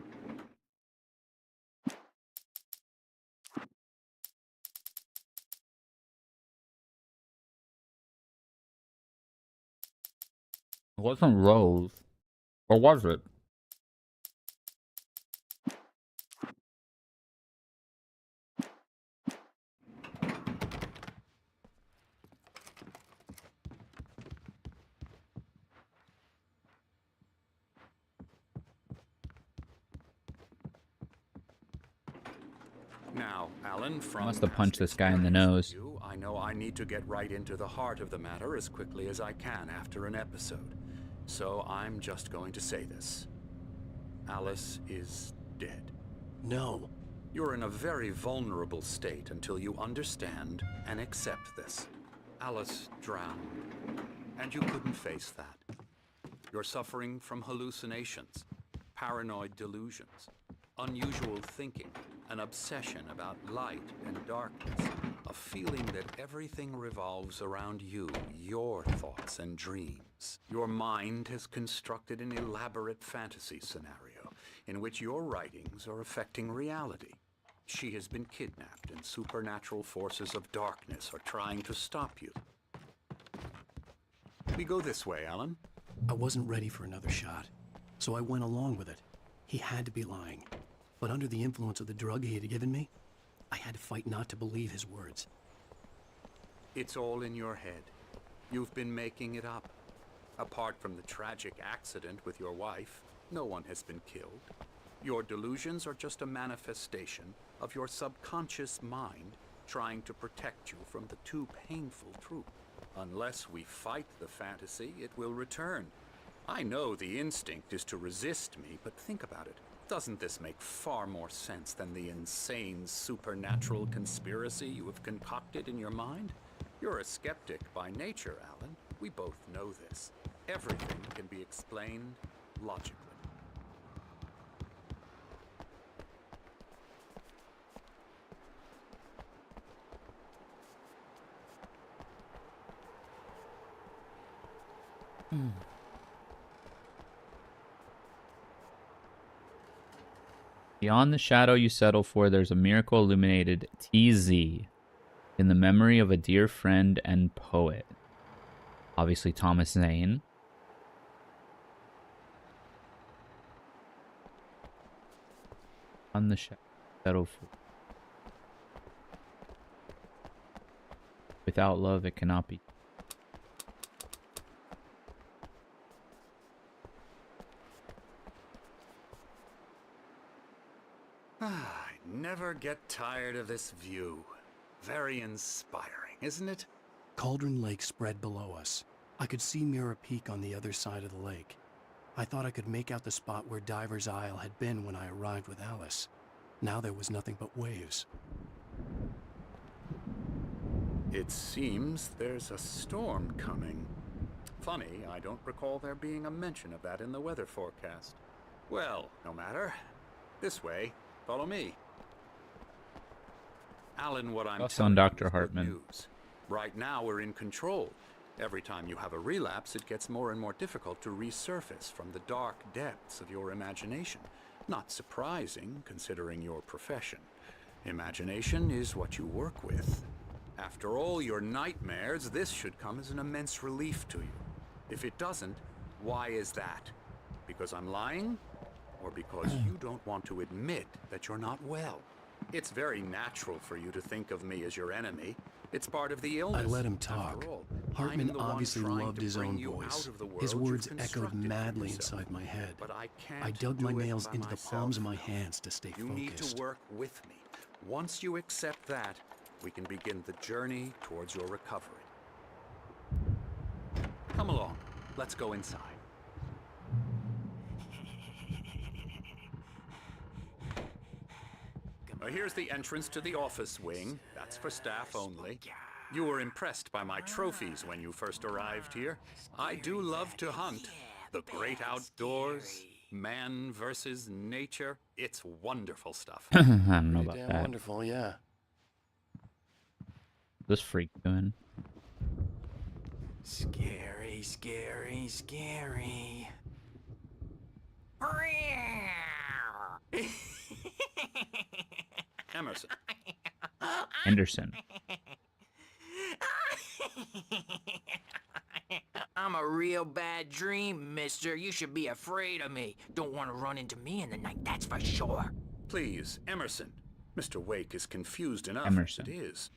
It wasn't Rose. Or was it? Now, Alan, from I must have punched past this guy in the nose. experience, I know I need to get right into the heart of the matter as quickly as I can after an episode. So I'm just going to say this. Alice is dead. No. You're in a very vulnerable state until you understand and accept this. Alice drowned, and you couldn't face that. You're suffering from hallucinations, paranoid delusions, unusual thinking, an obsession about light and darkness, a feeling that everything revolves around you, your thoughts and dreams. Your mind has constructed an elaborate fantasy scenario in which your writings are affecting reality. She has been kidnapped and supernatural forces of darkness are trying to stop you. We go this way, Alan. I wasn't ready for another shot, so I went along with it. He had to be lying. But under the influence of the drug he had given me, I had to fight not to believe his words. It's all in your head. You've been making it up. Apart from the tragic accident with your wife, no one has been killed. Your delusions are just a manifestation of your subconscious mind trying to protect you from the too painful truth. Unless we fight the fantasy, it will return. I know the instinct is to resist me, but think about it. Doesn't this make far more sense than the insane supernatural conspiracy you have concocted in your mind? You're a skeptic by nature, Alan. We both know this. Everything can be explained logically. Beyond the shadow you settle for, there's a miracle illuminated TZ in the memory of a dear friend and poet. Obviously, Thomas Zane. On the shadow you settle for. Without love, it cannot be. I never get tired of this view. Very inspiring, isn't it? Cauldron Lake spread below us. I could see Mirror Peak on the other side of the lake. I thought I could make out the spot where Diver's Isle had been when I arrived with Alice. Now there was nothing but waves. It seems there's a storm coming. Funny, I don't recall there being a mention of that in the weather forecast. Well, no matter. This way. Follow me. Alan, what I'm Us telling on you Dr. is good Hartman. news. Right now we're in control. Every time you have a relapse, it gets more and more difficult to resurface from the dark depths of your imagination. Not surprising, considering your profession. Imagination is what you work with. After all your nightmares, this should come as an immense relief to you. If it doesn't, why is that? Because I'm lying? Or because you don't want to admit that you're not well? It's very natural for you to think of me as your enemy. It's part of the illness. I let him talk. Hartman obviously loved his own voice. His words echoed madly inside my head. But I dug my nails into the palms of my hands to stay You focused. need to work with me. Once you accept that, we can begin the journey towards your recovery. Come along. Let's go inside. Here's the entrance to the office wing. That's for staff only. You were impressed by my trophies when you first arrived here. I do love to hunt. The great outdoors, man versus nature. It's wonderful stuff. I don't know Pretty about damn that. wonderful, yeah. This freak doing? Scary, scary, scary. Emerson. Anderson. I'm a real bad dream, mister. You should be afraid of me. Don't want to run into me in the night, that's for sure. Please, Emerson. Mr. Wake is confused enough Emerson. as it is.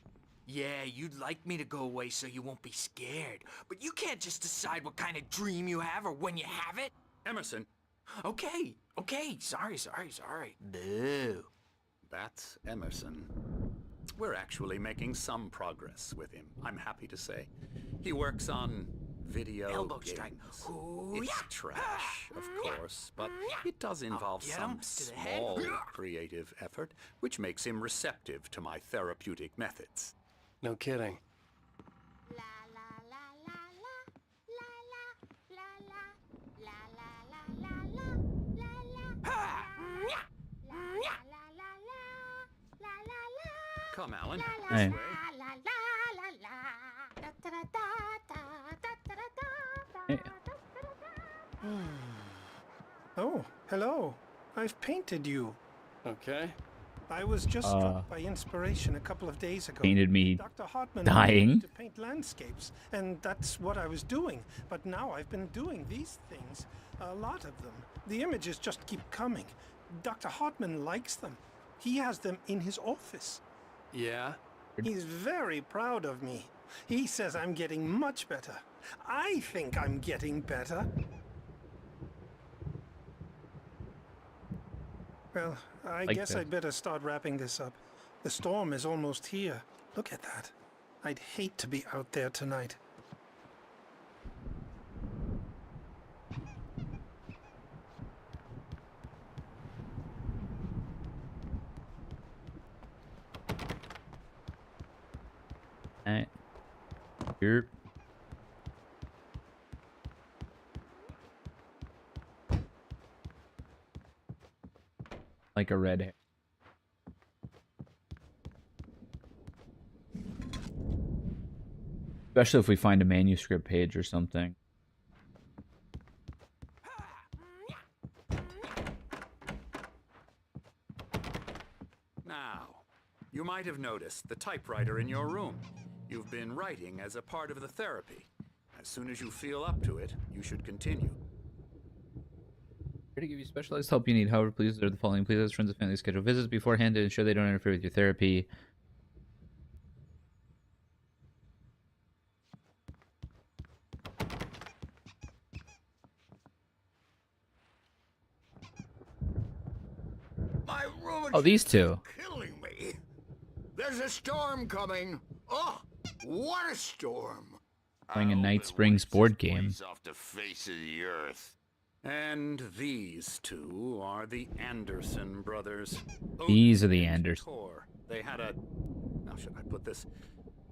Yeah, you'd like me to go away so you won't be scared. But you can't just decide what kind of dream you have or when you have it. Emerson. Okay. Sorry. Boo. That's Emerson. We're actually making some progress with him, I'm happy to say. He works on video Elbow games. strike. It's trash, of course, but it does involve Get some him to the head. small creative effort, which makes him receptive to my therapeutic methods. No kidding. Come, Alan. Hey. This way. Hey. Oh, hello. I've painted you. Okay. I was just struck by inspiration a couple of days ago. Painted me Dr. Hartman dying. wanted me to paint landscapes, and that's what I was doing. But now I've been doing these things, a lot of them. The images just keep coming. Dr. Hartman likes them. He has them in his office. Yeah? He's very proud of me. He says I'm getting much better. I think I'm getting better. Well, I Like guess that. I'd better start wrapping this up. The storm is almost here. Look at that. I'd hate to be out there tonight. Alright. Here. Like a red hair. Especially if we find a manuscript page or something. Now, you might have noticed the typewriter in your room. You've been writing as a part of the therapy. As soon as you feel up to it, you should continue. Here to give you specialized help you need. However, please observe the following. Please ask friends and family to schedule visits beforehand to ensure they don't interfere with your therapy. My room Oh, these two. killing me. There's a storm coming. Oh, what a storm. Playing a Night Springs board game. Off the face of the earth. And these two are the Anderson brothers. These are the Anderson. They had a, how should I put this?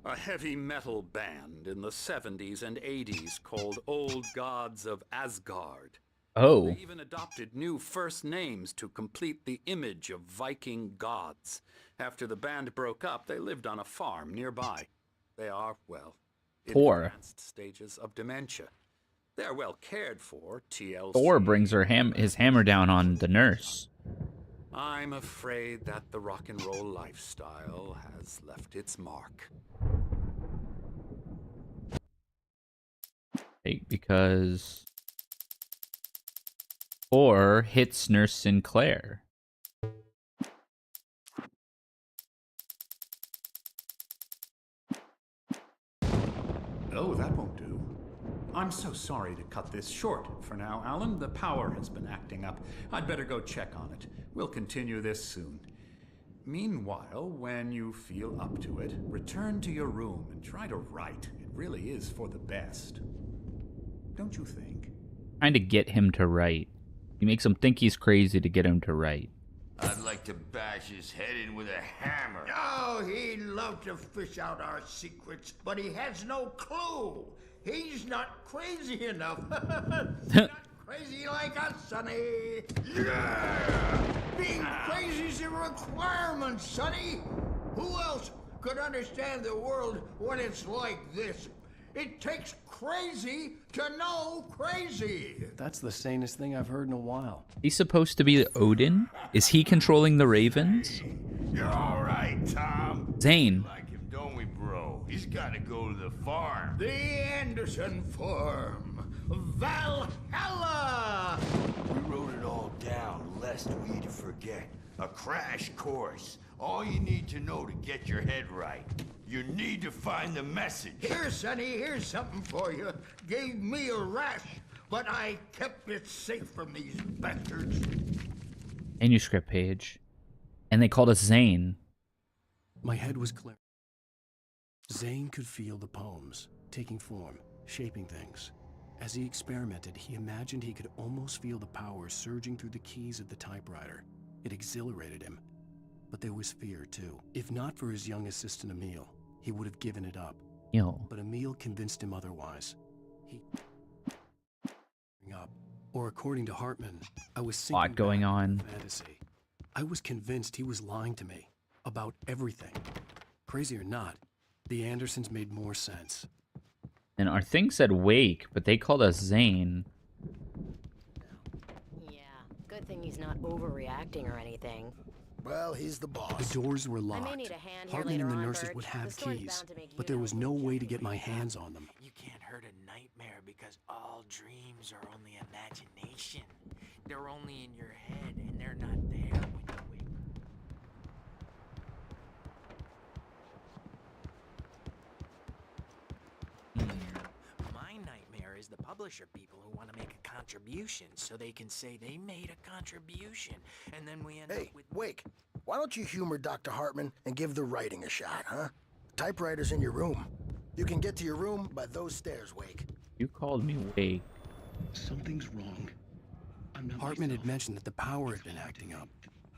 A heavy metal band in the 70s and 80s called Old Gods of Asgard. Oh. They even adopted new first names to complete the image of Viking gods. After the band broke up, they lived on a farm nearby. They are, well, in Poor. advanced stages of dementia. They're well cared for, TLC. Thor brings his hammer down on the nurse. I'm afraid that the rock and roll lifestyle has left its mark. Because 4 hits Nurse Sinclair. Oh, that won't do. I'm so sorry to cut this short for now, Alan. The power has been acting up. I'd better go check on it. We'll continue this soon. Meanwhile, when you feel up to it, return to your room and try to write. It really is for the best. Don't you think? Trying to get him to write. He makes him think he's crazy to get him to write. I'd like to bash his head in with a hammer. Oh, he'd love to fish out our secrets, but he has no clue. He's not crazy enough. Not crazy like us, Sonny. Yeah! Being crazy's a requirement, Sonny. Who else could understand the world when it's like this? It takes crazy to know crazy. That's the sanest thing I've heard in a while. He's supposed to be Odin? Is he controlling the ravens? You're all right, Tom. Zane. We like him, don't we, bro? He's got to go to the farm. The Anderson Farm. Valhalla! We wrote it all down, lest we forget. A crash course. All you need to know to get your head right. You need to find the message. Here, Sonny, here's something for you. Gave me a rash, but I kept it safe from these bastards. Manuscript page. And they called us Zane. My head was clear. Zane could feel the poems, taking form, shaping things. As he experimented, he imagined he could almost feel the power surging through the keys of the typewriter. It exhilarated him. But there was fear, too. If not for his young assistant, Emil, he would have given it up. But Emil convinced him otherwise. He... up. Or according to Hartman, I was sinking lot going back on. into fantasy. I was convinced he was lying to me. About everything. Crazy or not, the Andersons made more sense. And our thing said Wake, but they called us Zane. Yeah, good thing he's not overreacting or anything. Well, he's the boss. The doors were locked. I may need a hand here Hartman later and the on, nurses Birch. would The have store's keys, bound to make but you there was no way to get my hands on them. You can't hurt a nightmare because all dreams are only imagination. They're only in your head, and they're not there when you wake. My nightmare is the publisher people who want to make a contribution so they can say they made a contribution, and then we end up with... Wake, why don't you humor Dr. Hartman and give the writing a shot, huh? Typewriter's in your room. You can get to your room by those stairs, Wake. You called me Wake. Something's wrong. Hartman had mentioned that the power had been acting up.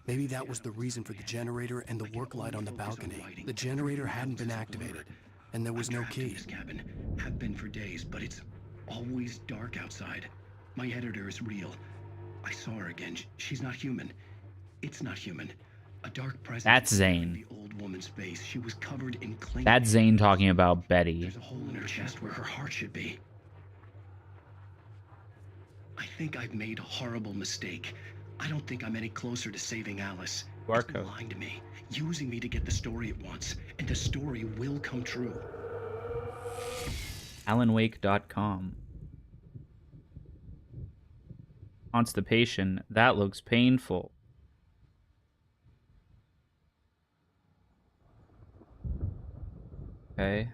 Maybe that was the reason for the generator and the work light on the balcony. The generator hadn't been activated, and there was no key. This cabin. Have been for days, but it's always dark outside. My editor is real. I saw her again. She's not human. It's not human. A dark presence. That's Zane. in the old woman's face. She was covered in clinging. That's Zane talking about Betty. There's a hole in her chest where her heart should be. I think I've made a horrible mistake. I don't think I'm any closer to saving Alice. She's been lying to me, using me to get the story it wants, and the story will come true. AlanWake.com. Constipation. That looks painful. Okay.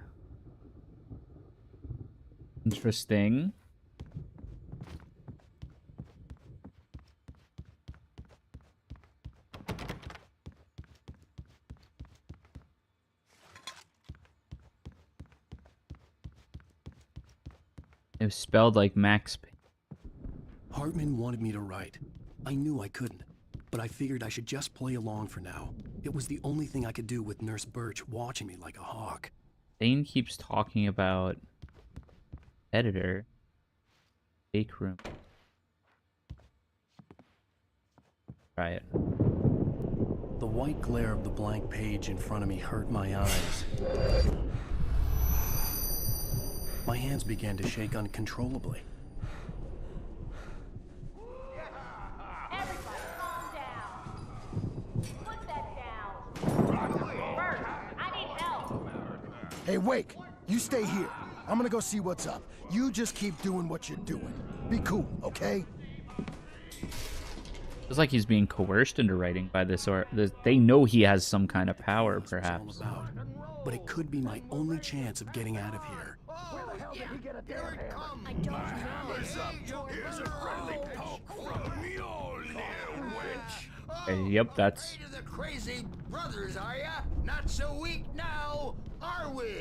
Interesting. It was spelled like Max Payne. Hartman wanted me to write. I knew I couldn't, but I figured I should just play along for now. It was the only thing I could do with Nurse Birch watching me like a hawk. Dane keeps talking about editor. Bake room. Try it. The white glare of the blank page in front of me hurt my eyes. My hands began to shake uncontrollably. Everybody calm down. Hey, Wake, you stay here. I'm gonna go see what's up. You just keep doing what you're doing. Be cool, okay? Feels like he's being coerced into writing by this, or they know he has some kind of power, perhaps. But it could be my only chance of getting out of here. Where the hell did he get a damn hammer? I don't know. Here's a friendly poke from Mjolnir, wench. Yep, that's... The crazy brothers, are ya? Not so weak now, are we?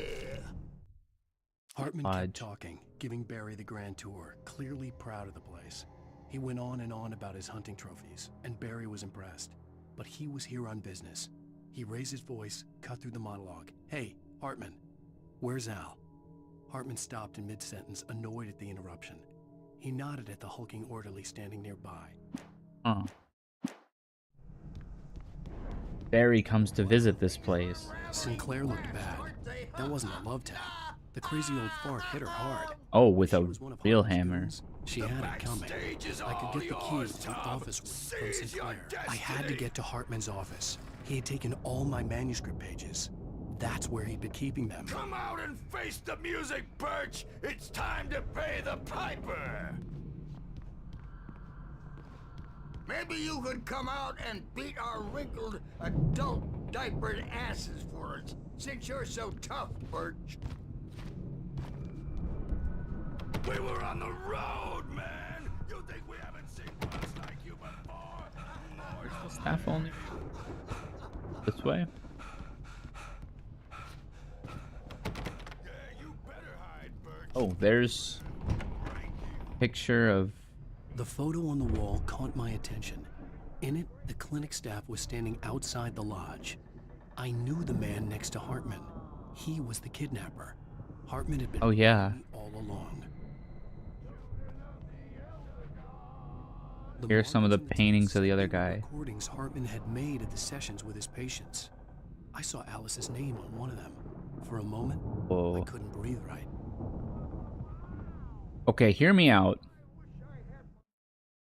Hartman kept talking, giving Barry the grand tour, clearly proud of the place. He went on and on about his hunting trophies, and Barry was impressed. But he was here on business. He raised his voice, cut through the monologue. Hey, Hartman, where's Al? Hartman stopped in mid-sentence, annoyed at the interruption. He nodded at the hulking orderly standing nearby. Barry comes to visit this place. Sinclair looked bad. That wasn't a love tap. The crazy old fart hit her hard. Oh, with a real hammer. She had it coming. I could get the key to the office from Sinclair. I had to get to Hartman's office. He had taken all my manuscript pages. That's where he'd been keeping them. Come out and face the music, Birch. It's time to pay the piper. Maybe you could come out and beat our wrinkled adult diapered asses for us, since you're so tough, Birch. We were on the road, man! You think we haven't seen ones like you before? Where's the staff only? This way? Oh, there's a picture of... The photo on the wall caught my attention. In it, the clinic staff was standing outside the lodge. I knew the man next to Hartman. He was the kidnapper. Hartman had been all along. Here's some of the paintings of the other guy. Recordings Hartman had made at the sessions with his patients. I saw Alice's name on one of them. For a moment, I couldn't breathe right. Okay, hear me out.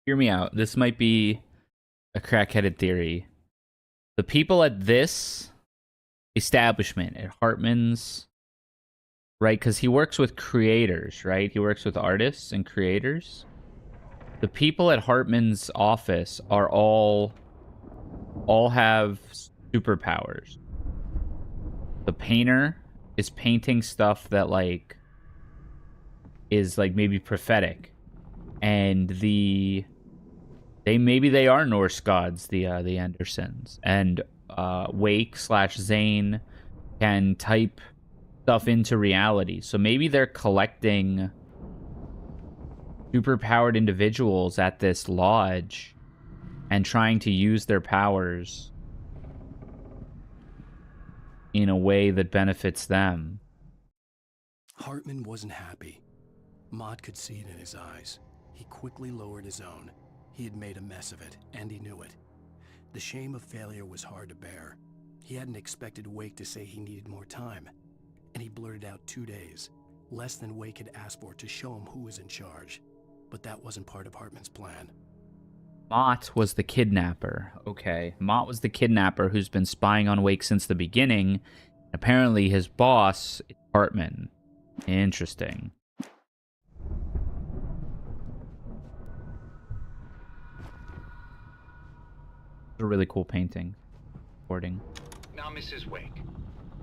Hear me out. This might be a crackheaded theory. The people at this establishment, at Hartman's, right? Because he works with creators, right? He works with artists and creators. The people at Hartman's office are all have superpowers. The painter is painting stuff that is maybe prophetic, and maybe they are Norse gods, the Andersons, and Wake/Zane can type stuff into reality. So maybe they're collecting superpowered individuals at this lodge and trying to use their powers in a way that benefits them. Hartman wasn't happy. Mott could see it in his eyes. He quickly lowered his own. He had made a mess of it, and he knew it. The shame of failure was hard to bear. He hadn't expected Wake to say he needed more time, and he blurted out 2 days, less than Wake had asked for, to show him who was in charge. But that wasn't part of Hartman's plan. Mott was the kidnapper. Okay, Mott was the kidnapper who's been spying on Wake since the beginning. Apparently his boss is Hartman. Interesting. A really cool painting. Recording. Now, Mrs. Wake,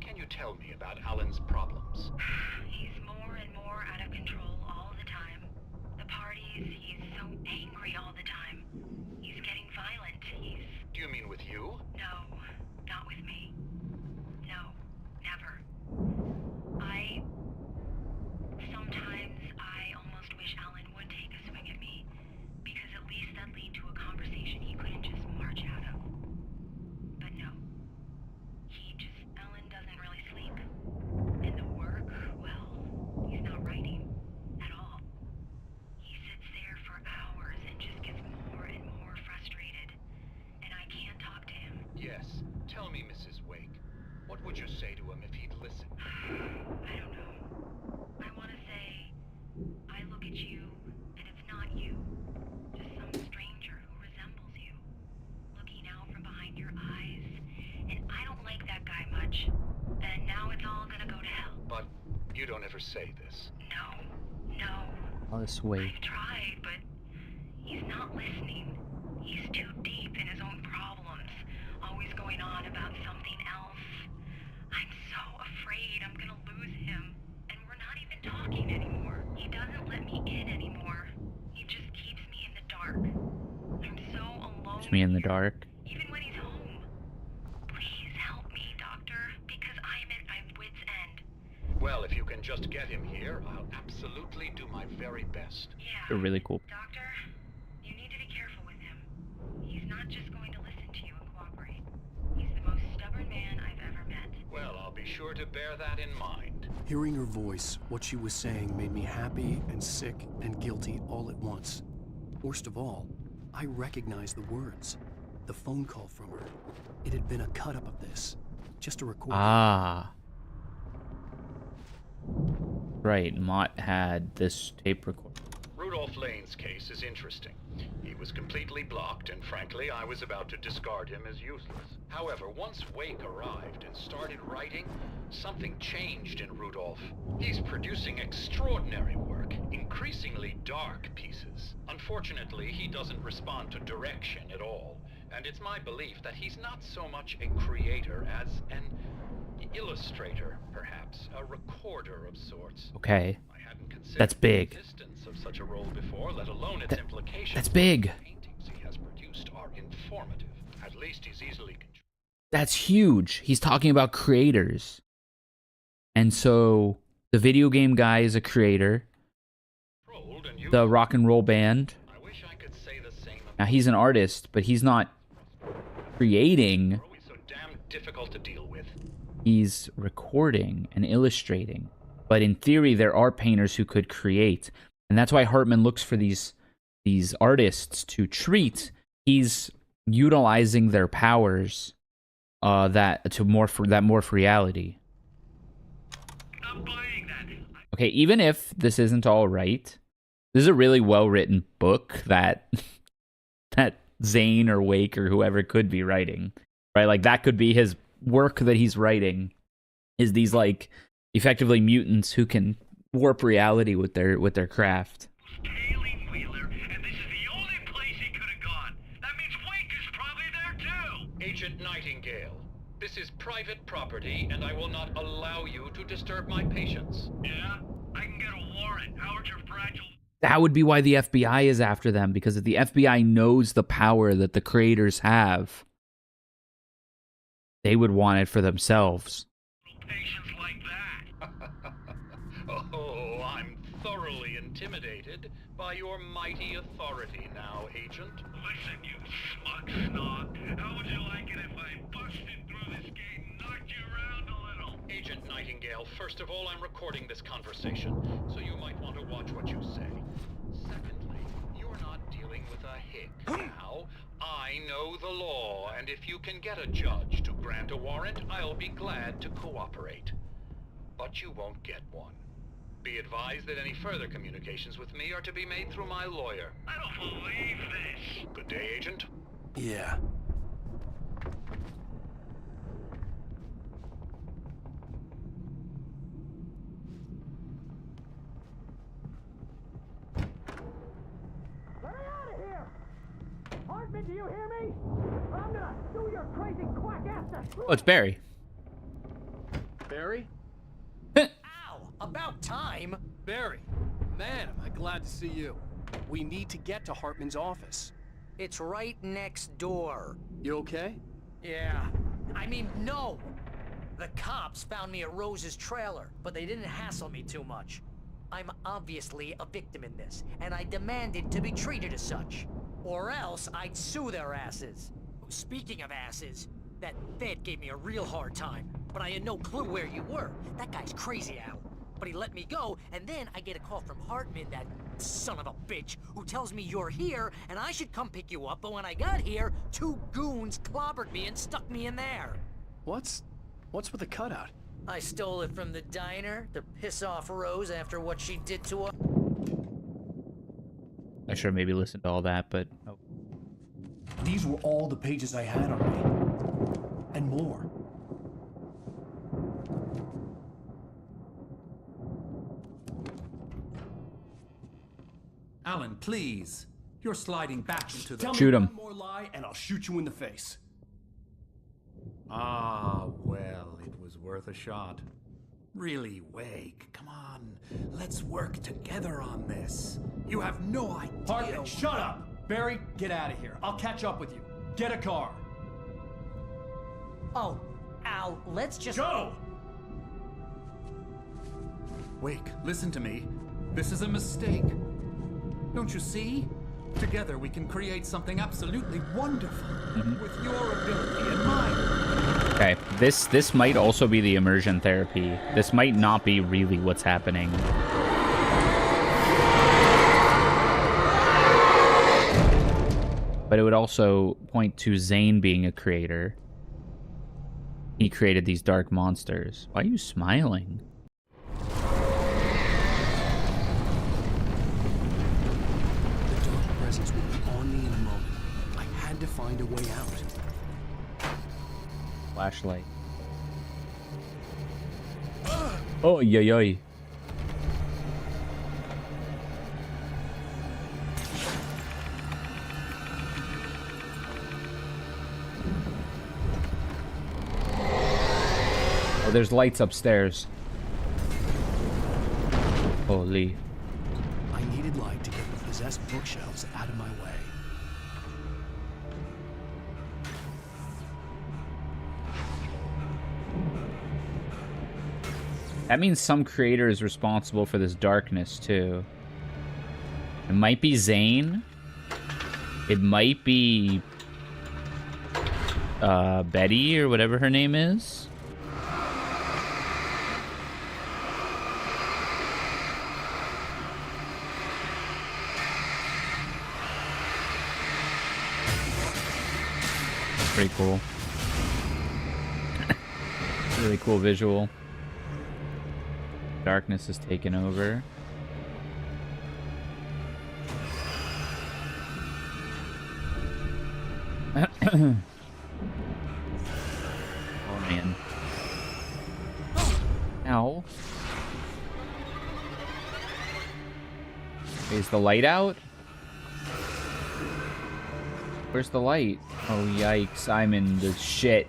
can you tell me about Alan's problems? He's more and more out of control all the time. The parties, he's so angry all the time. He's getting violent. Do you mean with you? No, not with me. No, never. Sometimes I almost wish Alan would take a swing at me, because at least that'd lead to a conversation he couldn't just march out of. But no. Alan doesn't really sleep. And the work, well, he's not writing at all. He sits there for hours and just gets more and more frustrated. And I can't talk to him. Yes. Tell me, Mrs. Wake. What would you say to him if he'd listen? I don't know. I want to say, I look at you, and it's not you. Just some stranger who resembles you. Looking out from behind your eyes. And I don't like that guy much. And now it's all gonna go to hell. ever say this. No. Alice Wake. I've tried, but he's not listening. He's too deep in his own problems, always going on about something else. I'm so afraid I'm gonna lose him, and we're not even talking anymore. He doesn't let me in anymore. He just keeps me in the dark. I'm so alone. Keeps me in the dark. Even when he's home. Please help me, Doctor, because I'm at my wit's end. Well, if you can just get him here, I'll absolutely do my very best. They're really cool. Doctor, you need to be careful with him. He's not just going to listen to you and cooperate. He's the most stubborn man I've ever met. Well, I'll be sure to bear that in mind. Hearing her voice, what she was saying made me happy and sick and guilty all at once. Worst of all, I recognized the words. The phone call from her. It had been a cut-up of this. Just a recording. Ah. Right, Mott had this tape recorder. Rudolph Lane's case is interesting. He was completely blocked, and frankly, I was about to discard him as useless. However, once Wake arrived and started writing, something changed in Rudolph. He's producing extraordinary work, increasingly dark pieces. Unfortunately, he doesn't respond to direction at all, and it's my belief that he's not so much a creator as an illustrator, perhaps, a recorder of sorts. Okay. I hadn't considered That's big. the existence of such a role before, let alone its implications. That's big. The paintings he has produced are informative. At least he's easily That's huge. He's talking about creators. And so the video game guy is a creator. The rock and roll band. Now he's an artist, but he's not creating. so damn difficult to deal with. He's recording and illustrating. But in theory, there are painters who could create. And that's why Hartman looks for these artists to treat. He's utilizing their powers that morph reality. Okay, even if this isn't all right, this is a really well-written book that Zane or Wake or whoever could be writing, right? Like, that could be his work that he's writing, is these, like, effectively mutants who can warp reality with their craft. Agent Nightingale, this is private property, and I will not allow you to disturb my patients. Yeah? I can get a warrant. Howard, you're fragile. That would be why the FBI is after them, because if the FBI knows the power that the creators have, they would want it for themselves. Oh, I'm thoroughly intimidated by your mighty authority now, Agent. Listen, you smug snob. How would you like it if I busted through this gate and knocked you around a little? Agent Nightingale, first of all, I'm recording this conversation, so you might want to watch what you say. Secondly, you're not dealing with a hick now. I know the law, and if you can get a judge to grant a warrant, I'll be glad to cooperate. But you won't get one. Be advised that any further communications with me are to be made through my lawyer. I don't believe this. Good day, Agent. Yeah. Get out of here! Hartman, do you hear me? I'm gonna sue your crazy quack ass to Oh, it's Barry. Barry? Ow! About time! Barry, man, am I glad to see you. We need to get to Hartman's office. It's right next door. You okay? Yeah. I mean, no! The cops found me at Rose's trailer, but they didn't hassle me too much. I'm obviously a victim in this, and I demanded to be treated as such. Or else I'd sue their asses. Speaking of asses, that Fed gave me a real hard time, but I had no clue where you were. That guy's crazy, Al. But he let me go, and then I get a call from Hartman, that son of a bitch, who tells me you're here, and I should come pick you up, but when I got here, 2 goons clobbered me and stuck me in there. What's with the cutout? I stole it from the diner to piss off Rose after what she did to her. I should have maybe listened to all that, but... Oh. These were all the pages I had on me. And more. please. You're sliding back into the... Tell Shoot me him. one more lie and I'll shoot you in the face. Ah, well, it was worth a shot. Really, Wake, come on. Let's work together on this. You have no idea... Hartman, shut up! Barry, get out of here. I'll catch up with you. Get a car. Oh, Al, let's just... Go! Wake, listen to me. This is a mistake. Don't you see? Together we can create something absolutely wonderful. With your ability and mine. Okay, this might also be the immersion therapy. This might not be really what's happening. But it would also point to Zane being a creator. He created these dark monsters. Why are you smiling? The dark presence would be on me in a moment. I had to find a way out. Flashlight. Oh, yoy yoy. Oh, there's lights upstairs. Holy. I needed light to get the possessed bookshelves out of my way. That means some creator is responsible for this darkness, too. It might be Zane. It might be... Betty, or whatever her name is. Pretty cool. Really cool visual. Darkness is taken over. Oh man. Ow. Is the light out? Where's the light? Oh yikes, I'm in the shit.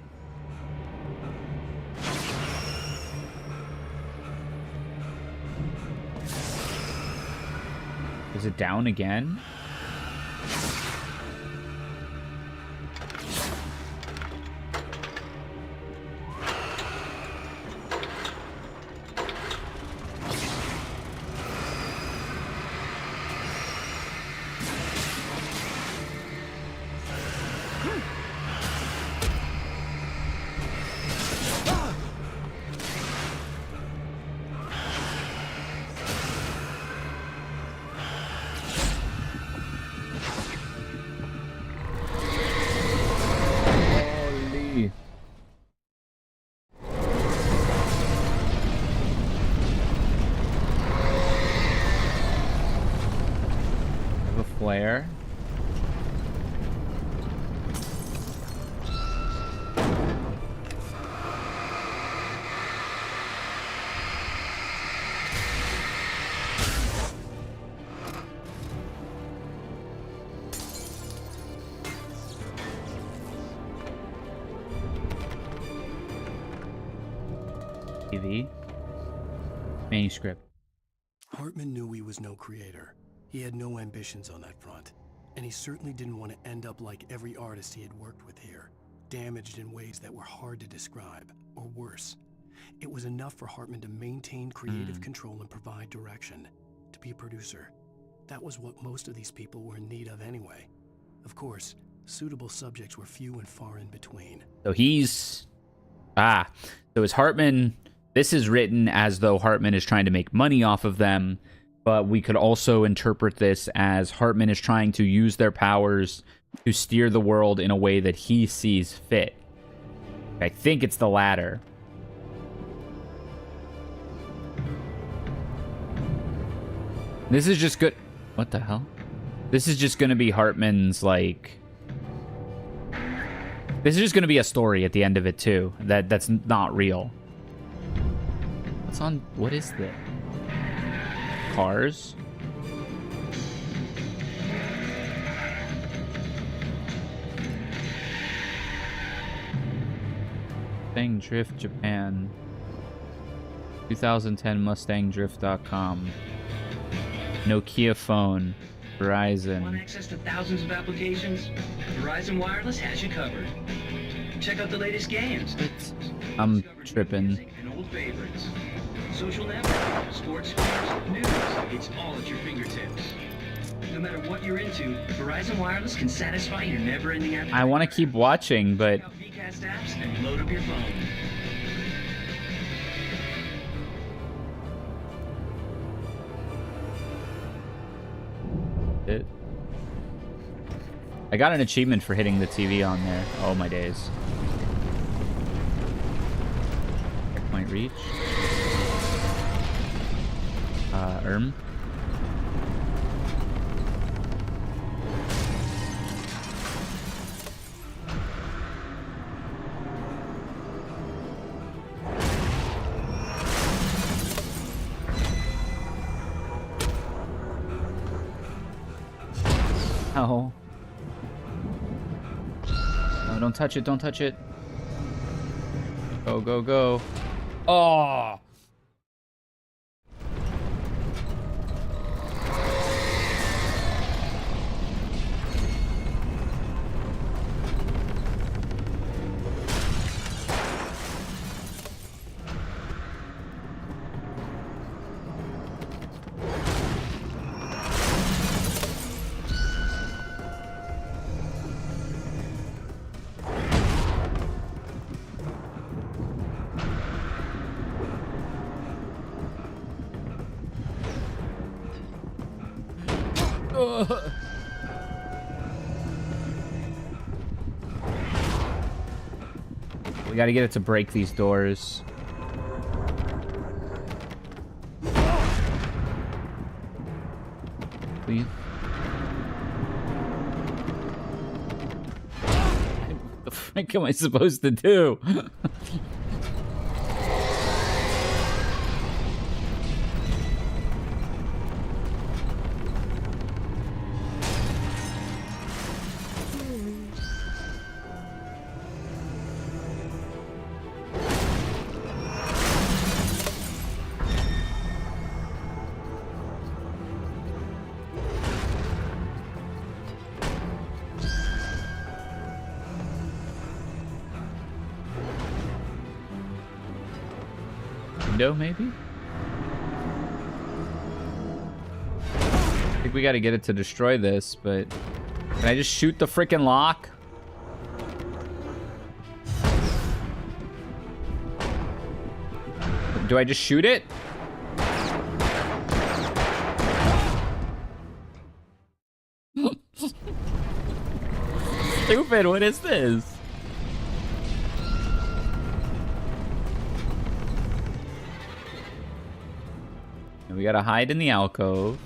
Is it down again? Flare. TV. Manuscript. Hartman knew he was no creator. He had no ambitions on that front, and he certainly didn't want to end up like every artist he had worked with here, damaged in ways that were hard to describe, or worse. It was enough for Hartman to maintain creative control and provide direction, to be a producer. That was what most of these people were in need of anyway. Of course, suitable subjects were few and far in between. So he's... So is Hartman... This is written as though Hartman is trying to make money off of them, but we could also interpret this as Hartman is trying to use their powers to steer the world in a way that he sees fit. I think it's the latter. This is just good. What the hell? This is just going to be Hartman's, like... This is just going to be a story at the end of it, too. That's not real. What's on... What is this? Cars? Mustang Drift Japan. 2010 MustangDrift.com. Nokia phone. Verizon. Want access to thousands of applications? Verizon Wireless has you covered. Check out the latest games. I'm tripping. And old favorites. Social networking, sports scores, news. It's all at your fingertips. No matter what you're into, Verizon Wireless can satisfy your never-ending appetite. I want to keep watching, but Check out VCast apps and load up your phone. I got an achievement for hitting the TV on there. Oh my days. Checkpoint reach. Oh. No, don't touch it, don't touch it. Go, go, go. Oh! We gotta get it to break these doors. Please. What the frick am I supposed to do? Window, maybe? I think we gotta get it to destroy this, but... Can I just shoot the frickin' lock? Do I just shoot it? Stupid, what is this? We gotta hide in the alcove.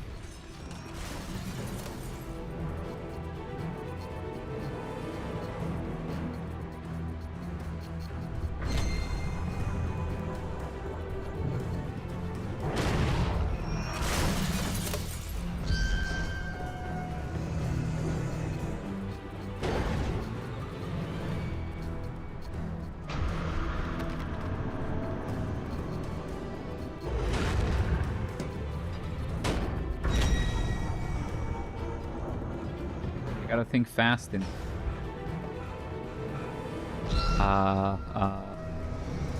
Gotta think fast and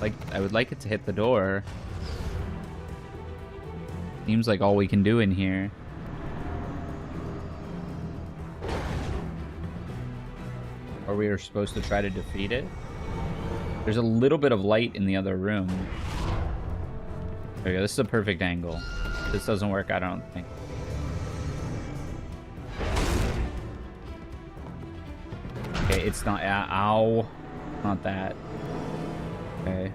like I would like it to hit the door. Seems like all we can do in here. Or we are supposed to try to defeat it. There's a little bit of light in the other room. There we go. This is a perfect angle. This doesn't work, I don't think. Okay, it's not. Ow. Not that. Okay.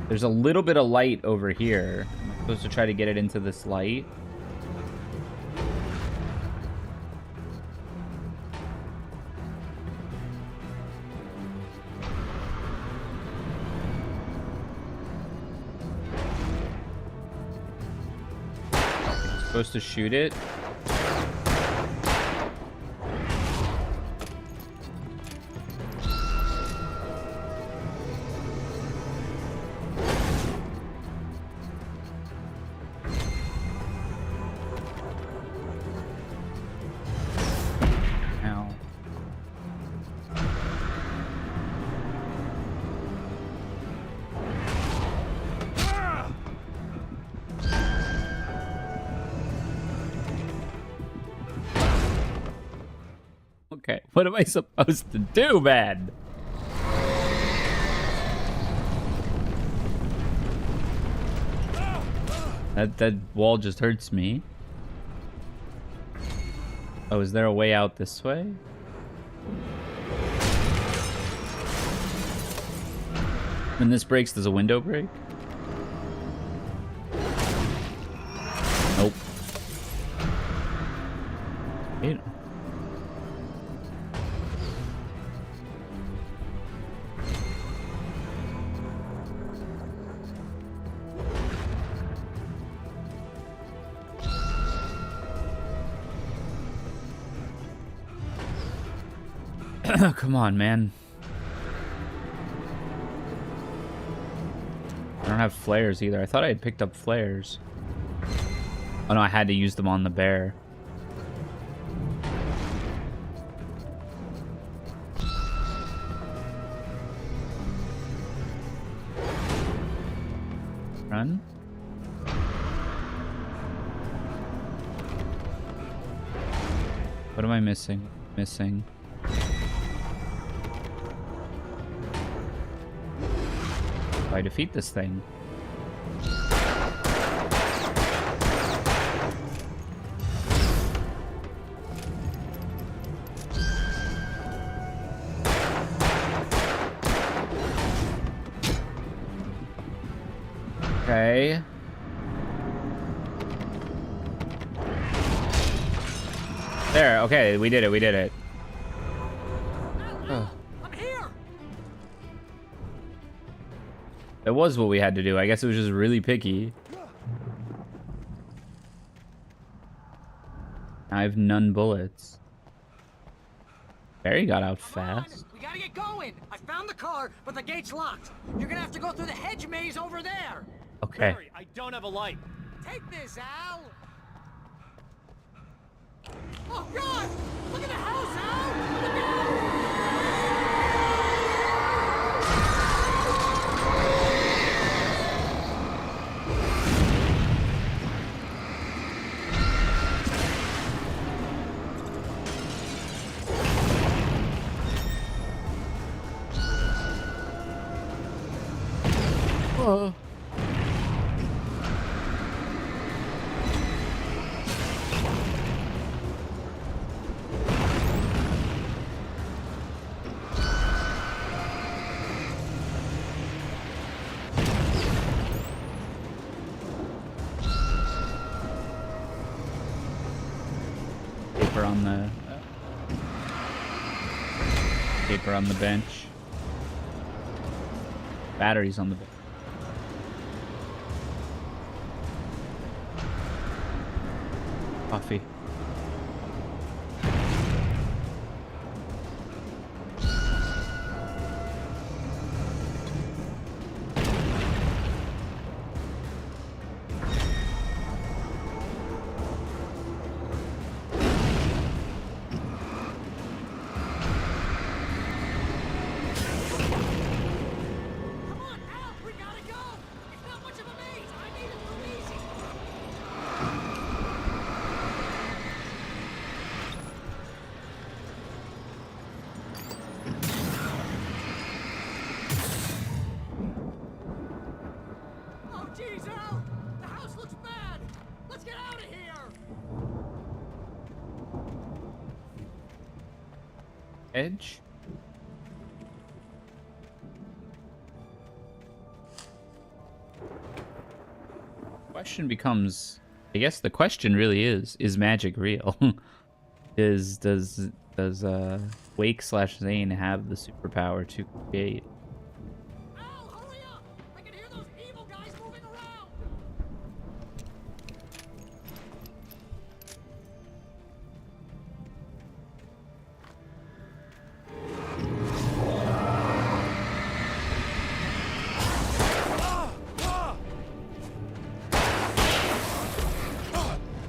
There's a little bit of light over here. I'm supposed to try to get it into this light. I'm supposed to shoot it. What am I supposed to do, man? That wall just hurts me. Oh, is there a way out this way? When this breaks, does a window break? Nope. Wait. Come on, man. I don't have flares either. I thought I had picked up flares. Oh no, I had to use them on the bear. Run. What am I missing? Missing. I defeat this thing. Okay. There, okay, we did it, we did it. Oh. That was what we had to do. I guess it was just really picky. I have none bullets. Barry got out fast. We gotta get going. I found the car, but the gate's locked. You're gonna have to go through the hedge maze over there. Okay. Barry, I don't have a light. Take this, Al. Oh God! Look at the house, Al! Look out! Oh. Paper on the paper on the bench. Batteries on the bench. Coffee. Edge. Question becomes, I guess the question really is magic real? does Wake / Zane have the superpower to create?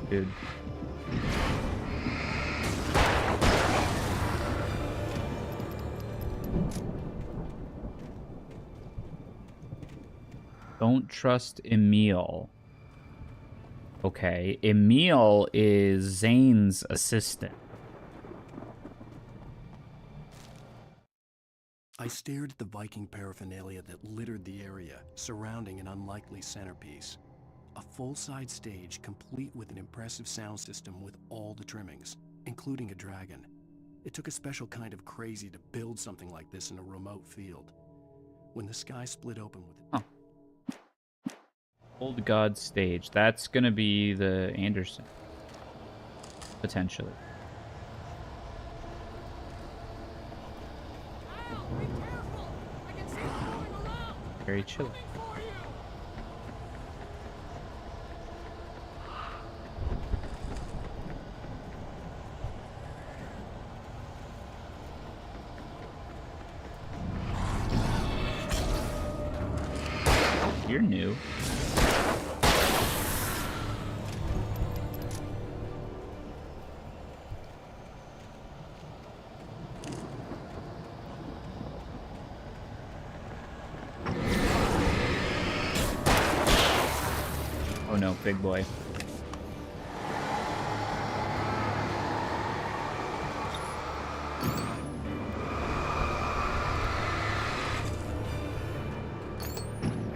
Dude. Don't trust Emil. Okay, Emil is Zane's assistant. I stared at the Viking paraphernalia that littered the area, surrounding an unlikely centerpiece. A full-size stage complete with an impressive sound system with all the trimmings, including a dragon. It took a special kind of crazy to build something like this in a remote field. When the sky split open with it... Old God stage. That's gonna be the Anderson. Potentially. Very chilly. You're new. Oh no, big boy.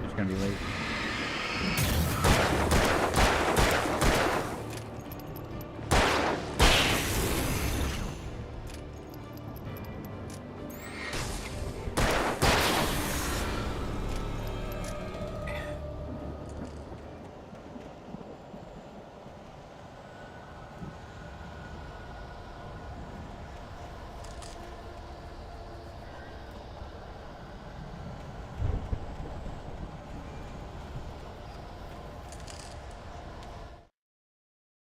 It's gonna be late.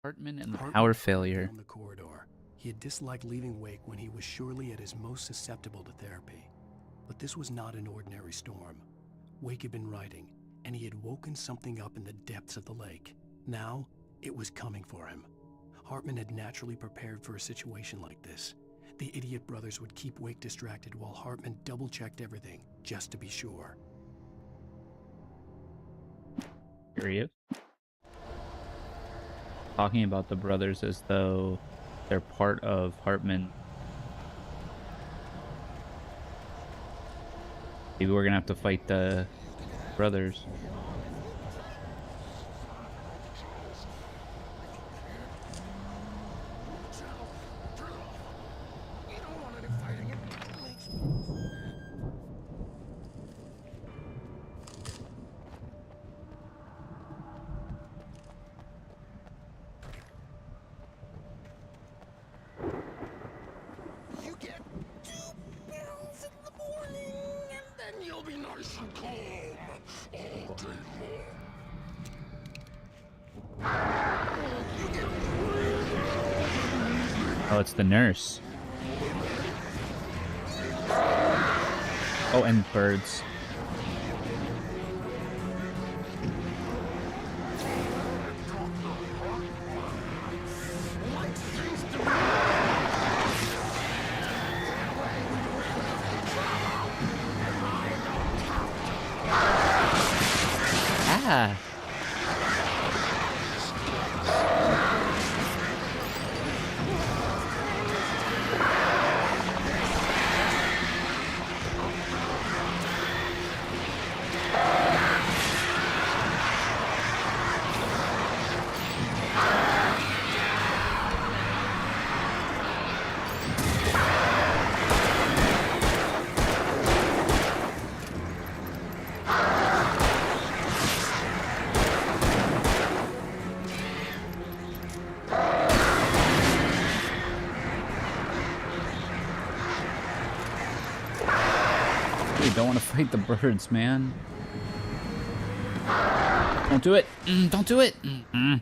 Hartman and the power failure. Down the corridor. He had disliked leaving Wake when he was surely at his most susceptible to therapy. But this was not an ordinary storm. Wake had been writing, and he had woken something up in the depths of the lake. Now, it was coming for him. Hartman had naturally prepared for a situation like this. The idiot brothers would keep Wake distracted while Hartman double-checked everything, just to be sure. Curious. Talking about the brothers as though they're part of Hartman. Maybe we're gonna have to fight the brothers. You get 2 pills in the morning, and then you'll be nice and calm all day long. You get 3 Oh, it's the nurse. Oh, and birds. Ah. Don't want to fight the birds, man. Don't do it. Don't do it. You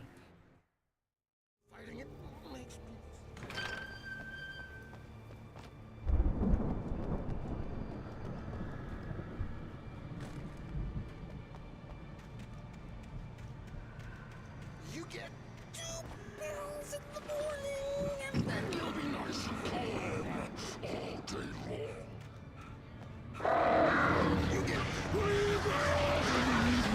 get 2 pills in the morning, and then you'll be nice and calm all day long. You get 3 pills in the evening.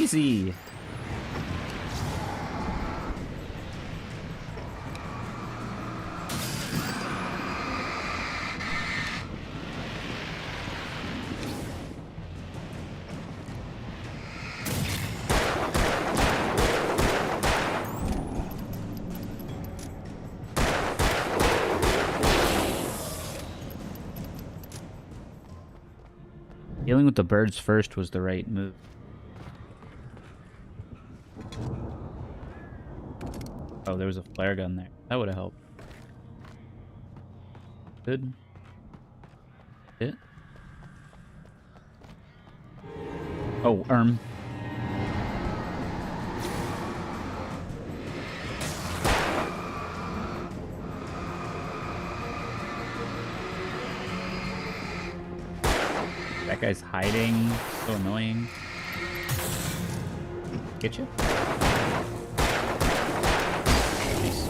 Easy. Dealing with the birds first was the right move. Oh, there was a flare gun there. That would have helped. Good. Hit. Oh, That guy's hiding. So annoying. Get you? Nice.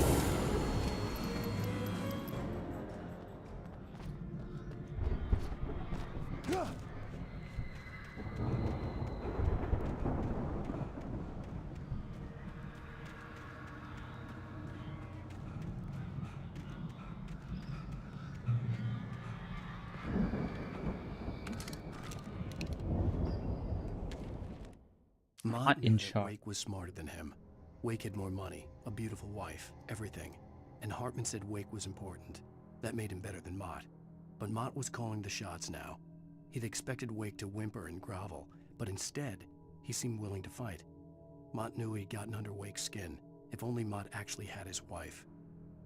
Mott in knew that shock. Wake was smarter than him. Wake had more money, a beautiful wife, everything. And Hartman said Wake was important. That made him better than Mott. But Mott was calling the shots now. He'd expected Wake to whimper and grovel, but instead, he seemed willing to fight. Mott knew he'd gotten under Wake's skin. If only Mott actually had his wife.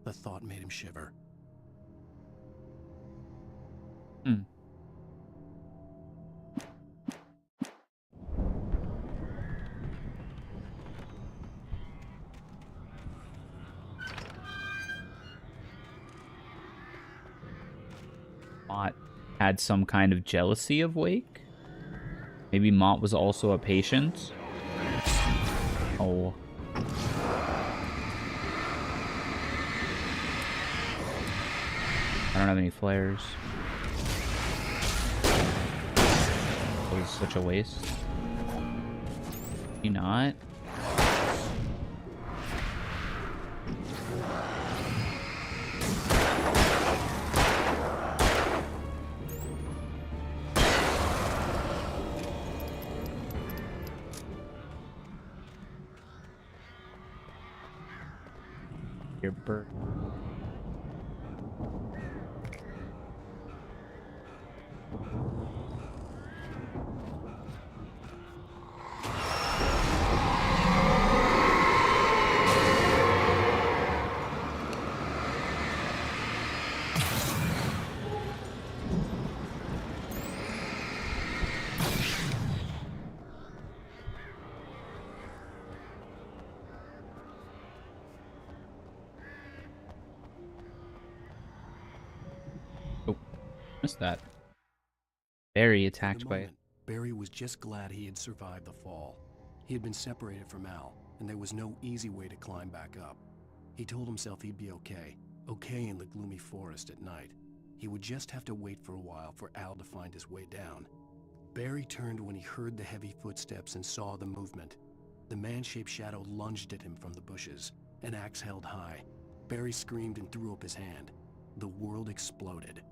The thought made him shiver. Mott had some kind of jealousy of Wake. Maybe Mott was also a patient. Oh. I don't have any flares. That was such a waste. You not? Your bird. Missed that. Barry attacked by it. Barry was just glad he had survived the fall. He had been separated from Al, and there was no easy way to climb back up. He told himself he'd be okay in the gloomy forest at night. He would just have to wait for a while for Al to find his way down. Barry turned when he heard the heavy footsteps and saw the movement. The man-shaped shadow lunged at him from the bushes, an axe held high. Barry screamed and threw up his hand. The world exploded.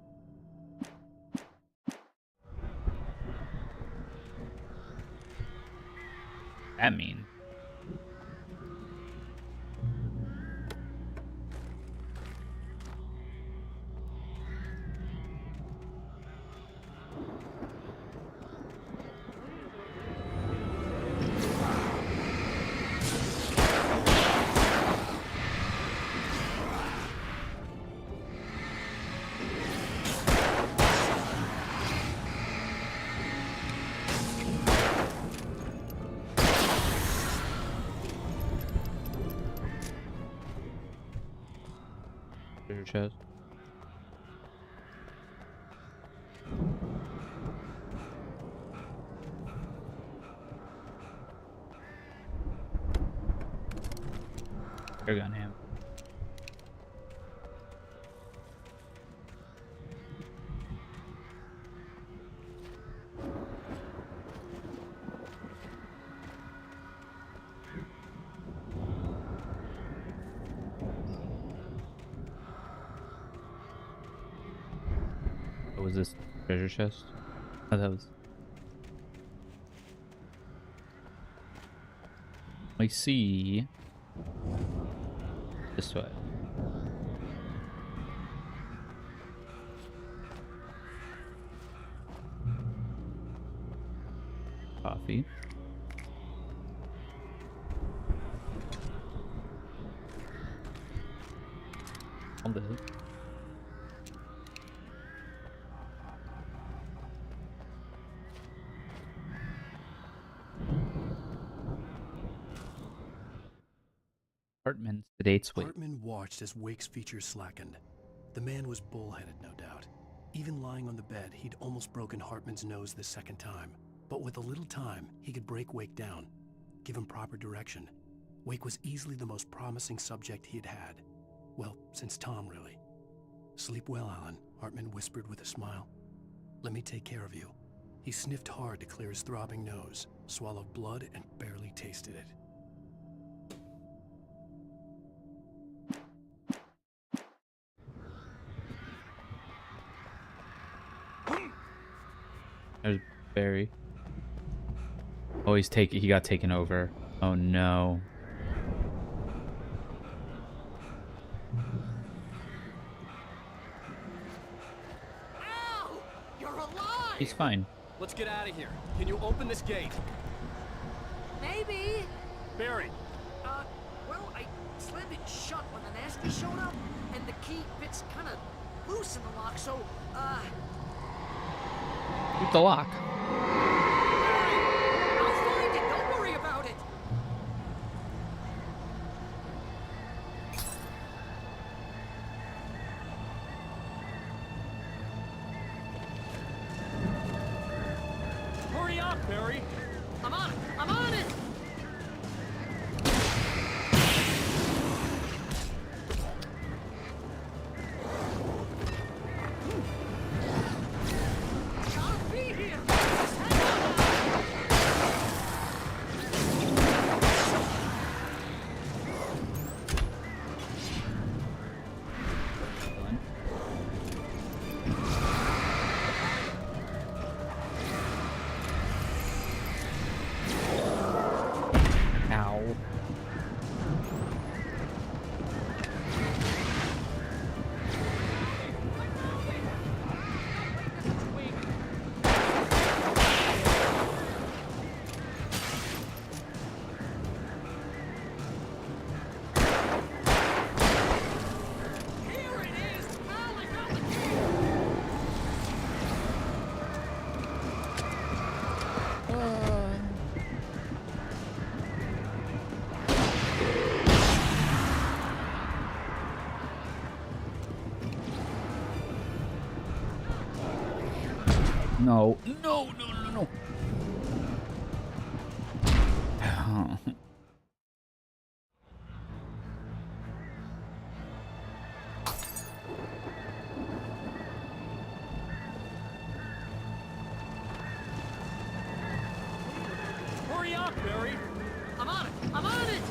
That mean? Treasure chest. Air gun ham. was this treasure chest? Oh, that was... I see. This way. Coffee. All this. Hartman sedates Wake. Hartman watched as Wake's features slackened. The man was bullheaded, no doubt. Even lying on the bed, he'd almost broken Hartman's nose the second time. But with a little time, he could break Wake down, give him proper direction. Wake was easily the most promising subject he had had. Well, since Tom, really. Sleep well, Alan, Hartman whispered with a smile. Let me take care of you. He sniffed hard to clear his throbbing nose, swallowed blood, and barely tasted it. There's Barry. Oh, he got taken over. Oh no. Al! You're alive! He's fine. Let's get out of here. Can you open this gate? Maybe. Barry. Well, I slammed it shut when the nasty showed up, and the key fits kind of loose in the lock, so, Keep the lock. I'll find it. Don't worry about it. Hurry up, Barry. I'm on it. I'm on it. Gotta be here. Just hang on. Ow. Here it is. Al, I got the key. No. No, no, no, no. Hurry up, Barry. I'm on it. I'm on it.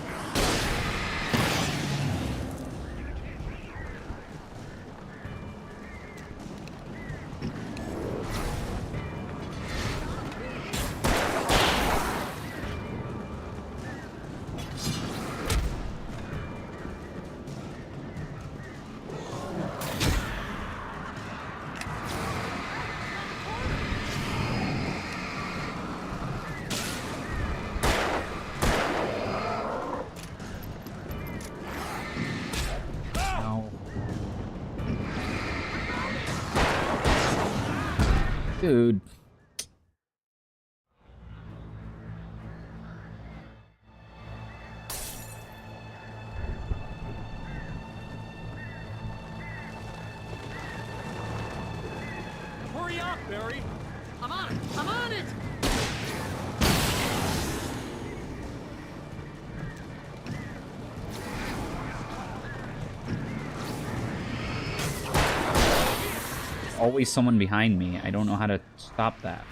Ow. Dude. Hurry up, Barry. I'm on it. I'm on it. Always someone behind me. I don't know how to stop that.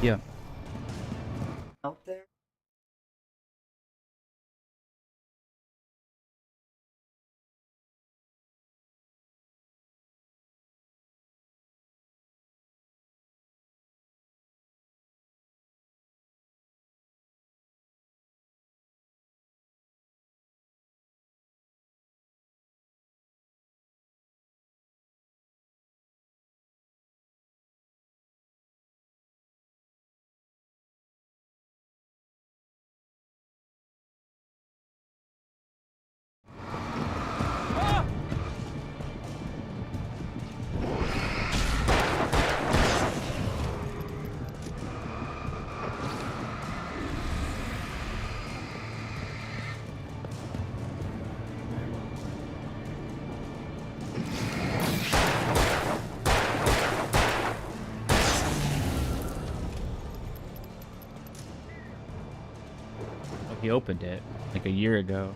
Yeah. Out there. He opened it like a year ago.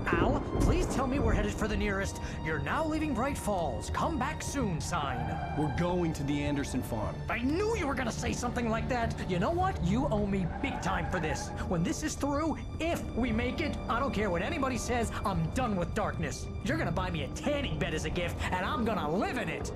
Al, please tell me we're headed for the nearest "You're now leaving Bright Falls. Come back soon" sign. We're going to the Anderson farm. I knew you were gonna say something like that. You know what? You owe me big time for this. When this is through, if we make it, I don't care what anybody says, I'm done with darkness. You're gonna buy me a tanning bed as a gift, and I'm gonna live in it.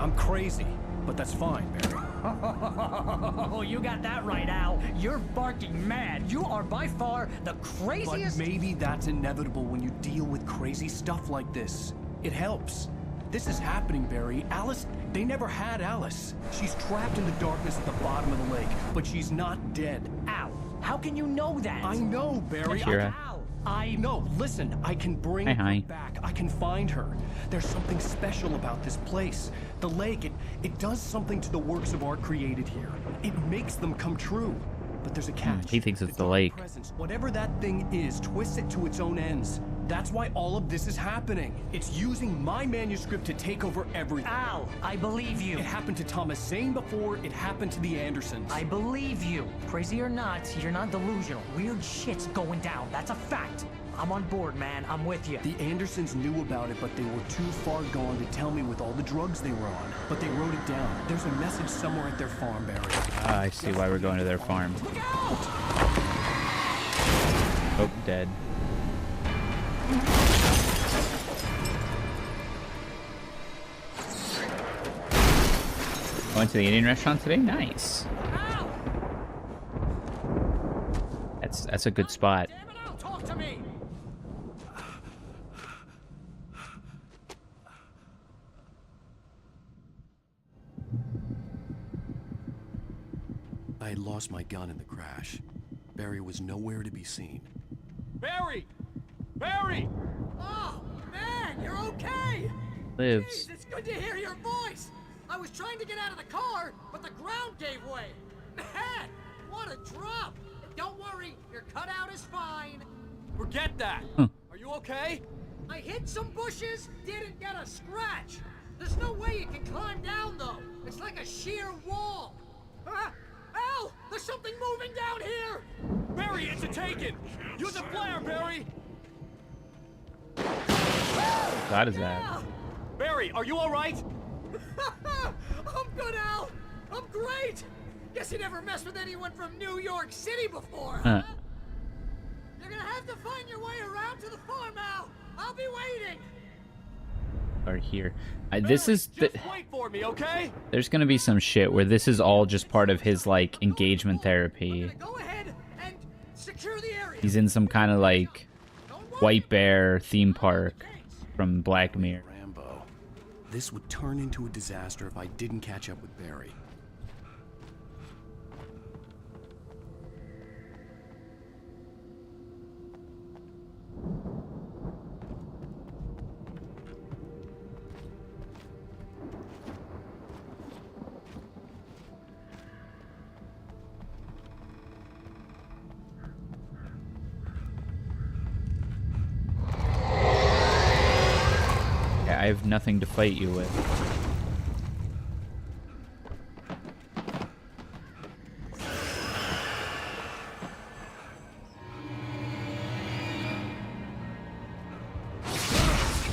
I'm crazy, but that's fine, Barry. Oh, you got that right, Al. You're barking mad. You are by far the craziest. But maybe that's inevitable when you deal with crazy stuff like this. It helps. This is happening, Barry. Alice, they never had Alice. She's trapped in the darkness at the bottom of the lake, but she's not dead. Al, how can you know that? I know, Barry. Shira. I know. Listen, I can bring her back. I can find her. There's something special about this place. The lake, it does something to the works of art created here. It makes them come true. But there's a catch. He thinks it's the lake. Presence, whatever that thing is, twists it to its own ends. That's why all of this is happening. It's using my manuscript to take over everything. Al, I believe you. It happened to Thomas Zane before it happened to the Andersons. I believe you. Crazy or not, you're not delusional. Weird shit's going down. That's a fact. I'm on board, man. I'm with you. The Andersons knew about it, but they were too far gone to tell me with all the drugs they were on. But they wrote it down. There's a message somewhere at their farm, Barry. I see why we're going to their farm. Look out! Oh, dead. Went to the Indian restaurant today? Nice. That's a good spot. Damn it, Al, talk to me! I had lost my gun in the crash. Barry was nowhere to be seen. Barry! Barry! Oh, man, you're okay! Lives. Jeez, it's good to hear your voice! I was trying to get out of the car, but the ground gave way. Man, what a drop! Don't worry, your cutout is fine. Forget that! Are you okay? I hit some bushes, didn't get a scratch. There's no way you can climb down, though. It's like a sheer wall. Al, there's something moving down here! Barry, it's a taken! Use a flare, Barry! What is that? Barry, are you alright? I'm good, Al! I'm great! Guess you never messed with anyone from New York City before, huh? You're gonna have to find your way around to the farm, Al! I'll be waiting! Or here. This is the... Just wait for me, okay? There's gonna be some shit where this is all just part of his, like, engagement therapy. Go ahead and secure the area. He's in some kind of, like, White Bear theme park from Black Mirror. Rambo. This would turn into a disaster if I didn't catch up with Barry. I have nothing to fight you with.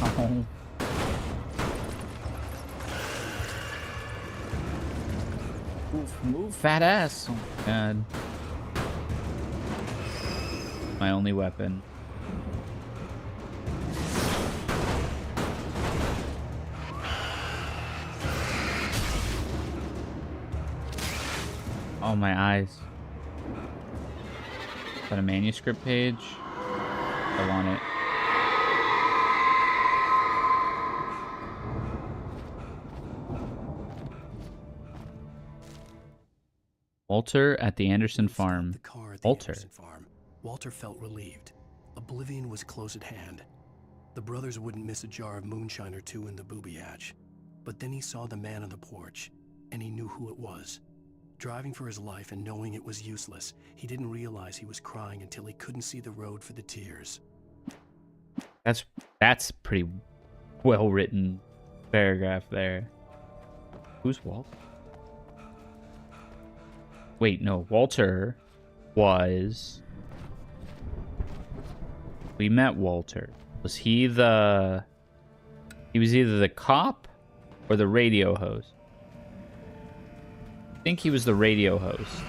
Oh. Move, fat ass. Oh my god. My only weapon. Oh, my eyes. Is that a manuscript page? I want it. Walter at the Anderson farm. The car at the Walter. Anderson farm. Walter felt relieved. Oblivion was close at hand. The brothers wouldn't miss a jar of moonshine or two in the booby hatch. But then he saw the man on the porch, and he knew who it was. Driving for his life and knowing it was useless, he didn't realize he was crying until he couldn't see the road for the tears. That's pretty well written paragraph there. Who's Walt? Wait, no. Walter was... We met Walter. Was he the... He was either the cop or the radio host. I think he was the radio host.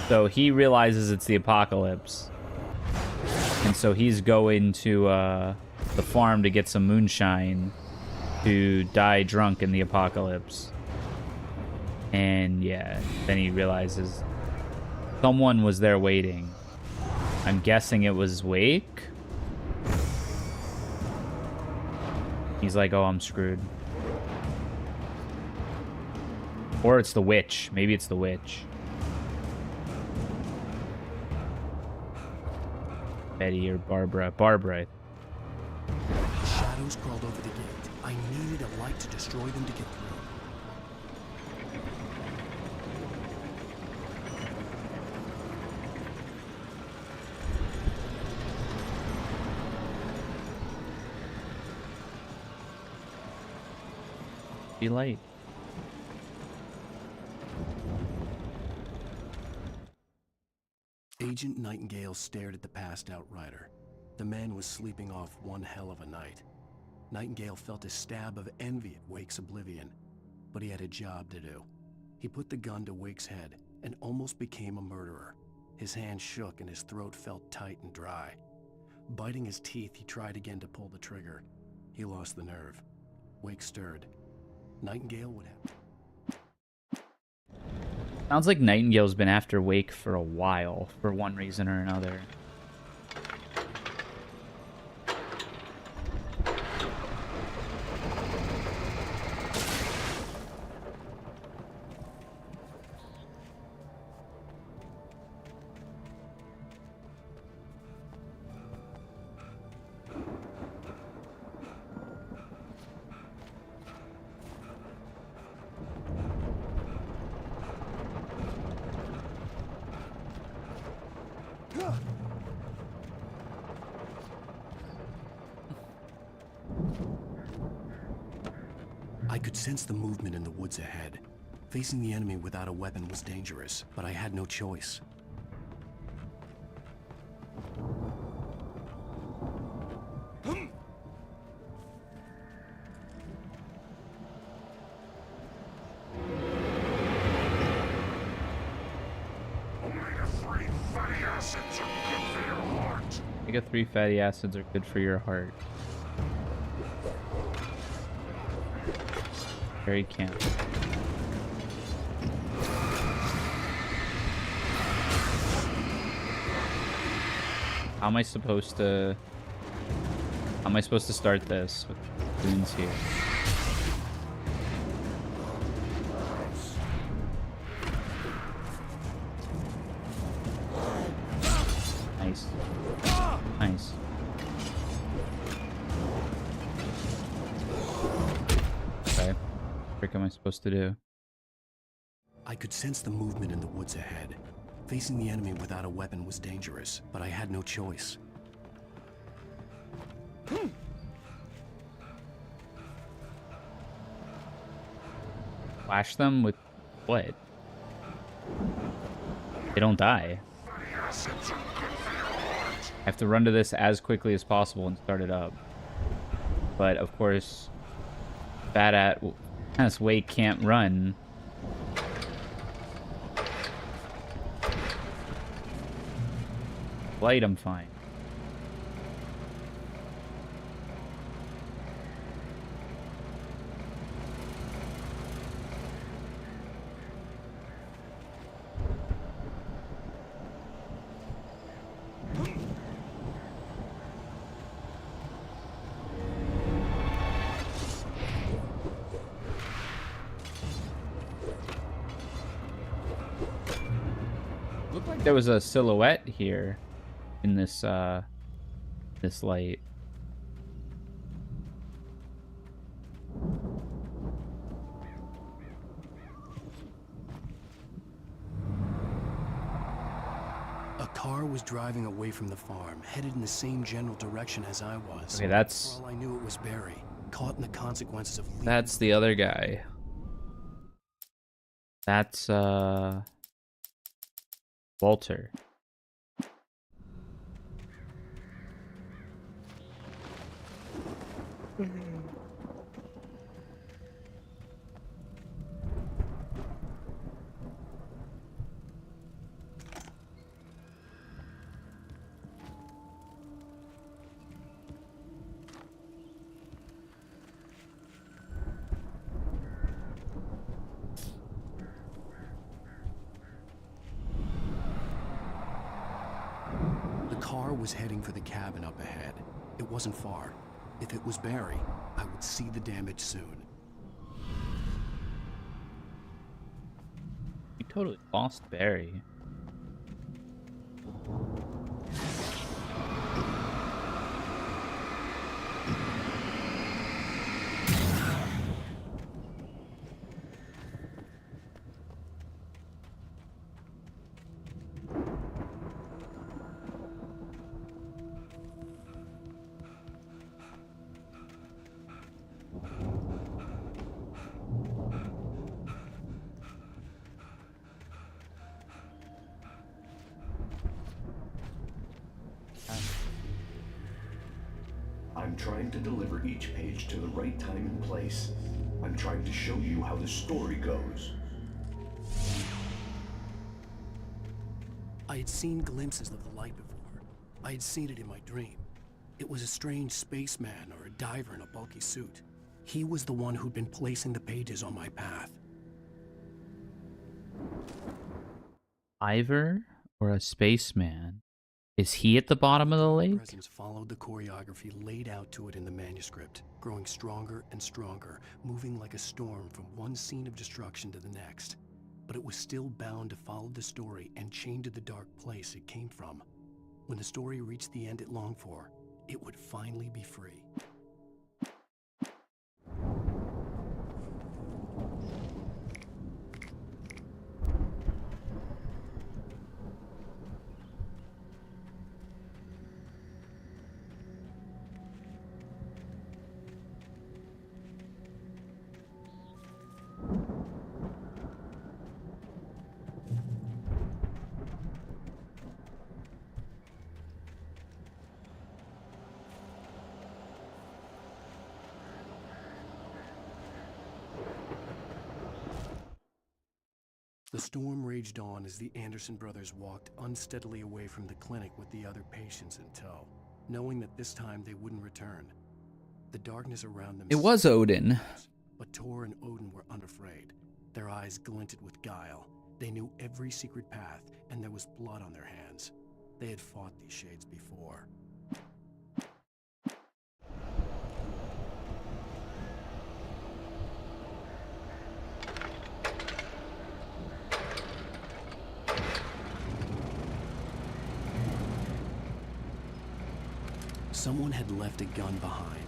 So he realizes it's the apocalypse. And so he's going to the farm to get some moonshine to die drunk in the apocalypse. And yeah, then he realizes someone was there waiting. I'm guessing it was Wake. He's like, oh, I'm screwed. Or it's the witch. Maybe it's the witch. Betty or Barbara. Barbara. The shadows crawled over the gate. I needed a light to destroy them to get through. Be light. Agent Nightingale stared at the passed-out rider. The man was sleeping off one hell of a night. Nightingale felt a stab of envy at Wake's oblivion, but he had a job to do. He put the gun to Wake's head and almost became a murderer. His hand shook and his throat felt tight and dry. Biting his teeth, he tried again to pull the trigger. He lost the nerve. Wake stirred. Nightingale would have... Sounds like Nightingale's been after Wake for a while, for one reason or another. I could sense the movement in the woods ahead. Facing the enemy without a weapon was dangerous, but I had no choice. Omega-3 fatty acids are good for your heart. Very camp. How am I supposed to start this with goons here? Nice. Nice. Okay. What am I supposed to do? I could sense the movement in the woods ahead. Facing the enemy without a weapon was dangerous, but I had no choice. Flash them with what? They don't die. I have to run to this as quickly as possible and start it up. But of course, Badass Wake can't run. Light, I'm fine. Looked like there was a silhouette here in this this light. A car was driving away from the farm, headed in the same general direction as I was. Okay, that's... For all I knew, it was Barry, caught in the consequences of leaving. That's the other guy. That's Walter. The car was heading for the cabin up ahead. It wasn't far. If it was Barry, I would see the damage soon. You totally lost Barry. I'm trying to deliver each page to the right time and place. I'm trying to show you how the story goes. I had seen glimpses of the light before. I had seen it in my dream. It was a strange spaceman or a diver in a bulky suit. He was the one who'd been placing the pages on my path. Ivor or a spaceman? Is he at the bottom of the lake? Presence followed the choreography laid out to it in the manuscript, growing stronger and stronger, moving like a storm from one scene of destruction to the next. But it was still bound to follow the story and chained to the dark place it came from. When the story reached the end it longed for, it would finally be free. The storm raged on as the Anderson brothers walked unsteadily away from the clinic with the other patients in tow, knowing that this time they wouldn't return. The darkness around them... It was Odin. But Tor and Odin were unafraid. Their eyes glinted with guile. They knew every secret path, and there was blood on their hands. They had fought these shades before. Someone had left a gun behind.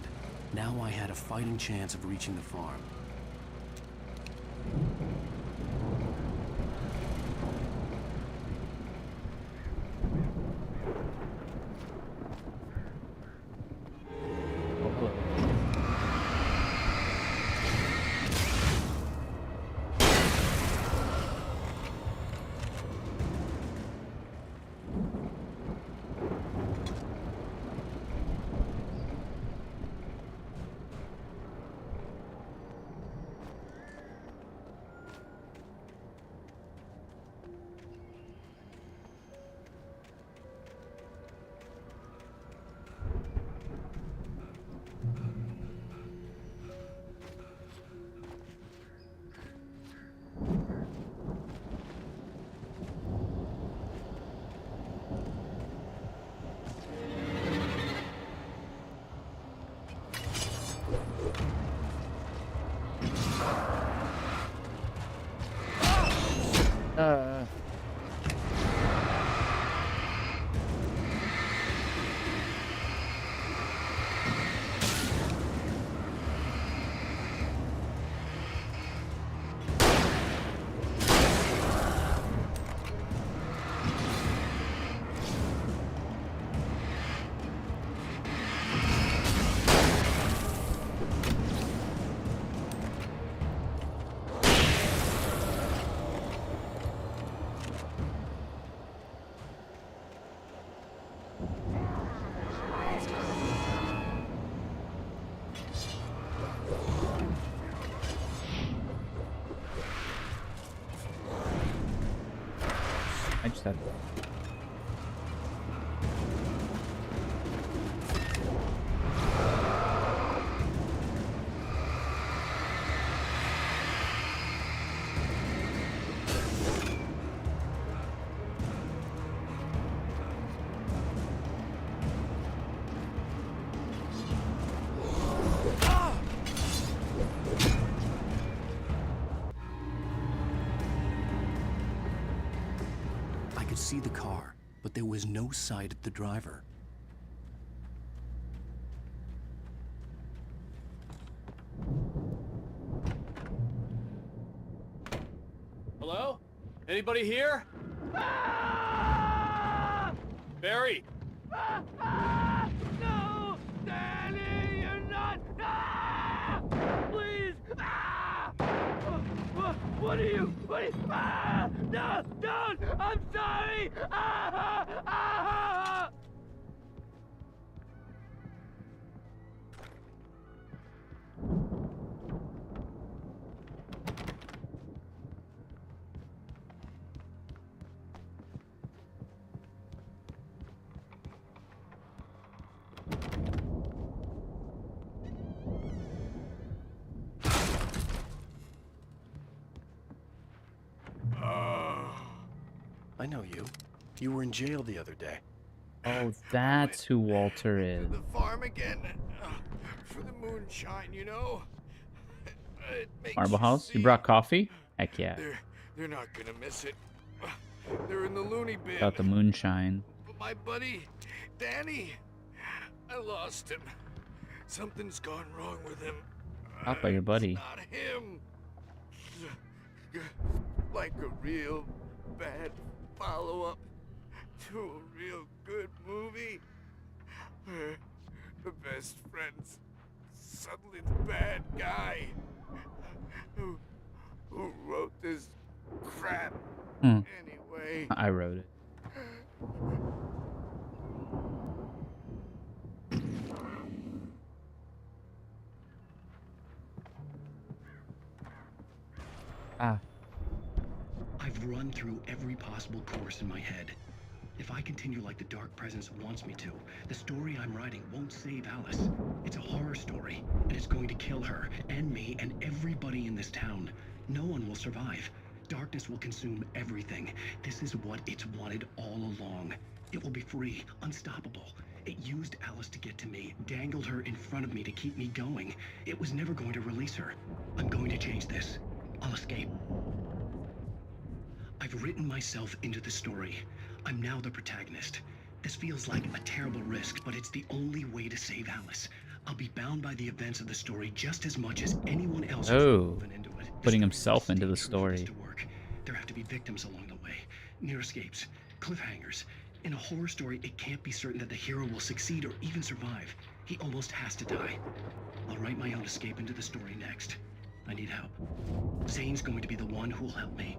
Now I had a fighting chance of reaching the farm. Just that. I could see the car, but there was no sight of the driver. Hello? Anybody here? Barry! No! Danny, you're not! Ah! Please! Ah! What are you? Ah! No! Don't! I'm sorry! Ah! Ah! I know you. You were in jail the other day. Oh, that's who Walter is. The farm again. For the moonshine, you know? It makes Marble you House? You see. brought coffee? Heck yeah. They're not gonna miss it. They're in the loony bin. Got the moonshine. But my buddy, Danny, I lost him. Something's gone wrong with him. Out by your buddy. Not him. Like a real bad follow-up to a real good movie. Where the best friend's suddenly the bad guy. Who wrote this crap anyway? I wrote it. Ah. I've run through every possible course in my head. If I continue like the Dark Presence wants me to, the story I'm writing won't save Alice. It's a horror story, and it's going to kill her, and me, and everybody in this town. No one will survive. Darkness will consume everything. This is what it's wanted all along. It will be free, unstoppable. It used Alice to get to me, dangled her in front of me to keep me going. It was never going to release her. I'm going to change this. I'll escape. I've written myself into the story. I'm now the protagonist. This feels like a terrible risk, but it's the only way to save Alice. I'll be bound by the events of the story just as much as anyone else who's woven into it. Putting himself into the story. There have to be victims along the way, near escapes, cliffhangers. In a horror story, it can't be certain that the hero will succeed or even survive. He almost has to die. I'll write my own escape into the story next. I need help. Zane's going to be the one who'll help me.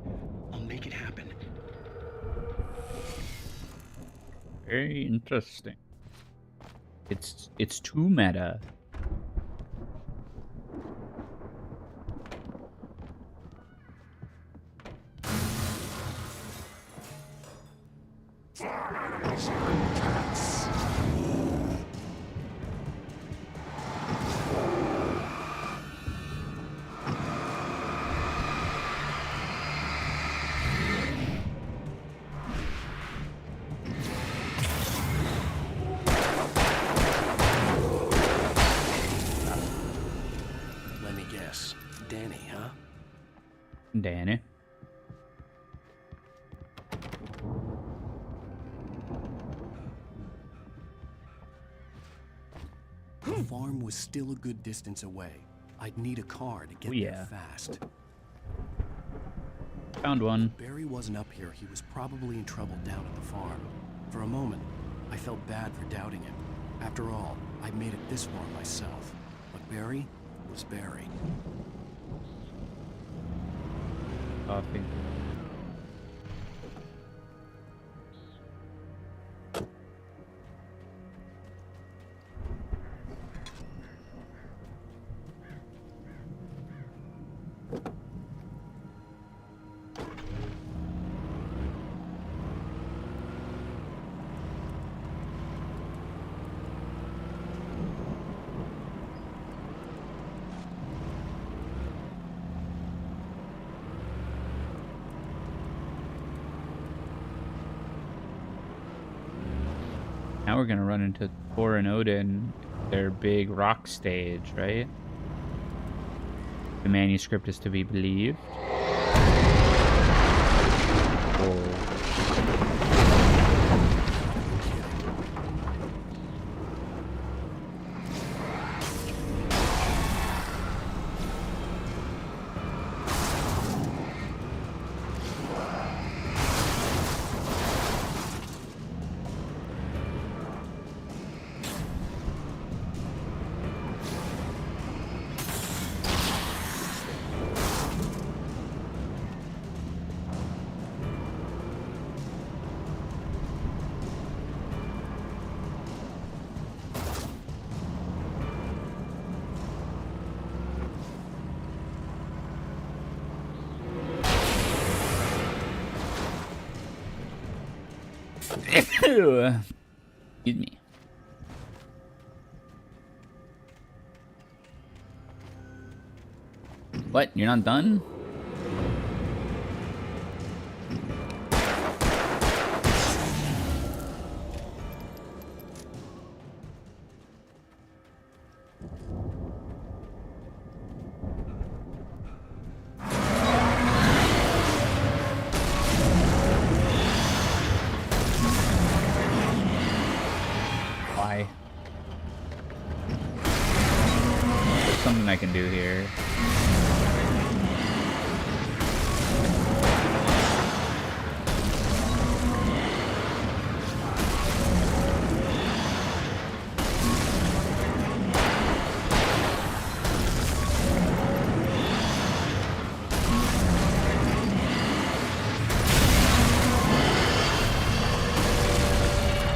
I'll make it happen. Very interesting. It's too meta. Let me guess. Danny, huh? Danny. The farm was still a good distance away. I'd need a car to get there fast. Found one. Barry wasn't up here. He was probably in trouble down at the farm. For a moment, I felt bad for doubting him. After all, I made it this far myself. But Barry was Barry. Coffee. Now we're gonna run into Thor and Odin, their big rock stage, right? The manuscript is to be believed. Oh. Excuse me. What? You're not done? Why? There's something I can do here.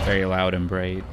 Very loud and bright.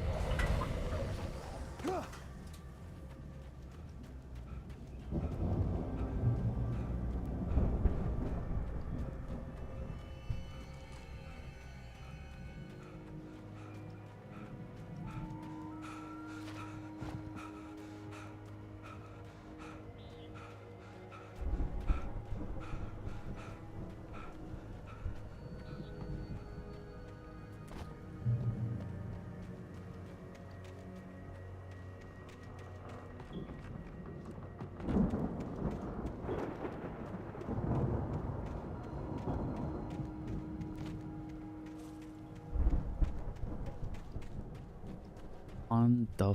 On the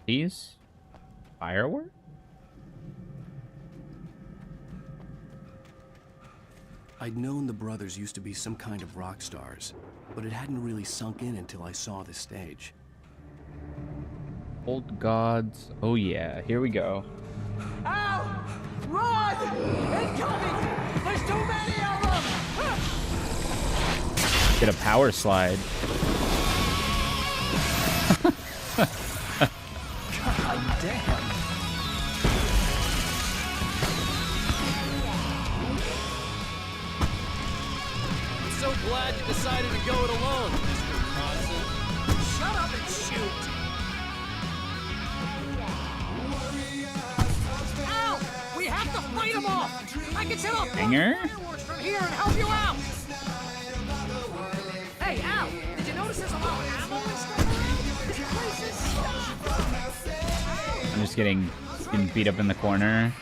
these fireworks? I'd known the brothers used to be some kind of rock stars, but it hadn't really sunk in until I saw the stage. Old gods. Oh yeah, here we go. Ow! Run! Incoming! There's too many of them! Get a power slide. God damn. I'm so glad you decided to go it alone, Mr. Bronson. Shut up and shoot! Ow! We have to fight them off! I can set off Hanger? fireworks from here and help you out! Hey, Al! Did you notice there's a lot of ammo and stuff around? This place is I'm just getting beat up in the corner.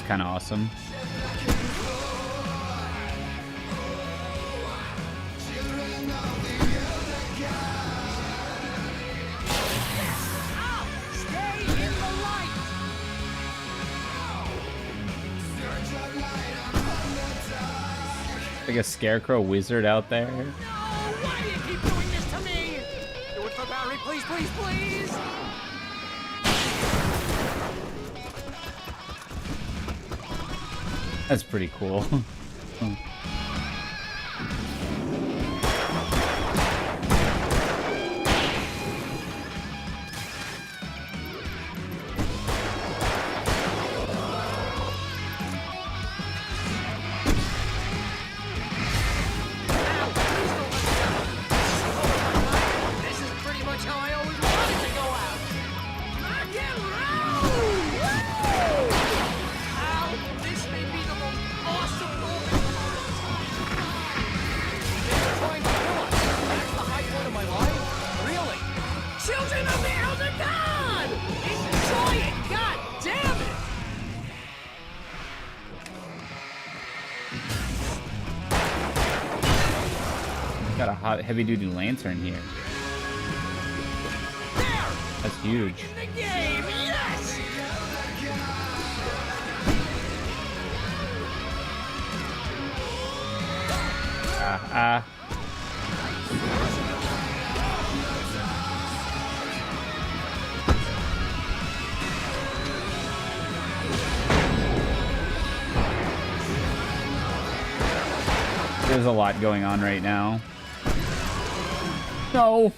Kind of awesome. Like a scarecrow wizard out there. Why do you keep doing this to me? Do it for Barry, please, please, please! That's pretty cool. This is pretty much how I always wanted to go out. Rock and roll! Woo! Ow, this may be the most awesome moment of my life. They were trying to kill us. That's the high point of my life? Really? Children of the Elder God! Enjoy it! God damn it! Got a hot, heavy-duty lantern here. That's huge. The game, yes! There's a lot going on right now. No.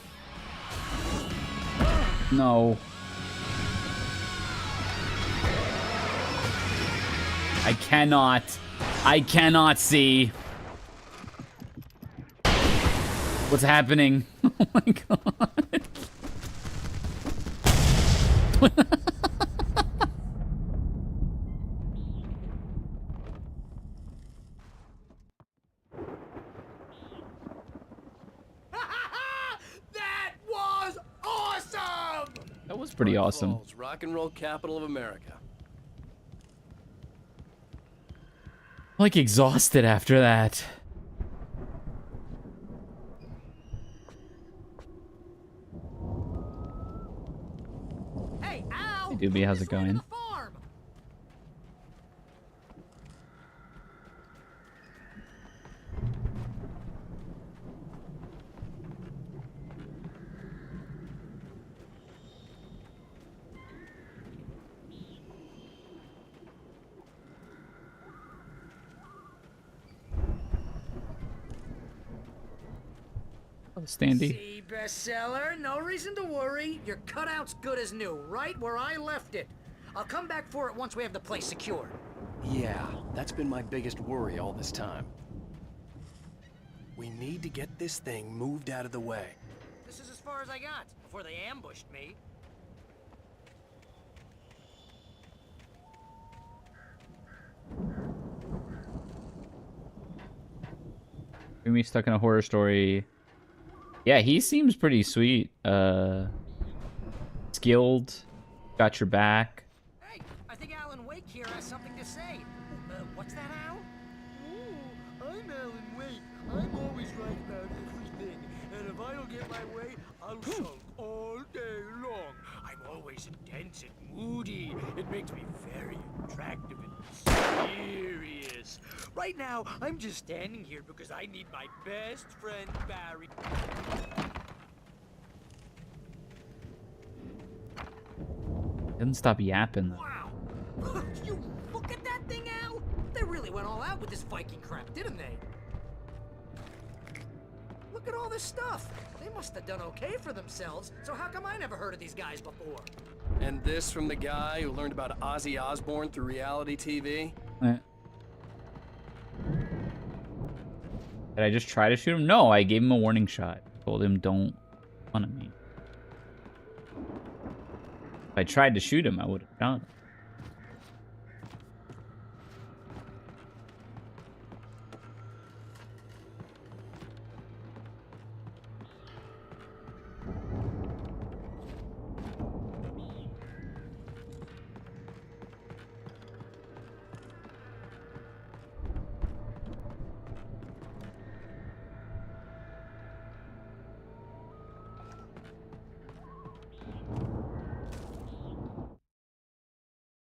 No. I cannot see. What's happening? Oh my god. That was awesome! That was pretty awesome. Falls, rock and roll capital of America. Like exhausted after that. Hey, Al! Hey, Doobie, how's it going? Farm! Standy. See, bestseller, no reason to worry. Your cutout's good as new, right where I left it. I'll come back for it once we have the place secured. Yeah, that's been my biggest worry all this time. We need to get this thing moved out of the way. This is as far as I got before they ambushed me. Me stuck in a horror story. Yeah, he seems pretty sweet. Skilled. Got your back. Hey, I think Alan Wake here has something to say. What's that, Al? Ooh, I'm Alan Wake. I'm always right about everything. And if I don't get my way, I'll sulk all day long. I'm always intense and moody. It makes me very attractive and serious. Right now, I'm just standing here because I need my best friend, Barry. Didn't stop yapping though. Wow! You look at that thing, Al! They really went all out with this Viking crap, didn't they? Look at all this stuff. They must have done okay for themselves, so how come I never heard of these guys before? And this from the guy who learned about Ozzy Osbourne through reality TV? Did I just try to shoot him? No, I gave him a warning shot. Told him don't run at me. If I tried to shoot him, I would have shot him.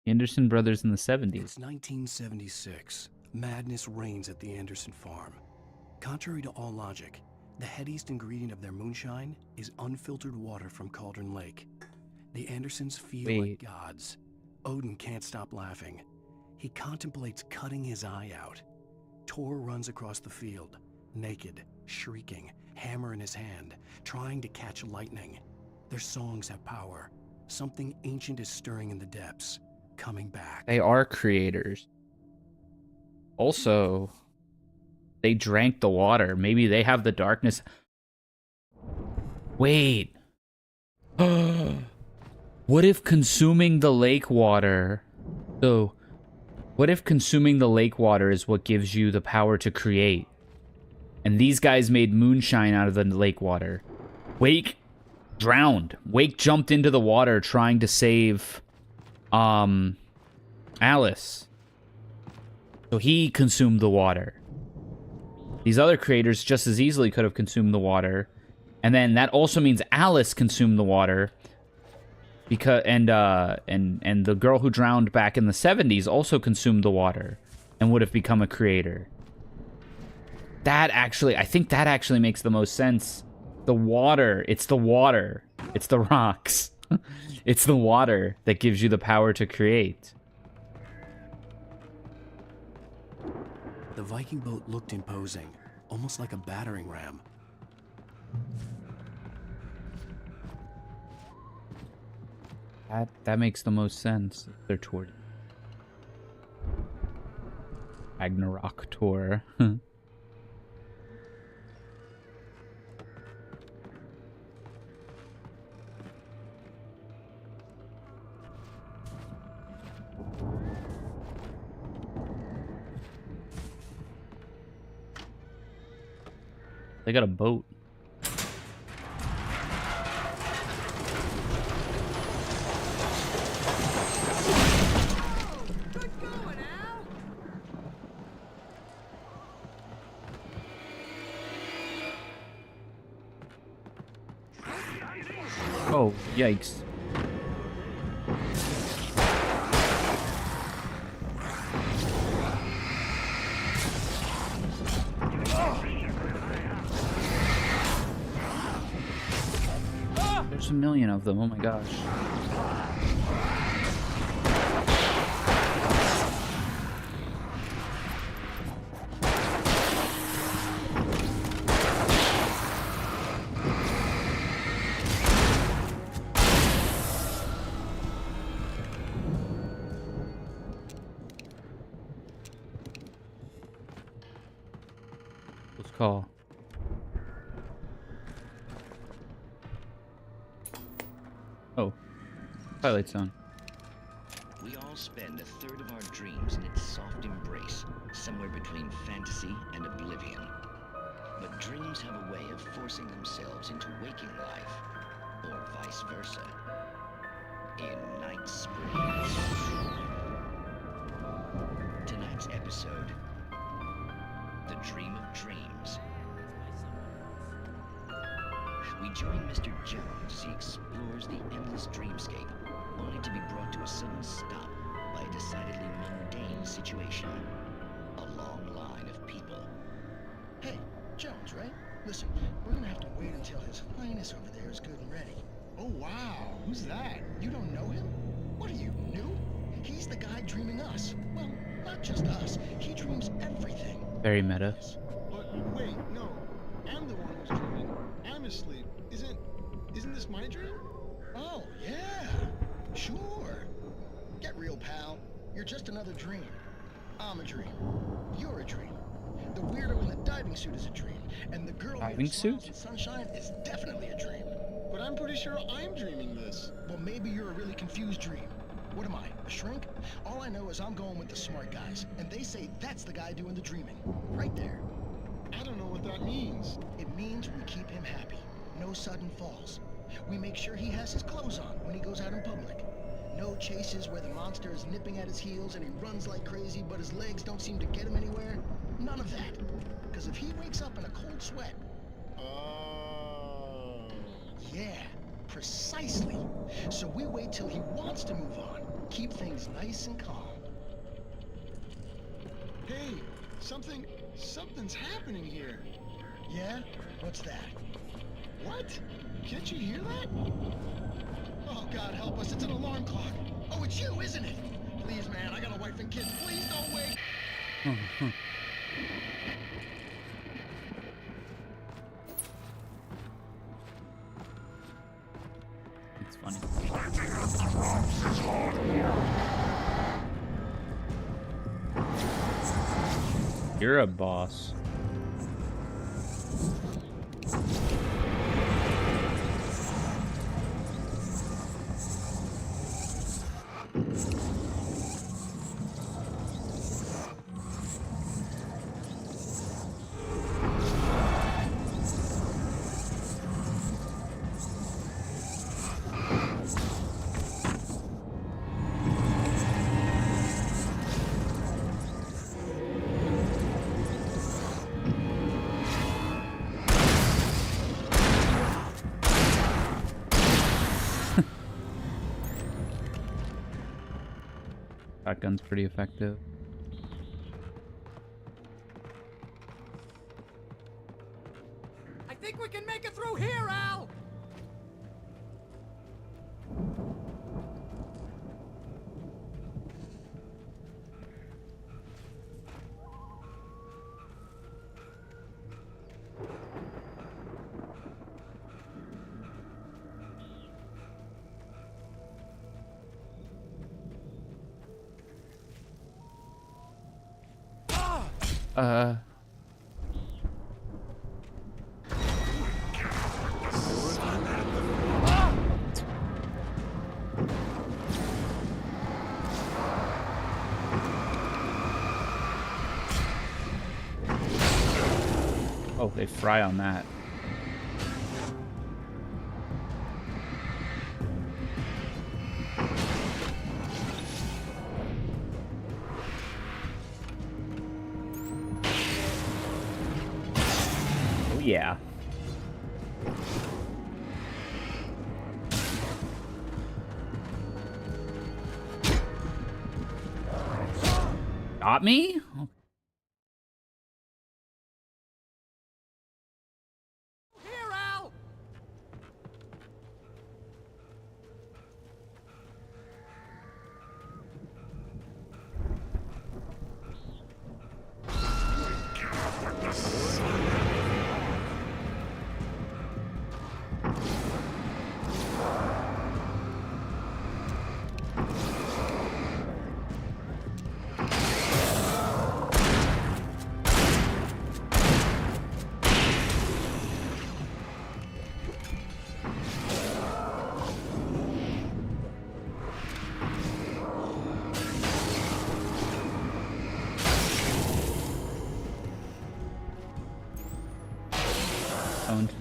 Anderson brothers in the 70s. It's 1976. Madness reigns at the Anderson farm. Contrary to all logic, the headiest ingredient of their moonshine is unfiltered water from Cauldron Lake. The Andersons feel like gods. Odin can't stop laughing. He contemplates cutting his eye out. Tor runs across the field, naked, shrieking, hammer in his hand, trying to catch lightning. Their songs have power. Something ancient is stirring in the depths, coming back. They are creators. Also, they drank the water. Maybe they have the darkness. Wait. What if consuming the lake water... So, what if consuming the lake water is what gives you the power to create? And these guys made moonshine out of the lake water. Wake drowned. Wake jumped into the water trying to save Alice. So he consumed the water. These other creators just as easily could have consumed the water. And then that also means Alice consumed the water. Because and the girl who drowned back in the 70s also consumed the water and would have become a creator. That actually, I think that actually makes the most sense. The water, it's the water. It's the rocks. It's the water that gives you the power to create. The Viking boat looked imposing, almost like a battering ram. That makes the most sense. They're toward Ragnarok tour. They got a boat. Oh, yikes. There's a million of them, oh my gosh. Let's call. Oh, Twilight Zone. We all spend a third of our dreams in its soft embrace, somewhere between fantasy and oblivion. But dreams have a way of forcing themselves into waking life, or vice versa. In Night Springs. Tonight's episode, The Dream of Dreams. We join Mr. Jones as he explores the endless dreamscape, only to be brought to a sudden stop by a decidedly mundane situation. A long line of people. Hey, Jones, right? Listen, we're gonna have to wait until His Highness over there is good and ready. Oh, wow. Who's that? You don't know him? What are you, new? He's the guy dreaming us. Well, not just us. He dreams everything. Very meta. But wait, no. I'm the one who's dreaming. I'm asleep. Isn't this my dream? Oh, yeah. Sure. Get real, pal. You're just another dream. I'm a dream. You're a dream. The weirdo in the diving suit is a dream. And the girl Diving suit? in sunshine is definitely a dream. But I'm pretty sure I'm dreaming this. Well, maybe you're a really confused dream. What am I, a shrink? All I know is I'm going with the smart guys, and they say that's the guy doing the dreaming. Right there. I don't know what that means. It means we keep him happy. No sudden falls. We make sure he has his clothes on when he goes out in public. No chases where the monster is nipping at his heels and he runs like crazy, but his legs don't seem to get him anywhere. None of that. Because if he wakes up in a cold sweat... Yeah, precisely. So we wait till he wants to move on. Keep things nice and calm. Hey, something Something's happening here. Yeah? What's that? What? Can't you hear that? Oh, God help us, it's an alarm clock. Oh, it's you, isn't it? Please, man, I got a wife and kids. Please don't wake. It's funny. You're a boss. Shotgun's pretty effective. I think we can make it through here, Al! Uh. Oh, they fry on that. Oh, yeah. Got me? Here, Al! Owned.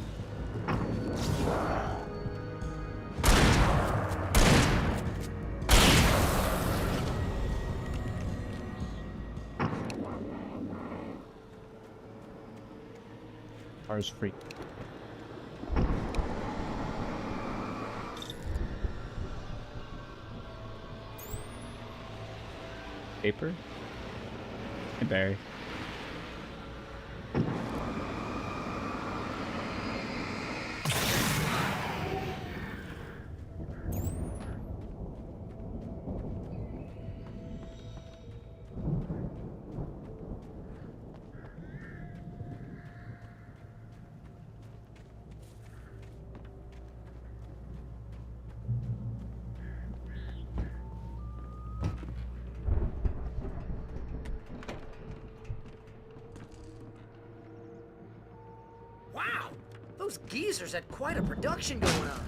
Car's free. Paper? Hey, Barry. Wow! Those geezers had quite a production going on.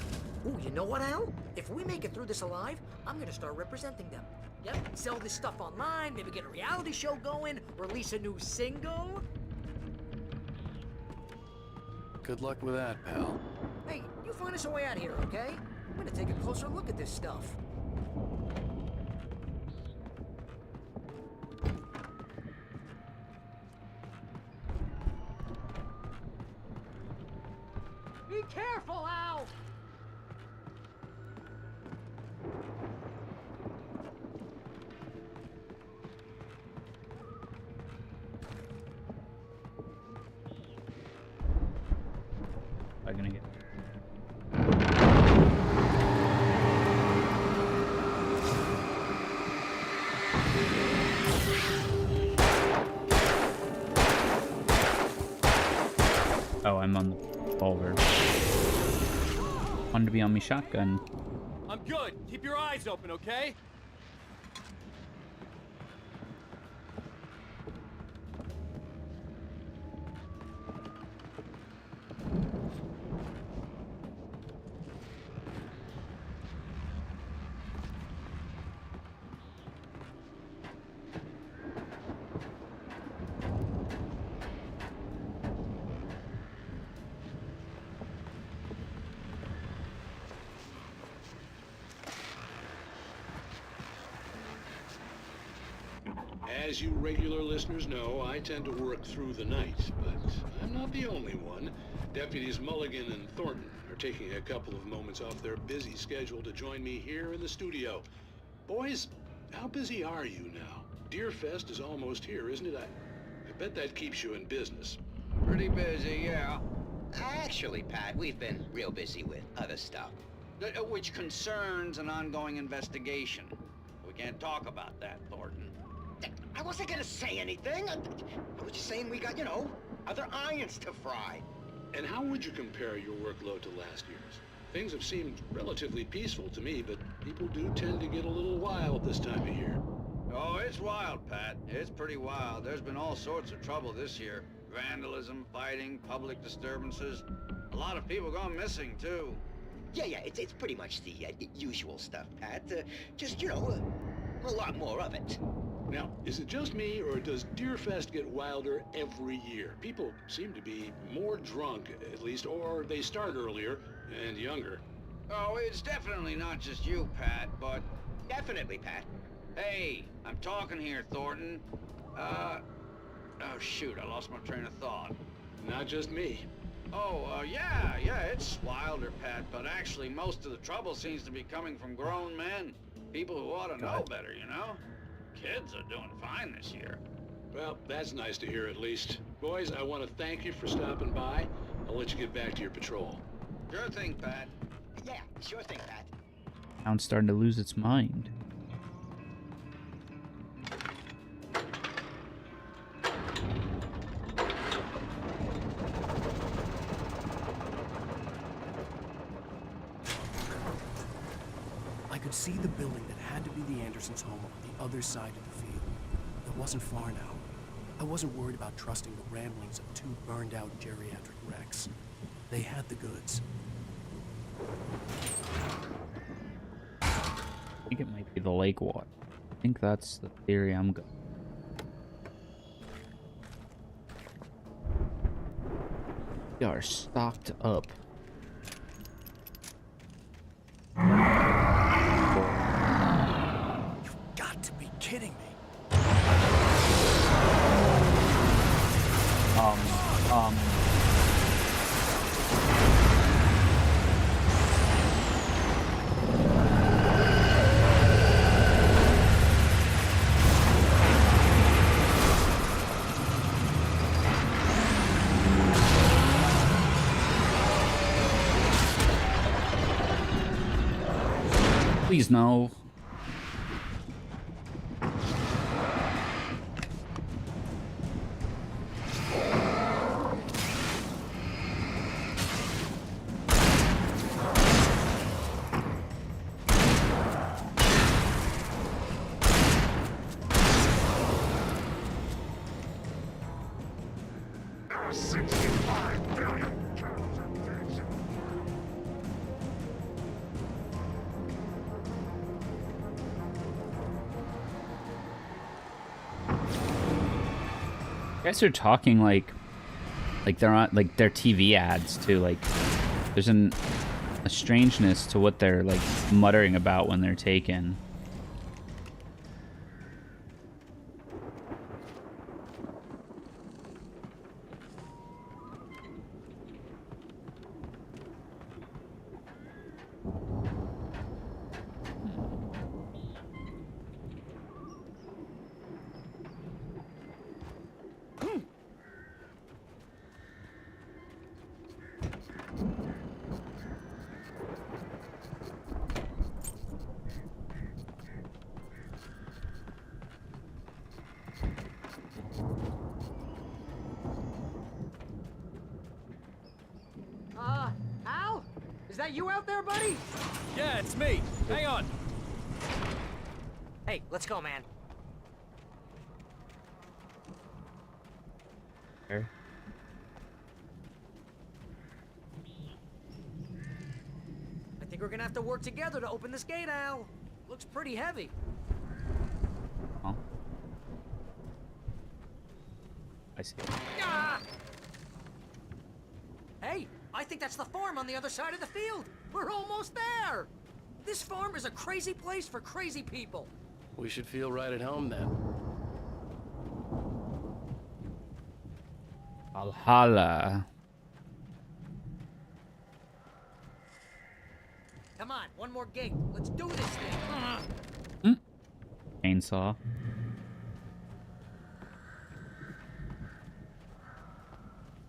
Ooh, you know what, Al? If we make it through this alive, I'm gonna start representing them. Yep, sell this stuff online, maybe get a reality show going, release a new single. Good luck with that, pal. Hey, you find us a way out here, okay? I'm gonna take a closer look at this stuff. Be careful, Al! I gonna get? Oh, I'm on the revolver. Wanted to be on me shotgun. I'm good. Keep your eyes open, okay? As you regular listeners know, I tend to work through the night, but I'm not the only one. Deputies Mulligan and Thornton are taking a couple of moments off their busy schedule to join me here in the studio. Boys, how busy are you now? Deerfest is almost here, isn't it? I bet that keeps you in business. Pretty busy, yeah. Actually, Pat, we've been real busy with other stuff, which concerns an ongoing investigation. We can't talk about that, Thornton. I wasn't gonna say anything. I was just saying we got, you know, other irons to fry. And how would you compare your workload to last year's? Things have seemed relatively peaceful to me, but people do tend to get a little wild this time of year. Oh, it's wild, Pat. It's pretty wild. There's been all sorts of trouble this year. Vandalism, fighting, public disturbances. A lot of people gone missing, too. Yeah, it's pretty much the usual stuff, Pat. Just, you know, a lot more of it. Now, is it just me, or does Deerfest get wilder every year? People seem to be more drunk, at least, or they start earlier and younger. Oh, it's definitely not just you, Pat, but... Definitely, Pat. Hey, I'm talking here, Thornton. Oh, shoot, I lost my train of thought. Not just me. Oh, yeah, it's wilder, Pat, but actually most of the trouble seems to be coming from grown men. People who ought to know better, you know? Kids are doing fine this year. Well, that's nice to hear at least. Boys, I want to thank you for stopping by. I'll let you get back to your patrol. Sure thing, Pat. Yeah, sure thing, Pat. Town's starting to lose its mind. I could see the building that had to be the Andersons' home on the other side of the field. It wasn't far now. I wasn't worried about trusting the ramblings of two burned-out geriatric wrecks. They had the goods. I think it might be the lake water. I think that's the theory I'm going. We are stocked up. Got to be kidding me. Please no. You guys are talking like they're on like their TV ads too. Like there's a strangeness to what they're like muttering about when they're taken. Is that you out there, buddy? Yeah, it's me. Hang on. Hey, let's go, man. Here. I think we're gonna have to work together to open this gate, Al. Looks pretty heavy. Oh. I see. Ah! Hey, I think that's the farm on the other side of the field. We're almost there. This farm is a crazy place for crazy people. We should feel right at home then. Valhalla. Come on, one more gate. Let's do this thing. Chainsaw.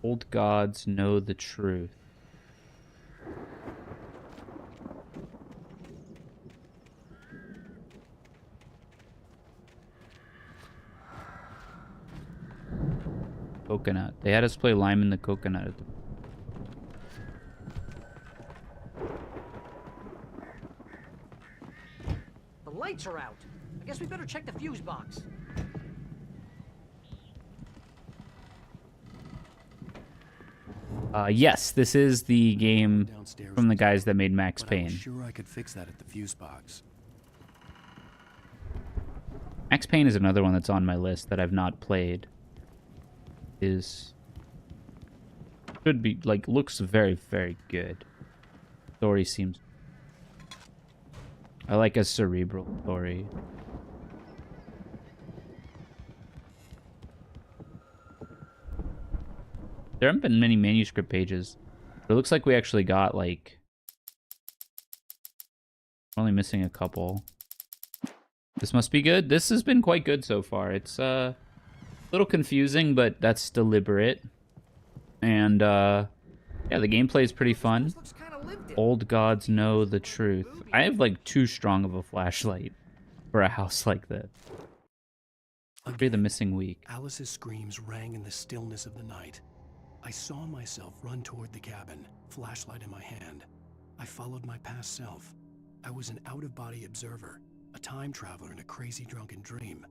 Old gods know the truth. Coconut. They had us play Lime in the Coconut at the Lights are out. I guess we better check the fuse box. Yes, this is the game from the guys that made Max But I was Payne. sure I could fix that at the fuse box. Max Payne is another one that's on my list that I've not played. Should be, like, looks very, very good. Story seems... I like a cerebral story. There haven't been many manuscript pages. But it looks like we actually got, like... Only missing a couple. This must be good. This has been quite good so far. It's a little confusing, but that's deliberate. And, yeah, the gameplay is pretty fun. Old gods know the truth. I have, like, too strong of a flashlight for a house like this. Maybe the missing week. Alice's screams rang in the stillness of the night. I saw myself run toward the cabin, flashlight in my hand. I followed my past self. I was an out-of-body observer, a time traveler in a crazy drunken dream.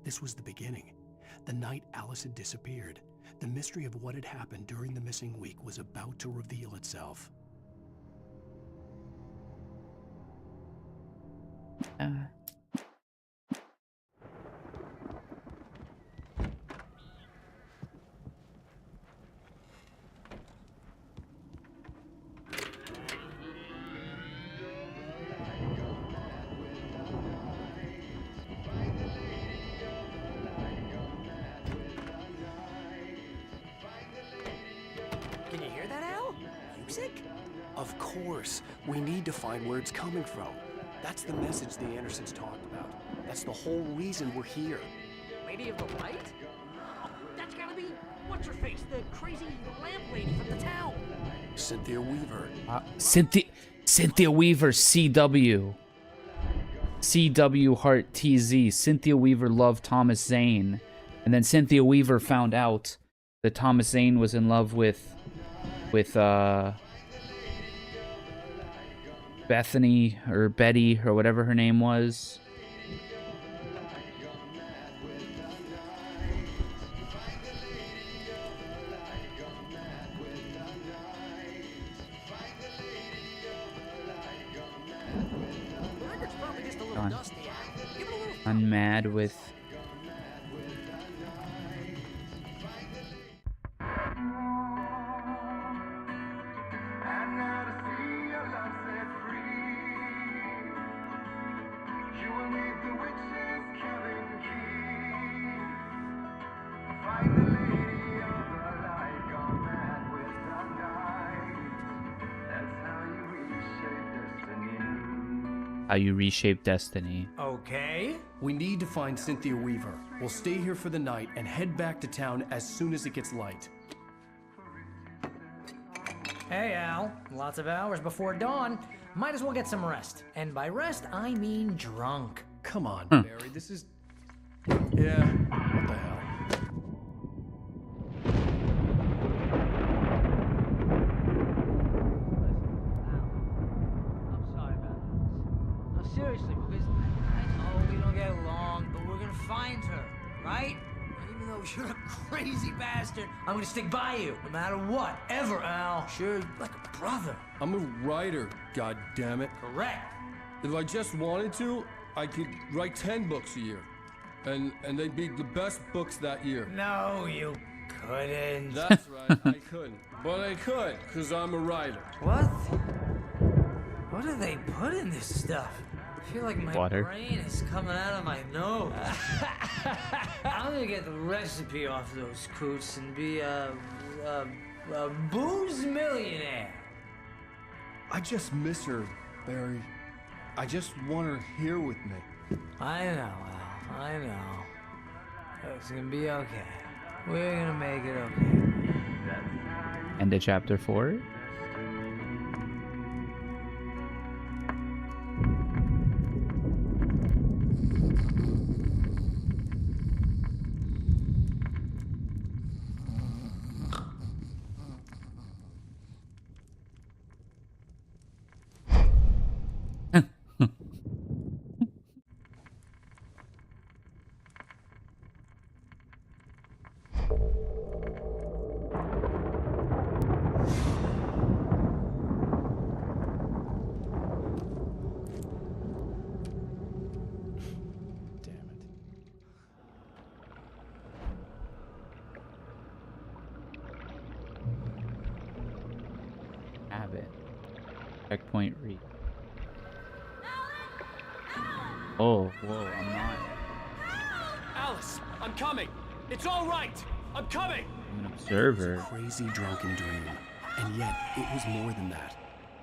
This was the beginning. The night Alice had disappeared. The mystery of what had happened during the missing week was about to reveal itself. Can you hear that, Al? Music? Of course. We need to find where it's coming from. That's the message the Andersons talked about. That's the whole reason we're here. Lady of the Light? Oh, that's gotta be... What's her face? The crazy lamp lady from the town. Cynthia Weaver. Cynthia Weaver, CW. CW Heart TZ. Cynthia Weaver loved Thomas Zane. And then Cynthia Weaver found out that Thomas Zane was in love with Bethany or Betty or whatever her name was. The record's probably just a little dusty, Al. Give it a little... I'm mad with... How you reshape destiny. Okay. We need to find Cynthia Weaver. We'll stay here for the night and head back to town as soon as it gets light. Hey, Al. Lots of hours before dawn. Might as well get some rest. And by rest, I mean drunk. Come on, Barry. This is... Yeah, what the hell? you're a crazy bastard. I'm gonna stick by you, no matter what, ever, Al. Sure, like a brother. I'm a writer, god damn it. Correct. If I just wanted to, I could write 10 books a year. And they'd be the best books that year. No, you couldn't. That's right, I couldn't. But I could, because I'm a writer. What? What do they put in this stuff? I feel like my Water. brain is coming out of my nose. I'm gonna get the recipe off those coots and be a booze millionaire. I just miss her, Barry. I just want her here with me. I know, Al. I know. It's gonna be okay. We're gonna make it okay. End of chapter 4. Habit. Checkpoint reach. Oh, whoa, I'm not. Alice, I'm coming. It's all right. I'm coming. I'm an observer. It was a crazy drunken dream. And yet, it was more than that.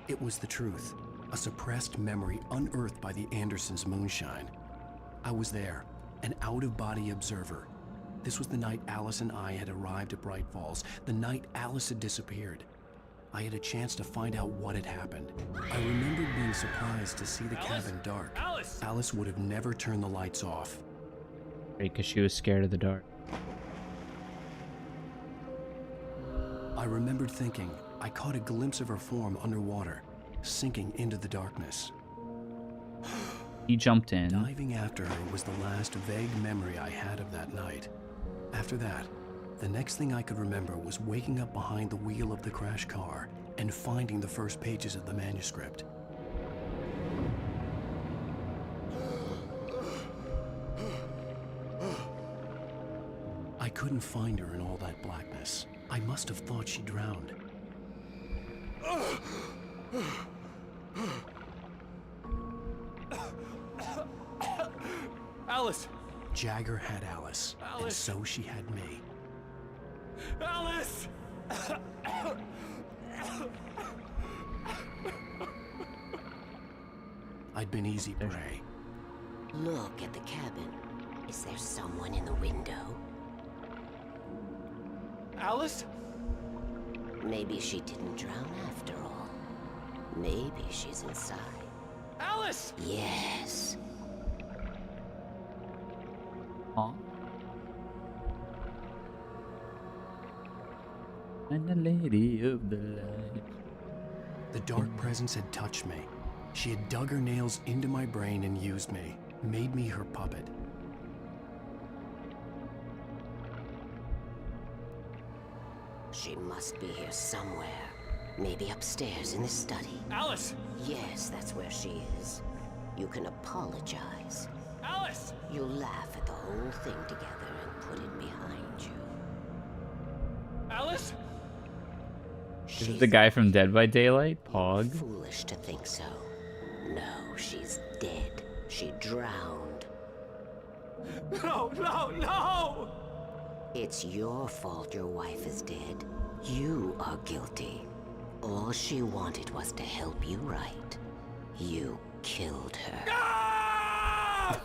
It was the truth. A suppressed memory unearthed by the Andersons' moonshine. I was there, an out-of-body observer. This was the night Alice and I had arrived at Bright Falls, the night Alice had disappeared. I had a chance to find out what had happened. I remembered being surprised to see the cabin dark. Alice would have never turned the lights off. Right, because she was scared of the dark. I remembered thinking I caught a glimpse of her form underwater, sinking into the darkness. He jumped in. Diving after her was the last vague memory I had of that night. After that, the next thing I could remember was waking up behind the wheel of the crashed car and finding the first pages of the manuscript. I couldn't find her in all that blackness. I must have thought she drowned. Alice! Jagger had Alice, and so she had me. Alice! I'd been easy prey. Look at the cabin. Is there someone in the window? Alice? Maybe she didn't drown after all. Maybe she's inside. Alice! Yes. Aw. And the lady of the light. The dark presence had touched me. She had dug her nails into my brain and used me, made me her puppet. She must be here somewhere. Maybe upstairs in the study. Alice! Yes, that's where she is. You can apologize. Alice! You'll laugh at the whole thing together and put it behind you. Alice? Is it the guy from Dead by Daylight? Pog? Foolish to think so. No, she's dead. She drowned. No, no, no! It's your fault your wife is dead. You are guilty. All she wanted was to help you right. You killed her. Oh,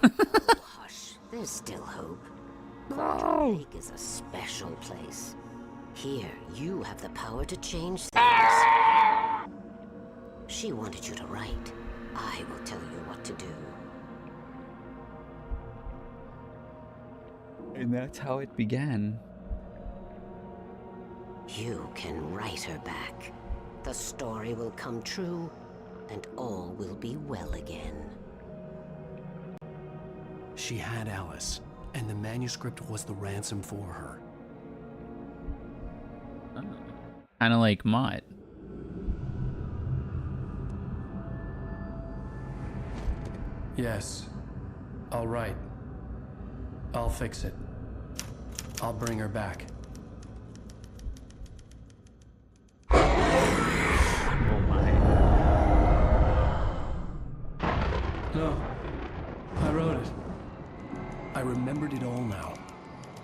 hush, there's still hope. Quantum Lake is a special place. Here, you have the power to change things. She wanted you to write. I will tell you what to do. And that's how it began. You can write her back. The story will come true, and all will be well again. She had Alice, and the manuscript was the ransom for her. Kind of like Mott. Yes. All right. I'll fix it. I'll bring her back. Oh my. No. I wrote it. I remembered it all now.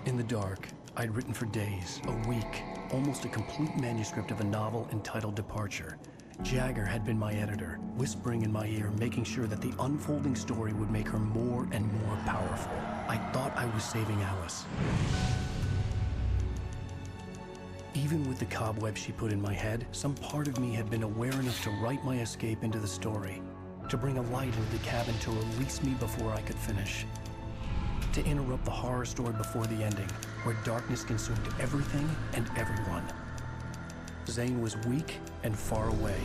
In the dark, I'd written for days, a week, almost a complete manuscript of a novel entitled Departure. Jagger had been my editor, whispering in my ear, making sure that the unfolding story would make her more and more powerful. I thought I was saving Alice. Even with the cobweb she put in my head, some part of me had been aware enough to write my escape into the story, to bring a light into the cabin to release me before I could finish, to interrupt the horror story before the ending, where darkness consumed everything and everyone. Zane was weak and far away,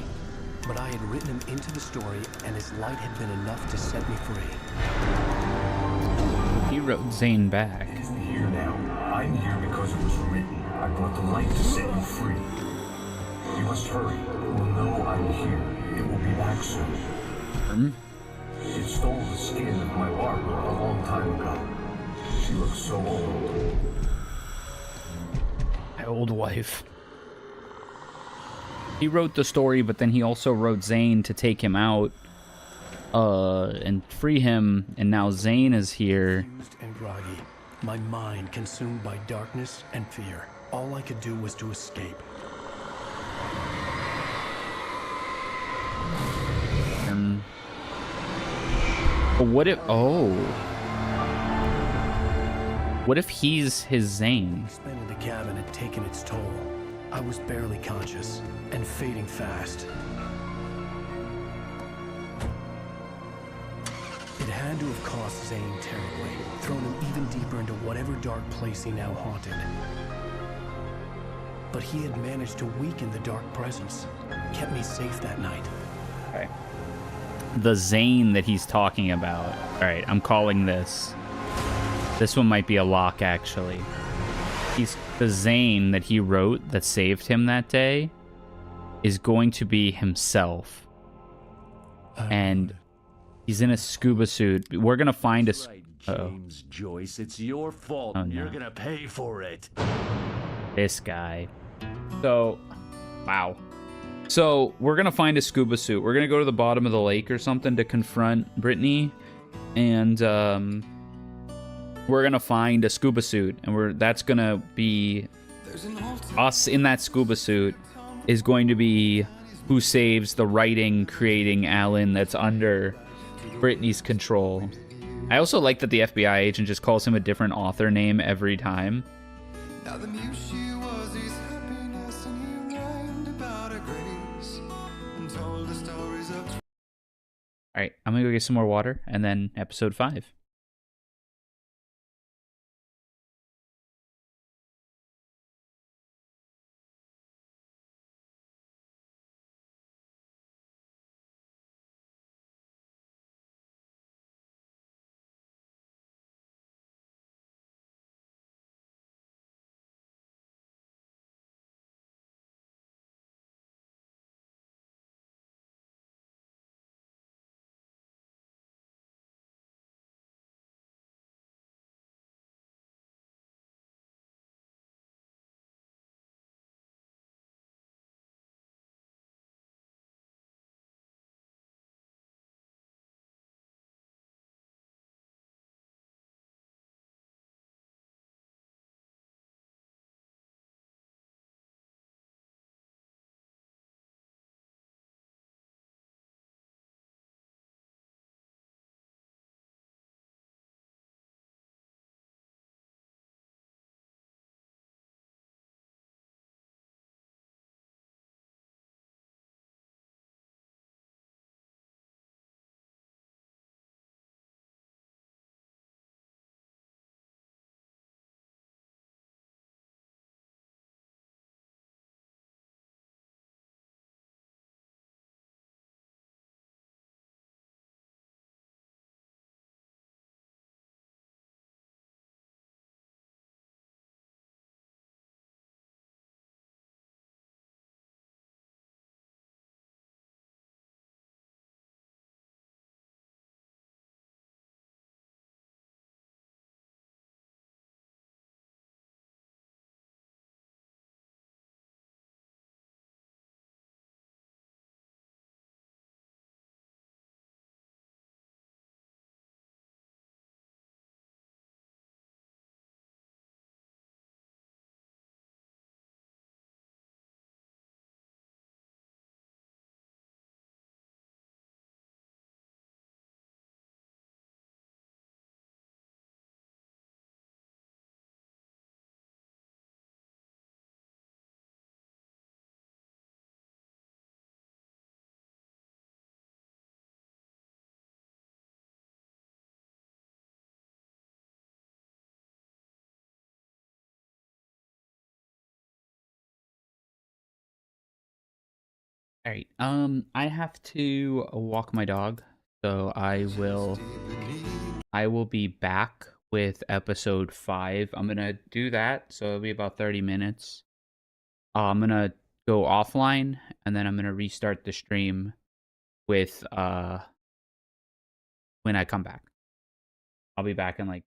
but I had written him into the story, and his light had been enough to set me free. He wrote Zane back. It isn't here now. I'm here because it was written. I brought the light to set you free. You must hurry. It will know I'm here. It will be back soon. It stole the skin of my barber a long time ago. She looks so old. My old wife. He wrote the story, but then he also wrote Zane to take him out and free him, and now Zane is here. Confused and groggy, my mind consumed by darkness and fear. All I could do was to escape. But what if... Oh. What if he's his Zane? Spending the cabin had taken its toll. I was barely conscious and fading fast. It had to have cost Zane terribly, thrown him even deeper into whatever dark place he now haunted. But he had managed to weaken the dark presence, kept me safe that night. Okay. The Zane that he's talking about. All right, I'm calling this. This one might be a lock, actually. He's the Zane that he wrote that saved him that day is going to be himself. And he's in a scuba suit. We're going to find a... James Joyce, it's your fault, and you're gonna pay for it. This guy. So, wow. So, we're gonna find a scuba suit. We're gonna go to the bottom of the lake or something to confront Brittany. And, we're gonna find a scuba suit. And that's gonna be... Us in that scuba suit is going to be who saves the writing, creating Alan that's under Brittany's control. I also like that the FBI agent just calls him a different author name every time. Alright, I'm gonna go get some more water, and then episode 5. All right. I have to walk my dog, so I will be back with episode 5. I'm gonna do that, so it'll be about 30 minutes. I'm gonna go offline, and then I'm gonna restart the stream with when I come back. I'll be back in like